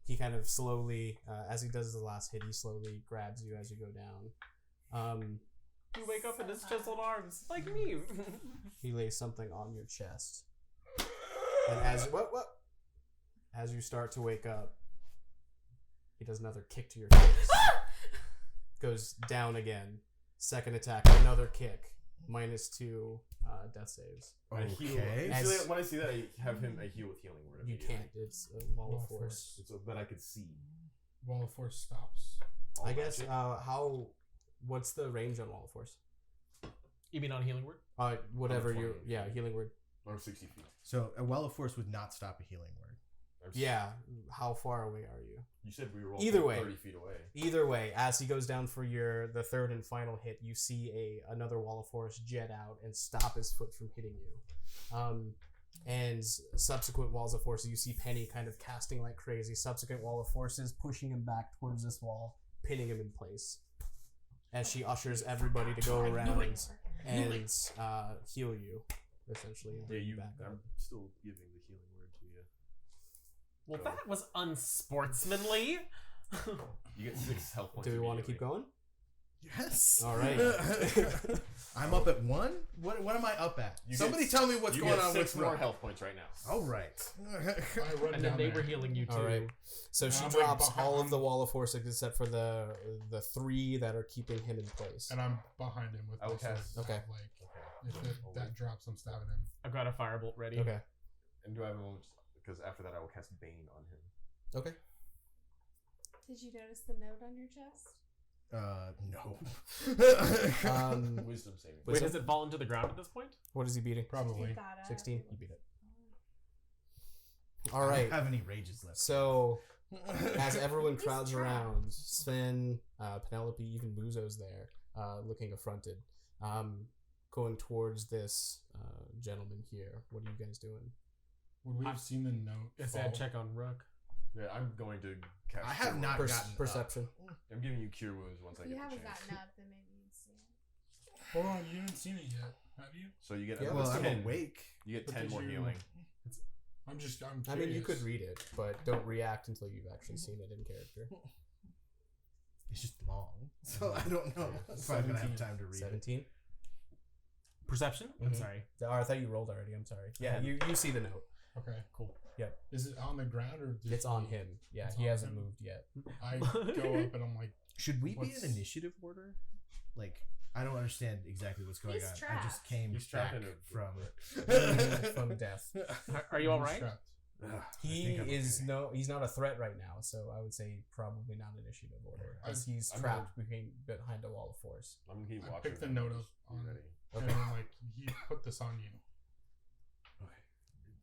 He kind of slowly, as he does the last hit, he slowly grabs you as you go down. You wake up in his chiseled arms, like me. He lays something on your chest, and as as you start to wake up, he does another kick to your face. Goes down again. Second attack, another kick. -2 death saves. I heal. Okay. As- When I see that, I have him a heal with healing word. You immediately. can't. It's a wall of force. So that I could see. Wall of Force stops. all I guess. magic. What's the range on wall of force? You mean on healing word? Whatever 20 you. Yeah, healing word. Or 60 feet. So a well of force would not stop a healing word. Yeah. How far away are you? You said we were all Either way. 30 feet away. Either way, as he goes down for the third and final hit, you see another wall of force jet out and stop his foot from hitting you. And subsequent walls of force, you see Penny kind of casting like crazy. Subsequent wall of forces pushing him back towards this wall, pinning him in place. As she ushers everybody to go around and heal you, essentially. and Yeah, bring you back I'm up. still giving the healing word to you. Well, that was unsportsmanly. You get 6 health points. Do we want to immediately. keep going? Yes. All right. I'm up at 1? What am I up at? You Somebody get- tell me what's You going get on 6 with more Rook. health points right now. All right. I run And then down they there. were healing you too. All right. So she I'm like drops all of behind- the wall of force except for the 3 that are keeping him in place. And I'm behind him with my Okay. sword. Okay. Like, if that drops, I'm stabbing him. I've got a firebolt ready. Okay. And do I have a moment? Because after that, I will cast Bane on him. Okay. Did you notice the note on your chest? No. Wisdom saving. Wait, has it fallen to the ground at this point? What is he beating? Probably. It got up. 16. You beat it. I All right. don't have any rages left. So, as everyone crowds around, Sven, Penelope, even Muzo's there, looking affronted, going towards this gentleman here. What are you guys doing? Would we have seen the note? I fall? said check on Rook. Yeah, I'm going to cast. I have Cure not Wounds. gotten Perception. I'm giving you cure wounds once I If you get the haven't chance. gotten up, then maybe you'd see it. Hold on, you haven't seen it yet, have you? So you get Yeah, Well, another I'm 10. awake. You get But 10 did more you- healing. I'm I mean, you curious. could read it, but don't react until you've actually seen it in character. It's just long, so I don't know if I'm gonna have time to read it. 17. Perception? I'm Mhm. sorry. Oh, I thought you rolled already. I'm sorry. Yeah, you see the note. Okay. Cool. Yep. Is it on the ground or? Just It's on him. Yeah, It's he on hasn't him? moved yet. I go up and I'm like, Should we be What's- in initiative order? Like, I don't understand exactly what's going He's on. I just trapped. came He's trapped back in a- from From death. Are you all "Who's right? trapped?" He is he's not a threat right now, so I would say probably not initiative order, as he's I'm trapped behind a wall of force. I'm gonna keep I watching. picked the him. note Just up be on- ready. And I'm like, he put this on you. Okay.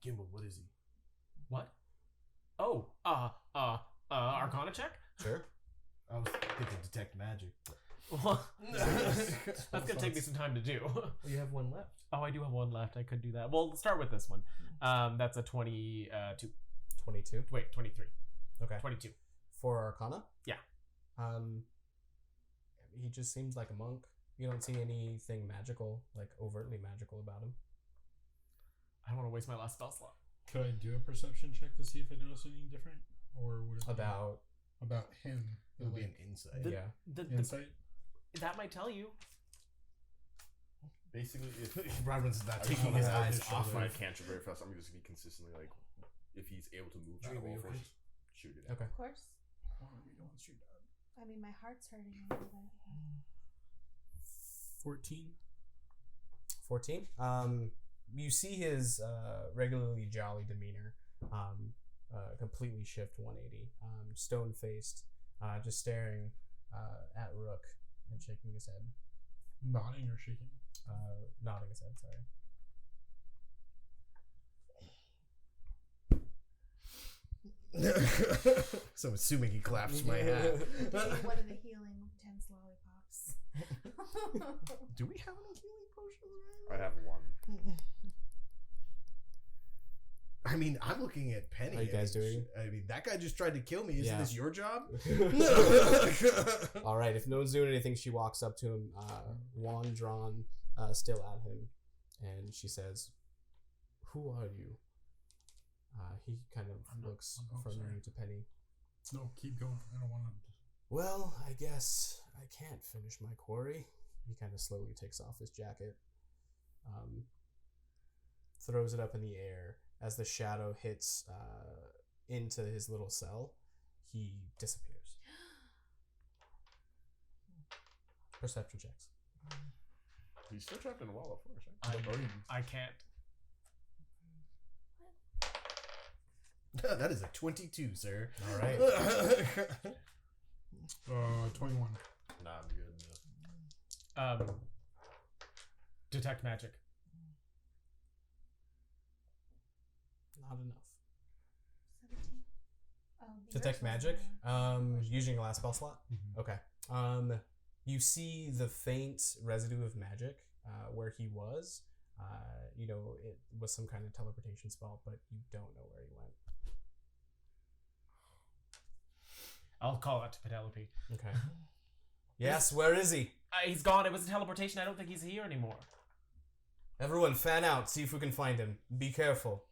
Gimbal, what is he? What? Oh, Arcana check? Sure. I was thinking detect magic. Well, that's gonna take me some time to do. You have one left. Oh, I do have one left. I could do that. Well, start with this one. That's a 22. 22. Wait, 23. Okay. 22. For Arcana? Yeah. He just seems like a monk. You don't see anything magical, like overtly magical about him. I don't want to waste my last spell slot. Could I do a perception check to see if I notice anything different, or would it be About him? It would be Like, an insight. The- yeah. insight. That might tell you. Basically, if Robin's not I taking just his wanna eyes have off my of. cantrip very fast. I'm just gonna be consistently like, if he's able to move out of Dreamy, all okay? forces, shoot it. Okay. Of course. Oh, you don't want to shoot that. I mean, my heart's hurting a little bit. 14. 14. You see his regularly jolly demeanor completely shift 180. Stone faced, just staring at Rook and shaking his head. Nodding or shaking? Nodding his head, sorry. So I'm assuming he claps my hat. Maybe one of the healing tense lollipops. Do we have any healing potions? I have one. I mean, I'm looking at Penny. How you guys doing? I mean, that guy just tried to kill me. Isn't Yeah. this your job? All right, if no one's doing anything, she walks up to him, wand drawn, still at him, and she says, "Who are you?" He kind of looks from sorry. you to Penny. No, keep going. I don't want to. Well, I guess I can't finish my quarry. He kind of slowly takes off his jacket, throws it up in the air. As the shadow hits into his little cell, he disappears. Perception checks. He's still trapped in a wall of force, right? I can't. That is a 22, sir. All right. 21. Nah, I'm good. Detect magic. Not enough. 17. Oh, yours Detect was magic. nine. Using your last spell slot. Mhm. Okay. You see the faint residue of magic where he was. You know, it was some kind of teleportation spell, but you don't know where he went. I'll call out to Penelope. Okay. Yes, where is he? He's gone. It was a teleportation. I don't think he's here anymore. Everyone, fan out. See if we can find him. Be careful.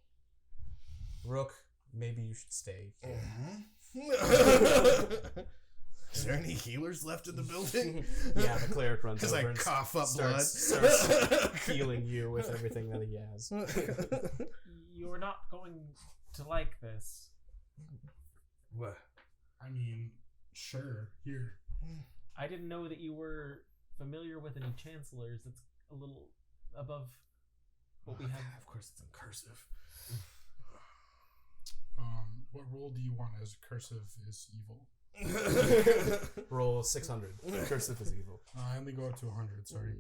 Rook, maybe you should stay here. Is there any healers left in the building? Yeah, the cleric runs Because over I and cough up starts blood. healing you with everything that he has. You're not going to like this. What? I mean, sure. Here. I didn't know that you were familiar with any chancellors. It's a little above what we have. Of course, it's in cursive. What role do you want as cursive is evil? Roll 600. Curse of evil. I only go up to 100. Sorry.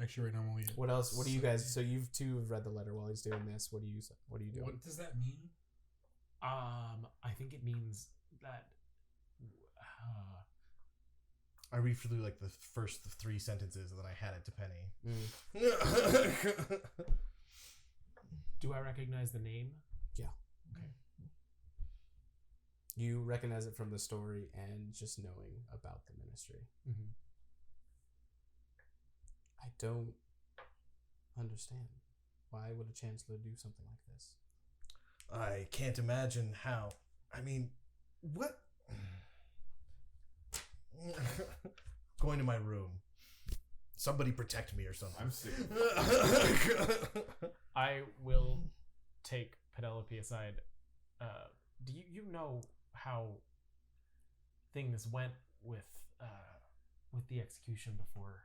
Actually, right now I'm only. What else? What do you guys? So you've two have read the letter while he's doing this. What are you doing? What does that mean? I think it means that. I read through like the first 3 sentences and then I hand it to Penny. Do I recognize the name? Yeah. Okay. You recognize it from the story and just knowing about the ministry. Mm-hmm. I don't understand. Why would a chancellor do something like this? I can't imagine how. I mean, what? Going to my room. Somebody protect me or something. I'm sick. I will take Penelope aside. Do you know how things went with the execution before?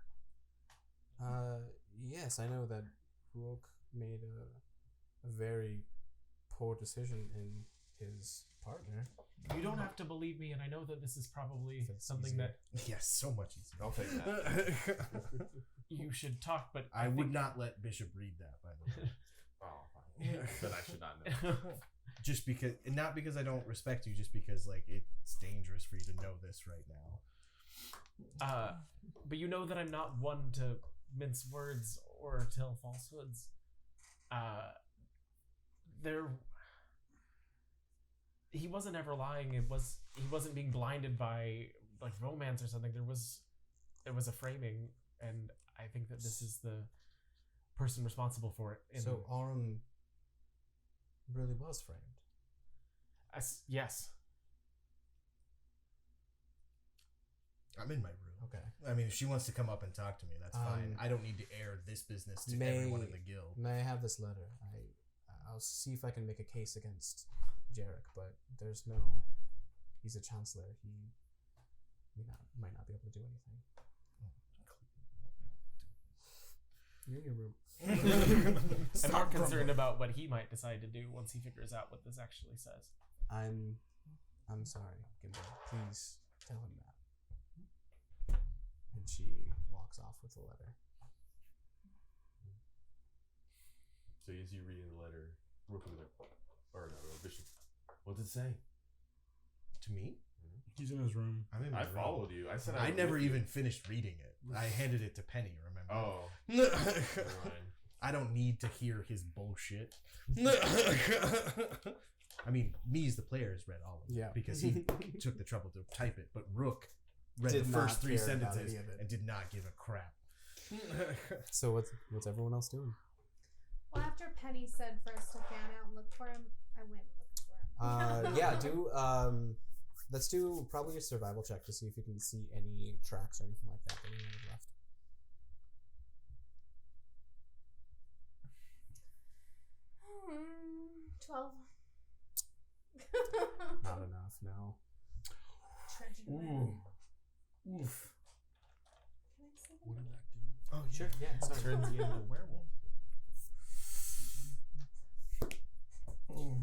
Yes, I know that Rook made a very poor decision in his partner. You don't have to believe me, and I know that this is probably That's something easier. that Yes, so much easier. I'll take that. you should talk, but I would think- not let Bishop read that, by the way. Oh, fine. Then I should not know. Just because, and not because I don't respect you, just because like it's dangerous for you to know this right now. But you know that I'm not one to mince words or tell falsehoods. He wasn't ever lying. He wasn't being blinded by like romance or something. There was a framing, and I think that this is the person responsible for it. So Aurum really was framed. Yes. I'm in my room. Okay. I mean, if she wants to come up and talk to me, that's fine. I don't need to air this business to everyone in the guild. May I have this letter? I'll see if I can make a case against Jarek, but he's a chancellor. He might not be able to do anything. You're in your room. I'm more concerned about what he might decide to do once he figures out what this actually says. I'm sorry, Gimbo. Please tell him that. And she walks off with the letter. So as you reading the letter, Rook was like, or no, Bishop, what did it say? To me? He's in his room. I'm in my I room. followed you. I said I was never with you. even finished reading it. I handed it to Penny, remember? Oh, never mind. I don't need to hear his bullshit. I mean, me as the player has read all of it. Yeah. Because he took the trouble to type it. But Rook read Did the not first 3 care about sentences any of it. and did not give a crap. So what's everyone else doing? Well, after Penny said for us to fan out and look for him, I went and looked for him. Yeah, let's do probably a survival check to see if you can see any tracks or anything like that that anyone had left. 12. Not enough, no. Trudging Ooh. around. Oof. Can I say What that? did that do? Oh, Sure, yeah. Sorry. Turns you into a werewolf. Oh.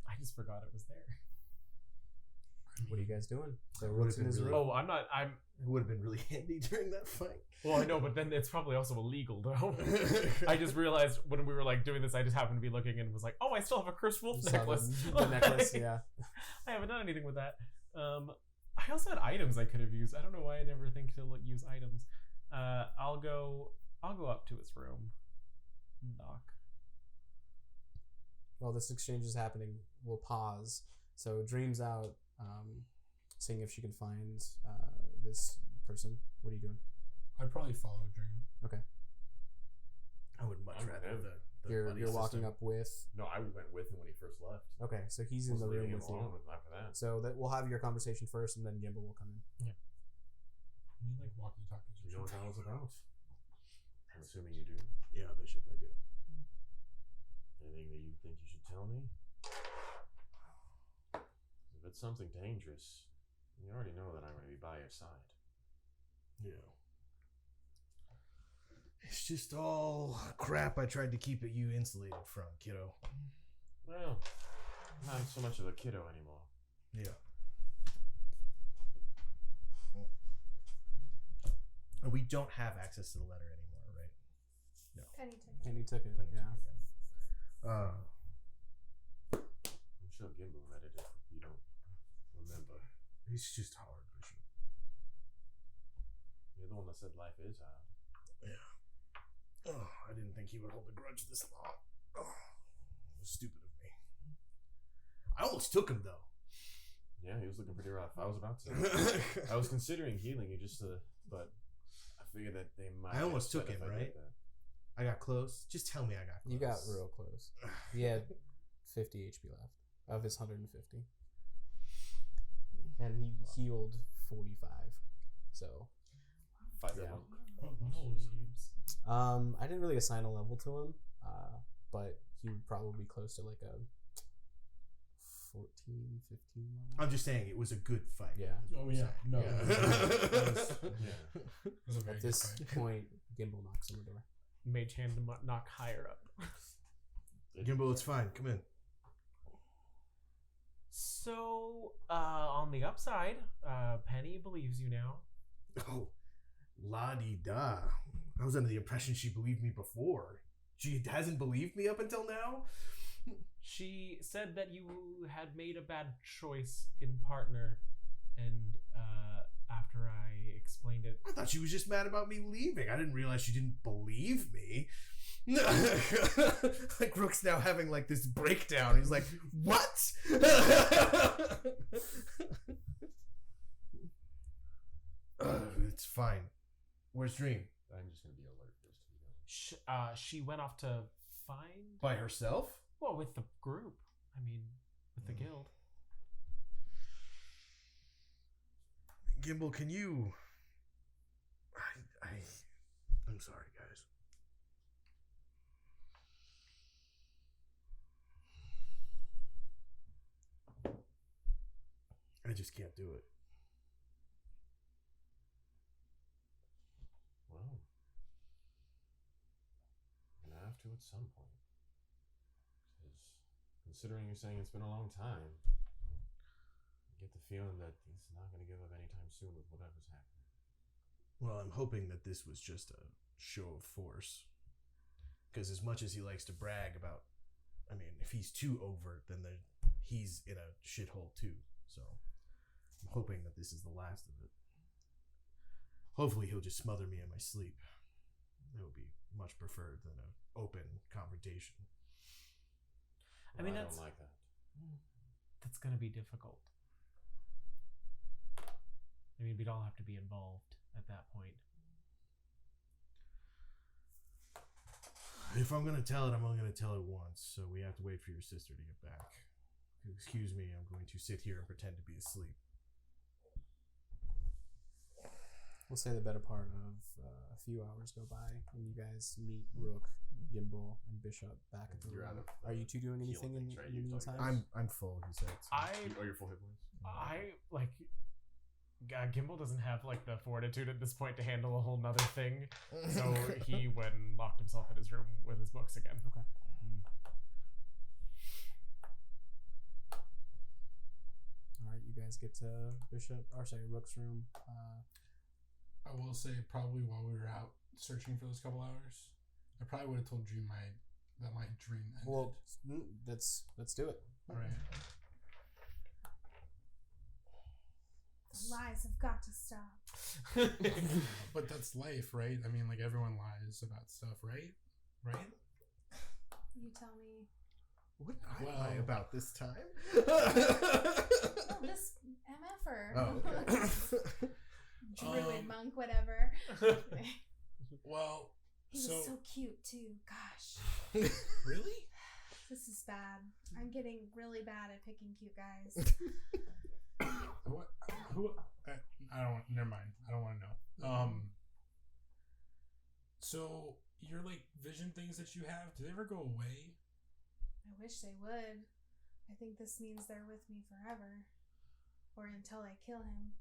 I just forgot it was there. What are you guys doing? So Would've Rook's in been his really- room. Oh, I'm. It would have been really handy during that fight. Well, I know, but then it's probably also illegal, though. I just realized when we were like doing this, I just happened to be looking and was like, "Oh, I still have a cursed wolf You saw necklace." the necklace, yeah. I haven't done anything with that. I also had items I could have used. I don't know why I never think to use items. I'll go up to his room. Knock. While this exchange is happening, we'll pause. So Dream's out, seeing if she can find this person. What are you doing? I'd probably follow Dream. I would much I'm rather good. the You're buddy walking system. up with. No, I went with him when he first left. Okay, so he's in the Wasn't room leaving with him you. alone after that. So that we'll have your conversation first, and then Gimbal will come in. You need like walkie talkies You or know what something. that was about? I'm assuming you do. Yeah, Bishop, I do. Anything that you think you should tell me? If it's something dangerous, you already know that I'm going to be by your side. Yeah. It's just all crap I tried to keep you insulated from, kiddo. Well, I'm not so much of a kiddo anymore. Yeah. And we don't have access to the letter anymore, right? No. Penny took it. And he took it. When he Yeah. took it again. I'm sure Gimble read it if you don't remember. It's just hard, Bishop. You're the one that said life is hard. Oh, I didn't think he would hold a grudge this long. Oh, it was stupid of me. I almost took him, though. Yeah, he was looking pretty rough. I was about to. I was considering healing you just to, but I figured that they might. I almost get took upset him, if I did right? that. I got close. Just tell me I got close. You got real close. He had 50 HP left of his 150. And he healed 45. So, Fight Yeah. that monk. I didn't really assign a level to him, but he would probably be close to like a 14, 15 level. I'm just saying it was a good fight. Yeah. Oh yeah, no. Yeah. That was Yeah. a very At good this fight. point, Gimbal knocks on the door. Mage hand to knock higher up. Gimbal, it's fine. Come in. So, on the upside, Penny believes you now. Oh, la-di-da. I was under the impression she believed me before. She hasn't believed me up until now? She said that you had made a bad choice in partner, and after I explained it, I thought she was just mad about me leaving. I didn't realize she didn't believe me. Like Rook's now having like this breakdown. He's like, what? It's fine. Where's Dream? I'm just gonna be alert just to be honest. she went off to find, By herself? well, with the group. I mean, with the guild. Gimbal, can you... I'm sorry, guys. I just can't do it. Well, I'm gonna have to at some point. Because considering you're saying it's been a long time, I get the feeling that he's not gonna give up anytime soon with whatever's happening. Well, I'm hoping that this was just a show of force. Because as much as he likes to brag about, I mean, if he's too overt, then he's in a shithole too. So I'm hoping that this is the last of it. Hopefully he'll just smother me in my sleep. That would be much preferred than an open confrontation. I mean, Well, I that's- don't like that. That's gonna be difficult. I mean, we'd all have to be involved at that point. If I'm going to tell it, I'm only going to tell it once. So we have to wait for your sister to get back. Excuse me, I'm going to sit here and pretend to be asleep. We'll say the better part of a few hours go by, and you guys meet Rook, Gimbal, and Bishop back at the You're room. out of, Are you two doing anything healing in, things, right? in the You talked meantime? about- I'm full, he said. So. Oh, you're full hit points? Gimbal doesn't have like the fortitude at this point to handle a whole nother thing, so he went and locked himself in his room with his books again. Okay. All right, you guys get to Rook's room. I will say probably while we were out searching for those couple hours, I probably would have told Dream that my dream ended. Well, let's do it. All right. The lies have got to stop. But that's life, right? I mean, like everyone lies about stuff, right? Right? You tell me. What did I Well- lie about this time? Oh, this MFer. Oh, okay. Druid monk, whatever. Well, He was so so cute too. Gosh, really? this is bad. I'm getting really bad at picking cute guys. What? Who? I don't want. Never mind. I don't want to know. So your like vision things that you have, do they ever go away? I wish they would. I think this means they're with me forever, or until I kill him.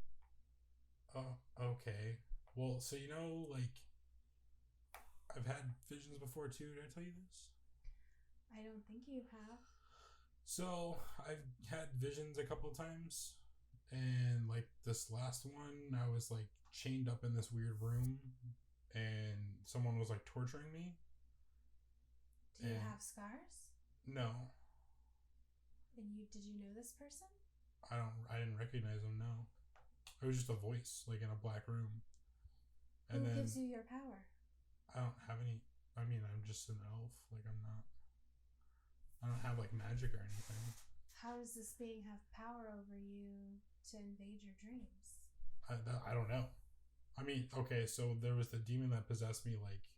Oh, okay. Well, so like I've had visions before too. Did I tell you this? I don't think you have. So I've had visions a couple of times, and like this last one, I was like chained up in this weird room, and someone was like torturing me. Do you And- have scars? No, And did you know this person? I didn't recognize him. No, it was just a voice like in a black room. Who And then gives you your power? I don't have any. I mean, I'm just an elf. Like I don't have like magic or anything. How does this being have power over you to invade your dreams? I don't know. I mean, okay, so there was the demon that possessed me like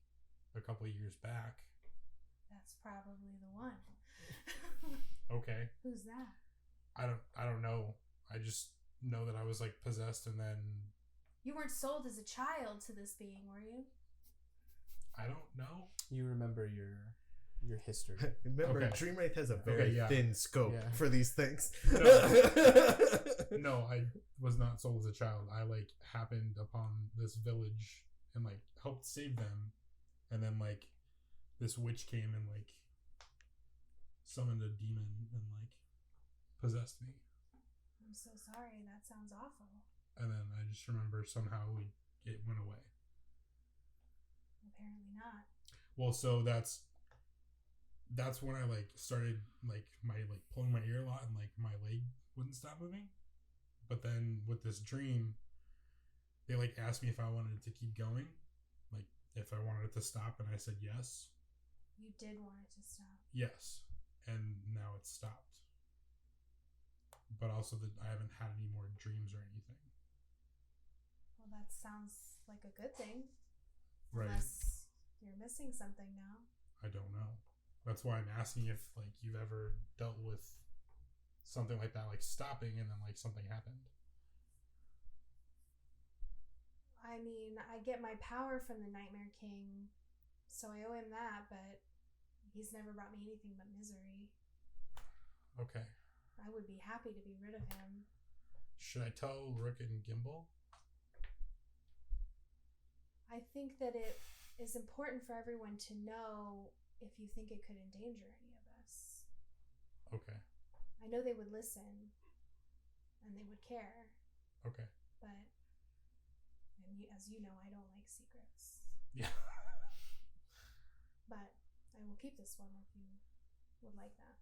a couple of years back. That's probably the one. Okay, Who's that? I don't know. I just know that I was like possessed, and then You weren't sold as a child to this being, were you? I don't know. You remember your history. Remember, Okay. Dream Wraith has a very yeah. thin scope Yeah. for these things. No, I was not sold as a child. I like happened upon this village and like helped save them, and then like this witch came and like summoned a demon and like possessed me. I'm so sorry. That sounds awful. And then I just remember somehow it went away. Apparently not. Well, so that's when I like started like my like pulling my ear a lot, and like my leg wouldn't stop moving. But then with this dream, they like asked me if I wanted to keep going, like if I wanted it to stop, and I said yes. You did want it to stop. Yes, and now it's stopped. But also that I haven't had any more dreams or anything. Well, that sounds like a good thing. Right. Unless you're missing something now. I don't know. That's why I'm asking if like you've ever dealt with something like that, like stopping and then like something happened. I mean, I get my power from the Nightmare King, so I owe him that, but he's never brought me anything but misery. Okay. I would be happy to be rid of him. Should I tell Rook and Gimbal? I think that it is important for everyone to know if you think it could endanger any of us. Okay. I know they would listen and they would care, Okay. but as you know, I don't like secrets. Yeah. But I will keep this one if you would like that.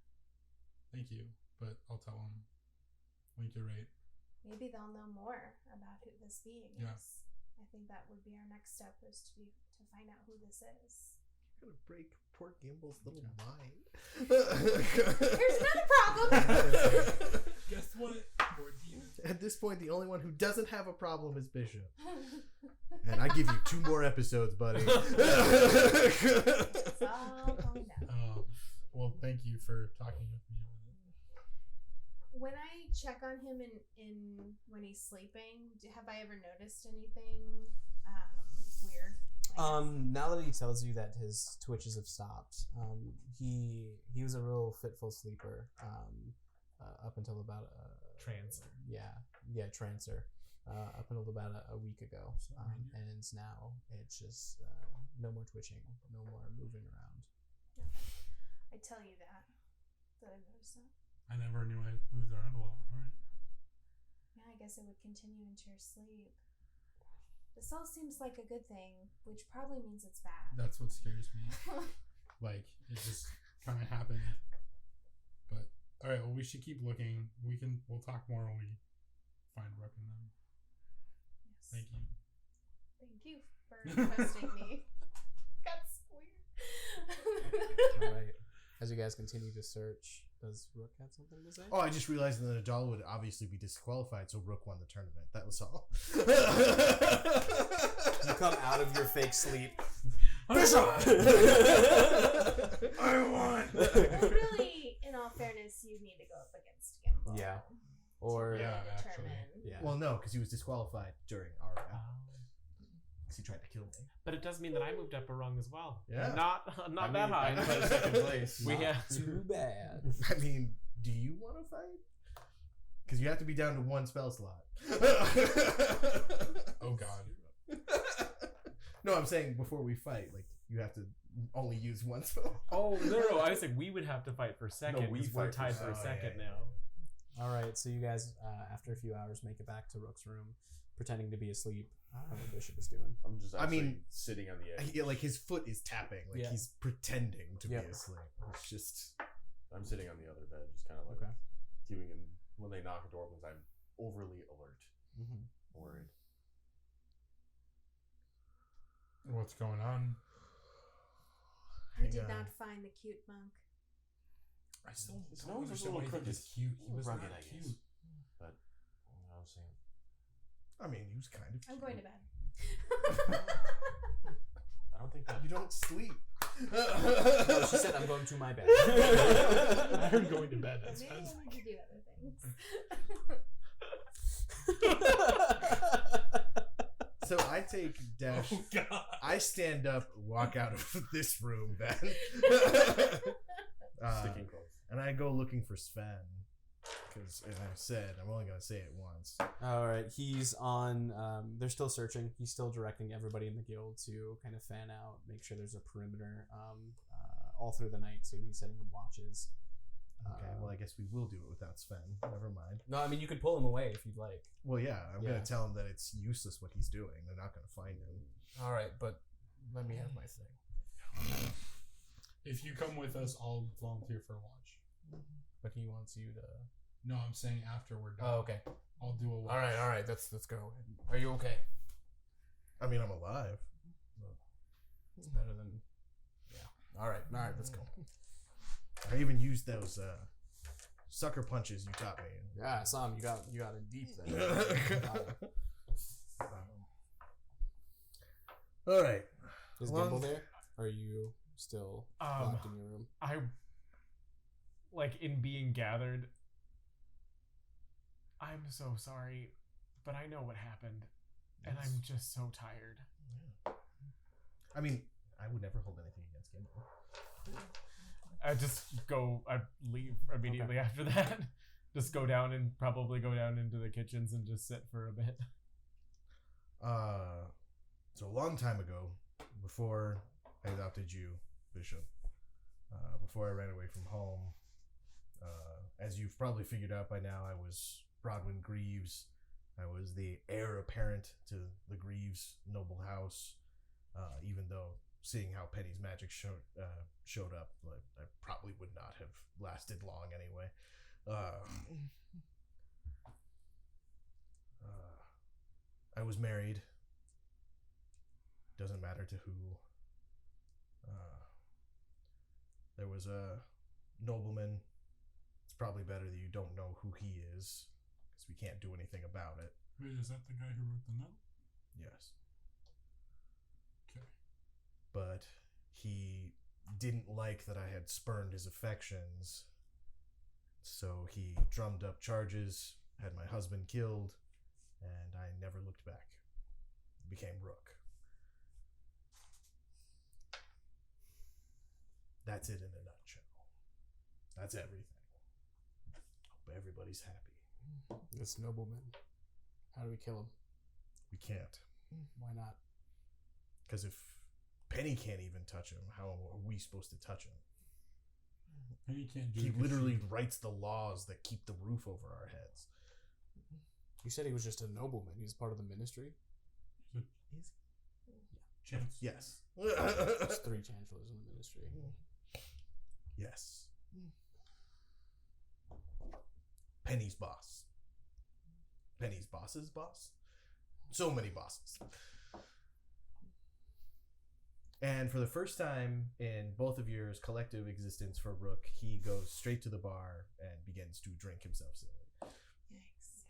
Thank you. But I'll tell them. I think you're right. Maybe they'll know more about who this being Yeah. is. I think that would be our next step, is to find out who this is. You're gonna break poor Gimble's little mind. Here's another problem. Guess what? More demons. At this point, the only one who doesn't have a problem is Bishop. And I give you 2 more episodes, buddy. It's all going down. Well, thank you for talking with me. When I check on him in when he's sleeping, have I ever noticed anything weird? Now that he tells you that his twitches have stopped, he was a real fitful sleeper up until about Trance. trancer up until about a week ago, and now it's just no more twitching, no more moving around. Okay. I tell you that I noticed that. I never knew I moved around a lot. All right. Yeah, I guess it would continue into your sleep. This all seems like a good thing, which probably means it's bad. That's what scares me. Like, it just kind of happened. But, alright, well, we should keep looking. We'll talk more when we find Rook and them. Yes. Thank you. Thank you for trusting me. That's weird. All right. As you guys continue to search, does Rook have something to say? Oh, I just realized that Nadal would obviously be disqualified, so Rook won the tournament. That was all. You come out of your fake sleep. Bishop! I won! Really, in all fairness, you need to go up against Gimbal. Yeah. Or to Yeah, really actually. determine. yeah. Well, no, because he was disqualified during our round. Because he tried to kill me. But it does mean that I moved up a rung as well. Yeah. Not that high. I put second place. We Not have too bad. I mean, do you want to fight? Because you have to be down to 1 spell slot. Oh, God. No, I'm saying before we fight, like, you have to only use one spell. Oh no! I was like, we would have to fight for second. we We're fight for tied for second. second Yeah. now. All right, so you guys, after a few hours, make it back to Rook's room, pretending to be asleep. I don't know what Bishop is doing. I'm just I actually mean, sitting on the edge. Like his foot is tapping, like Yeah. he's pretending to Yeah. be asleep. It's just I'm sitting on the other bed, just kind of like Okay. keeping in when they knock a door because I'm overly alert, Mm-hmm. worried. What's going on? I did Yeah. not find the cute monk. I still His don't nose is a understand little why he crooked. was cute. He was Rugged, not I guess. cute. But I'll see. I mean, he was kind of I'm going to bed. I don't think that. You don't sleep. No, she said, "I'm going to my bed." I'm going to bed. That's Maybe I fine. need to do other things. So I take Dash. Oh god. I stand up, walk out of this room, then, Sticking close. and I go looking for Sven. Because, as I said, I'm only gonna say it once. All right, he's on. They're still searching. He's still directing everybody in the guild to kind of fan out, make sure there's a perimeter all through the night too. He's setting up watches. Okay, well, I guess we will do it without Sven. Never mind. No, I mean you could pull him away if you'd like. Well, yeah, I'm Yeah. gonna tell him that it's useless what he's doing. They're not gonna find him. All right, but let me have my thing. If you come with us, I'll volunteer for a watch. But he wants you to. No, I'm saying after we're done. Oh, okay. I'll do a watch. All right. Let's go. Are you okay? I mean, I'm alive. It's better than. Yeah. All right. Let's go. I even used those sucker punches you taught me. Yeah, I saw him. You got it deep there. All right. Is Long- Gimbal there? Or are you still locked in your room? I like in being gathered. I'm so sorry, but I know what happened, and I'm just so tired. I mean, I would never hold anything against Gimbal. I leave immediately after that. Just go down and probably go down into the kitchens and just sit for a bit. So a long time ago, before I adopted you, Bishop, before I ran away from home, as you've probably figured out by now, I was Brodwin Greaves. I was the heir apparent to the Greaves noble house, even though seeing how Penny's magic showed up, I probably would not have lasted long anyway. I was married. Doesn't matter to who. There was a nobleman. It's probably better that you don't know who he is, because we can't do anything about it. Wait, is that the guy who wrote the note? Yes. Okay. But he didn't like that I had spurned his affections, so he drummed up charges, had my husband killed, and I never looked back. Became Rook. That's it in a nutshell. That's everything. Hope everybody's happy. This nobleman. How do we kill him? We can't. Why not? Because if Penny can't even touch him, how are we supposed to touch him? And you can't do He it 'cause literally she- writes the laws that keep the roof over our heads. You said he was just a nobleman. He's part of the ministry. Chance. Yes. There's 3 chancellors in the ministry. Yes. Penny's boss. Penny's boss's boss. So many bosses. And for the first time in both of your collective existence for Rook, he goes straight to the bar and begins to drink himself silly. Yikes.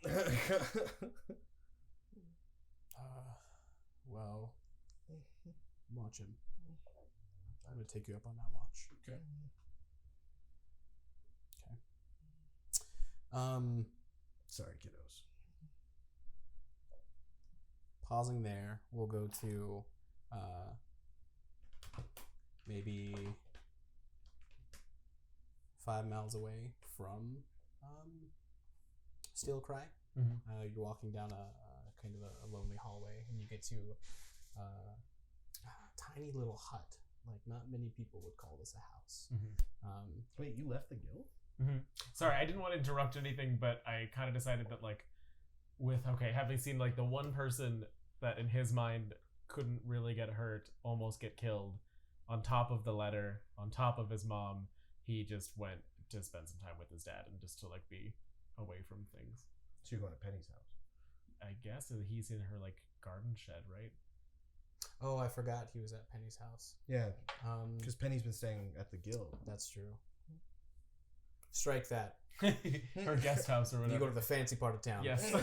Well, watch him. I'm gonna take you up on that watch. Okay. Sorry, kiddos. Pausing there, we'll go to maybe 5 miles away from Steel Cry. Mhm. You're walking down a kind of a lonely hallway, and you get to a tiny little hut Like, not many people would call this a house. Wait, you left the guild? Sorry, I didn't want to interrupt anything, but I kind of decided that, like, having seen, like, the one person that in his mind couldn't really get hurt almost get killed, on top of the letter, on top of his mom, he just went to spend some time with his dad and just to, like, be away from things. So you're going to Penny's house? I guess he's in her, like, garden shed, right? Oh, I forgot he was at Penny's house. Yeah, because Penny's been staying at the guild. That's true. Strike that. Her guest house or whatever. You go to the fancy part of town. Yes. You go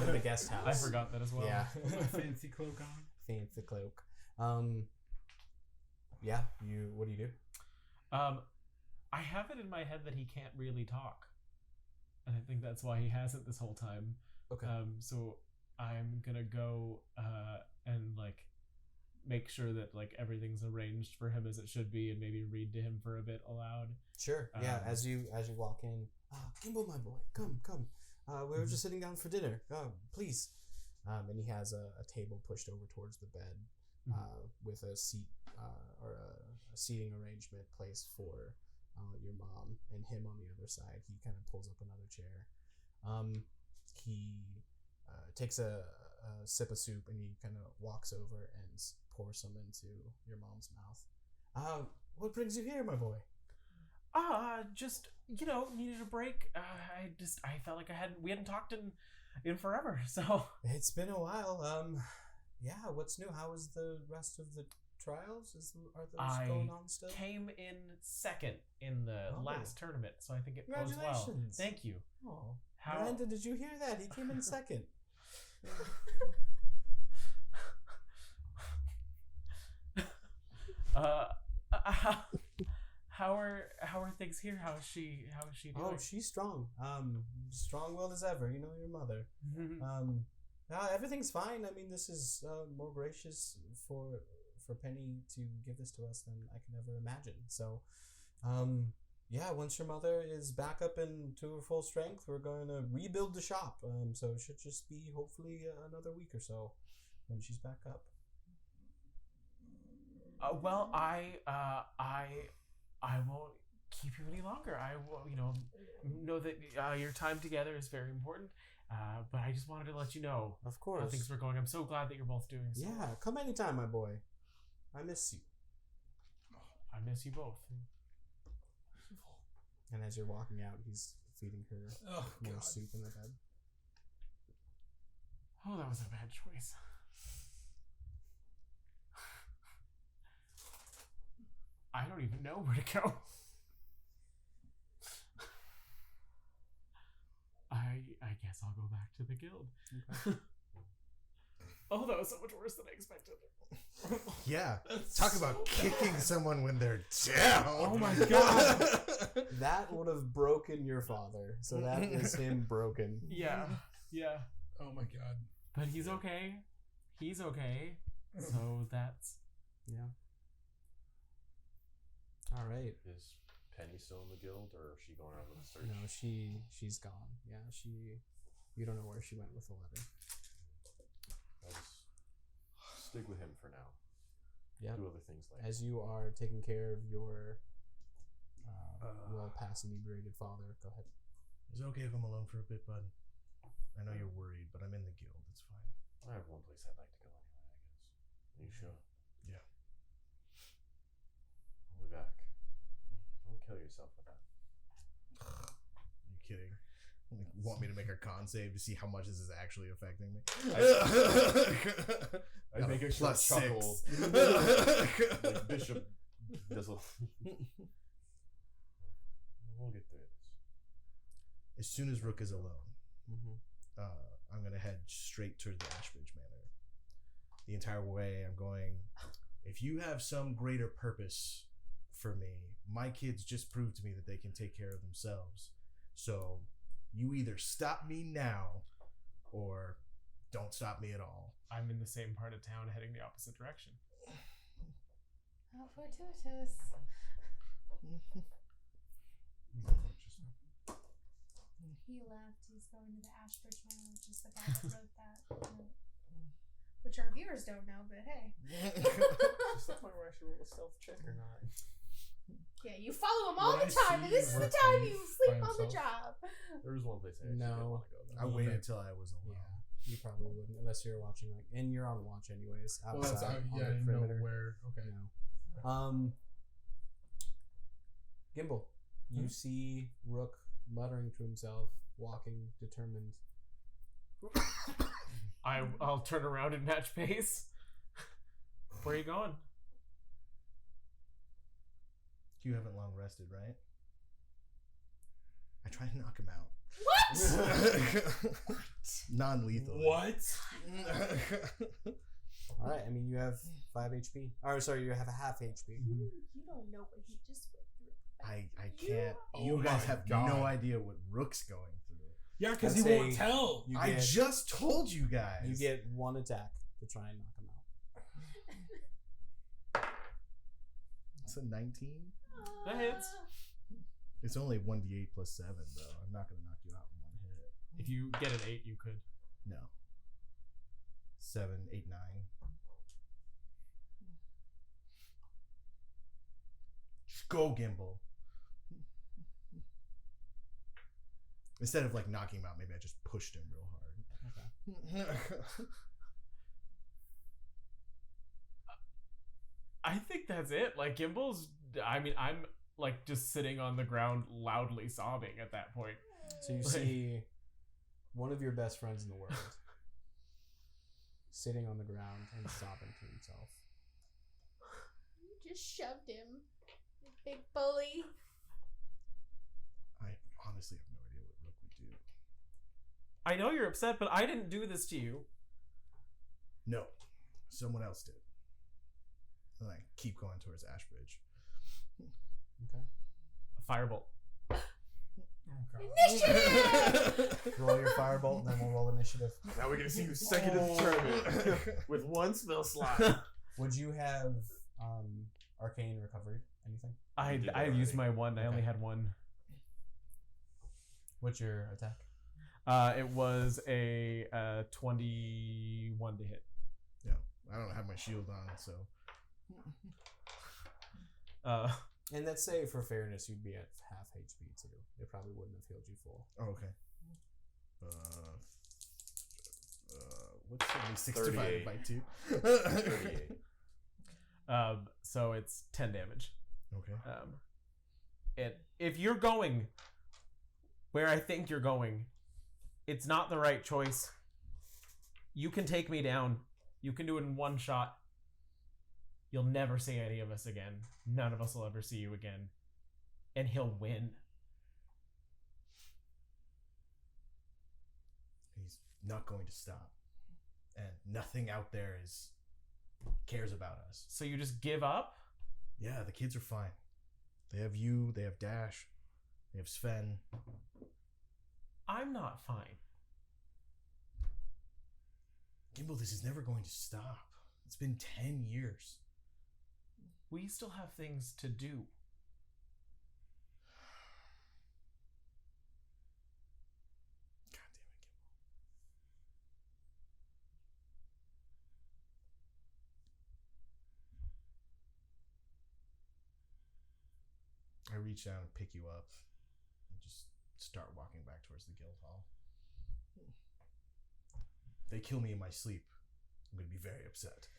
to the guest house. I forgot that as well. Yeah. Fancy cloak on. Fancy cloak. Yeah. What do you do? I have it in my head that he can't really talk, and I think that's why he hasn't this whole time. Okay. So I'm gonna go and like make sure that like everything's arranged for him as it should be, and maybe read to him for a bit aloud. Sure. Yeah. As you walk in, Gimbal, my boy, come. We were just sitting down for dinner. Please. And he has a table pushed over towards the bed, with a seat or a seating arrangement placed for your mom and him on the other side. He kind of pulls up another chair. He takes a sip of soup and he kind of walks over and pours some into your mom's mouth. What brings you here, my boy? Just needed a break. I felt like we hadn't talked in forever, so It's been a while. Yeah. What's new? How is the rest of the trials? Are those going on still? Came in second in the last tournament, so I think it goes well. Congratulations. Thank you. Oh, How? Miranda, did you hear that? He came in second. How are things here? How is she doing? Oh, she's strong. Strong-willed as ever. You know your mother. Everything's fine. I mean, this is more gracious for Penny to give this to us than I can ever imagine. So, yeah, once your mother is back up into her full strength, we're going to rebuild the shop. So it should just be hopefully another week or so when she's back up. Well, I won't keep you any longer. I will, know that your time together is very important. But I just wanted to let you know, Of course. how things were going. I'm so glad that you're both doing so. Yeah, come anytime, my boy. I miss you. I miss you both. And as you're walking out, he's feeding her more soup in the bed. Oh, that was a bad choice. I don't even know where to go. I guess I'll go back to the guild. Okay. Oh, that was so much worse than I expected. Yeah. Talk about kicking someone when they're down. Oh my god. That would have broken your father. So that is him broken. Yeah. Oh my god. But he's okay. He's okay. So that's... Yeah. All right. Is Penny still in the guild, or is she going out with a search? No, she's gone. Yeah, you don't know where she went with the letter. I'll just stick with him for now. Yeah. Do other things later. As you are taking care of your well past inebriated father, go ahead. Is it okay if I'm alone for a bit, bud? I know you're worried, but I'm in the guild. It's fine. I have one place I'd like to go anyway, I guess. Are you sure? Yeah. I'll be back. Don't kill yourself with that. Are you kidding? Like, want me to make a con save to see how much this is actually affecting me? I'd make a plus chuckle. 6. Like Bishop Dizzle. We'll get through this. As soon as Rook is alone, Mm-hmm. I'm going to head straight to the Ashbridge Manor. The entire way I'm going, if you have some greater purpose for me, my kids just proved to me that they can take care of themselves. So you either stop me now or don't stop me at all. I'm in the same part of town heading the opposite direction. How fortuitous. He left. He's going to the Ashbridge Manor, which is the guy that wrote that note. which our viewers don't know, but hey. Is the point where I should roll a stealth check or not? Yeah, you follow him all Would the I time, and see this is the Rook time leave you sleep by on the himself? job. There was one place I actually No. didn't want to go. I Though. waited until I was alone. Yeah, you probably wouldn't unless you're watching and you're on watch anyways. Well, that's Outside, on yeah, I the didn't know perimeter. where. Okay. No. Gimbal, you see Rook muttering to himself, walking determined. I'll turn around and match pace. Where are you going? You haven't long rested, right? I try to knock him out. What? Non-lethal. What? All right, I mean you have 5 HP. Or sorry, you have a half HP. You don't know what he just went through. I can't. Oh You guys my have God. no idea what Rook's going through. Yeah, because I'd he won't say tell. You I get, just told you guys. you get one attack to try and knock him out. It's a 19. That hits. It's only 1d8 plus 7, though. I'm not going to knock you out in one hit. If you get an 8, you could. No. 7, 8, 9. Just go, Gimbal. Instead of like knocking him out, maybe I just pushed him real hard. I think that's it. Like Gimbal's. I mean, I'm like just sitting on the ground, loudly sobbing at that point. So you see one of your best friends in the world sitting on the ground and sobbing to himself. You just shoved him. You big bully. I honestly have no idea what Rook would do. I know you're upset, but I didn't do this to you. No, someone else did. And I keep going towards Ashbridge. Okay. Firebolt. Initiative! Roll your firebolt and then we'll roll initiative. Now we're gonna see who's second in the tournament with one spell slot. Would you have arcane recovery? Anything? I did I that used already. my one. I only Okay. had one. What's your attack? It was a 21 to hit. Yeah, I don't have my shield on, so. And let's say for fairness, you'd be at half HP too. It probably wouldn't have healed you full. Oh, okay. What's 76 divided 38. by 2? 38. So it's 10 damage. Okay. And if you're going where I think you're going, it's not the right choice. You can take me down. You can do it in one shot. You'll never see any of us again. None of us will ever see you again. And he'll win. He's not going to stop. And nothing out there cares about us. So you just give up? Yeah, the kids are fine. They have you, they have Dash, they have Sven. I'm not fine. Gimbal, this is never going to stop. It's been 10 years. We still have things to do. God damn it, Gimbal. I reach down and pick you up and just start walking back towards the guild hall. If they kill me in my sleep, I'm going to be very upset.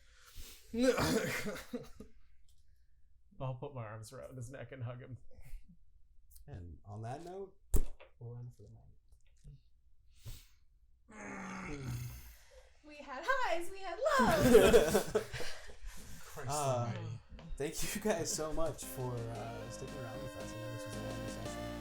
I'll put my arms around his neck and hug him. And on that note, we'll end for the night. We had highs, we had lows. Christ almighty. Thank you guys so much for sticking around with us. I know this was a long session.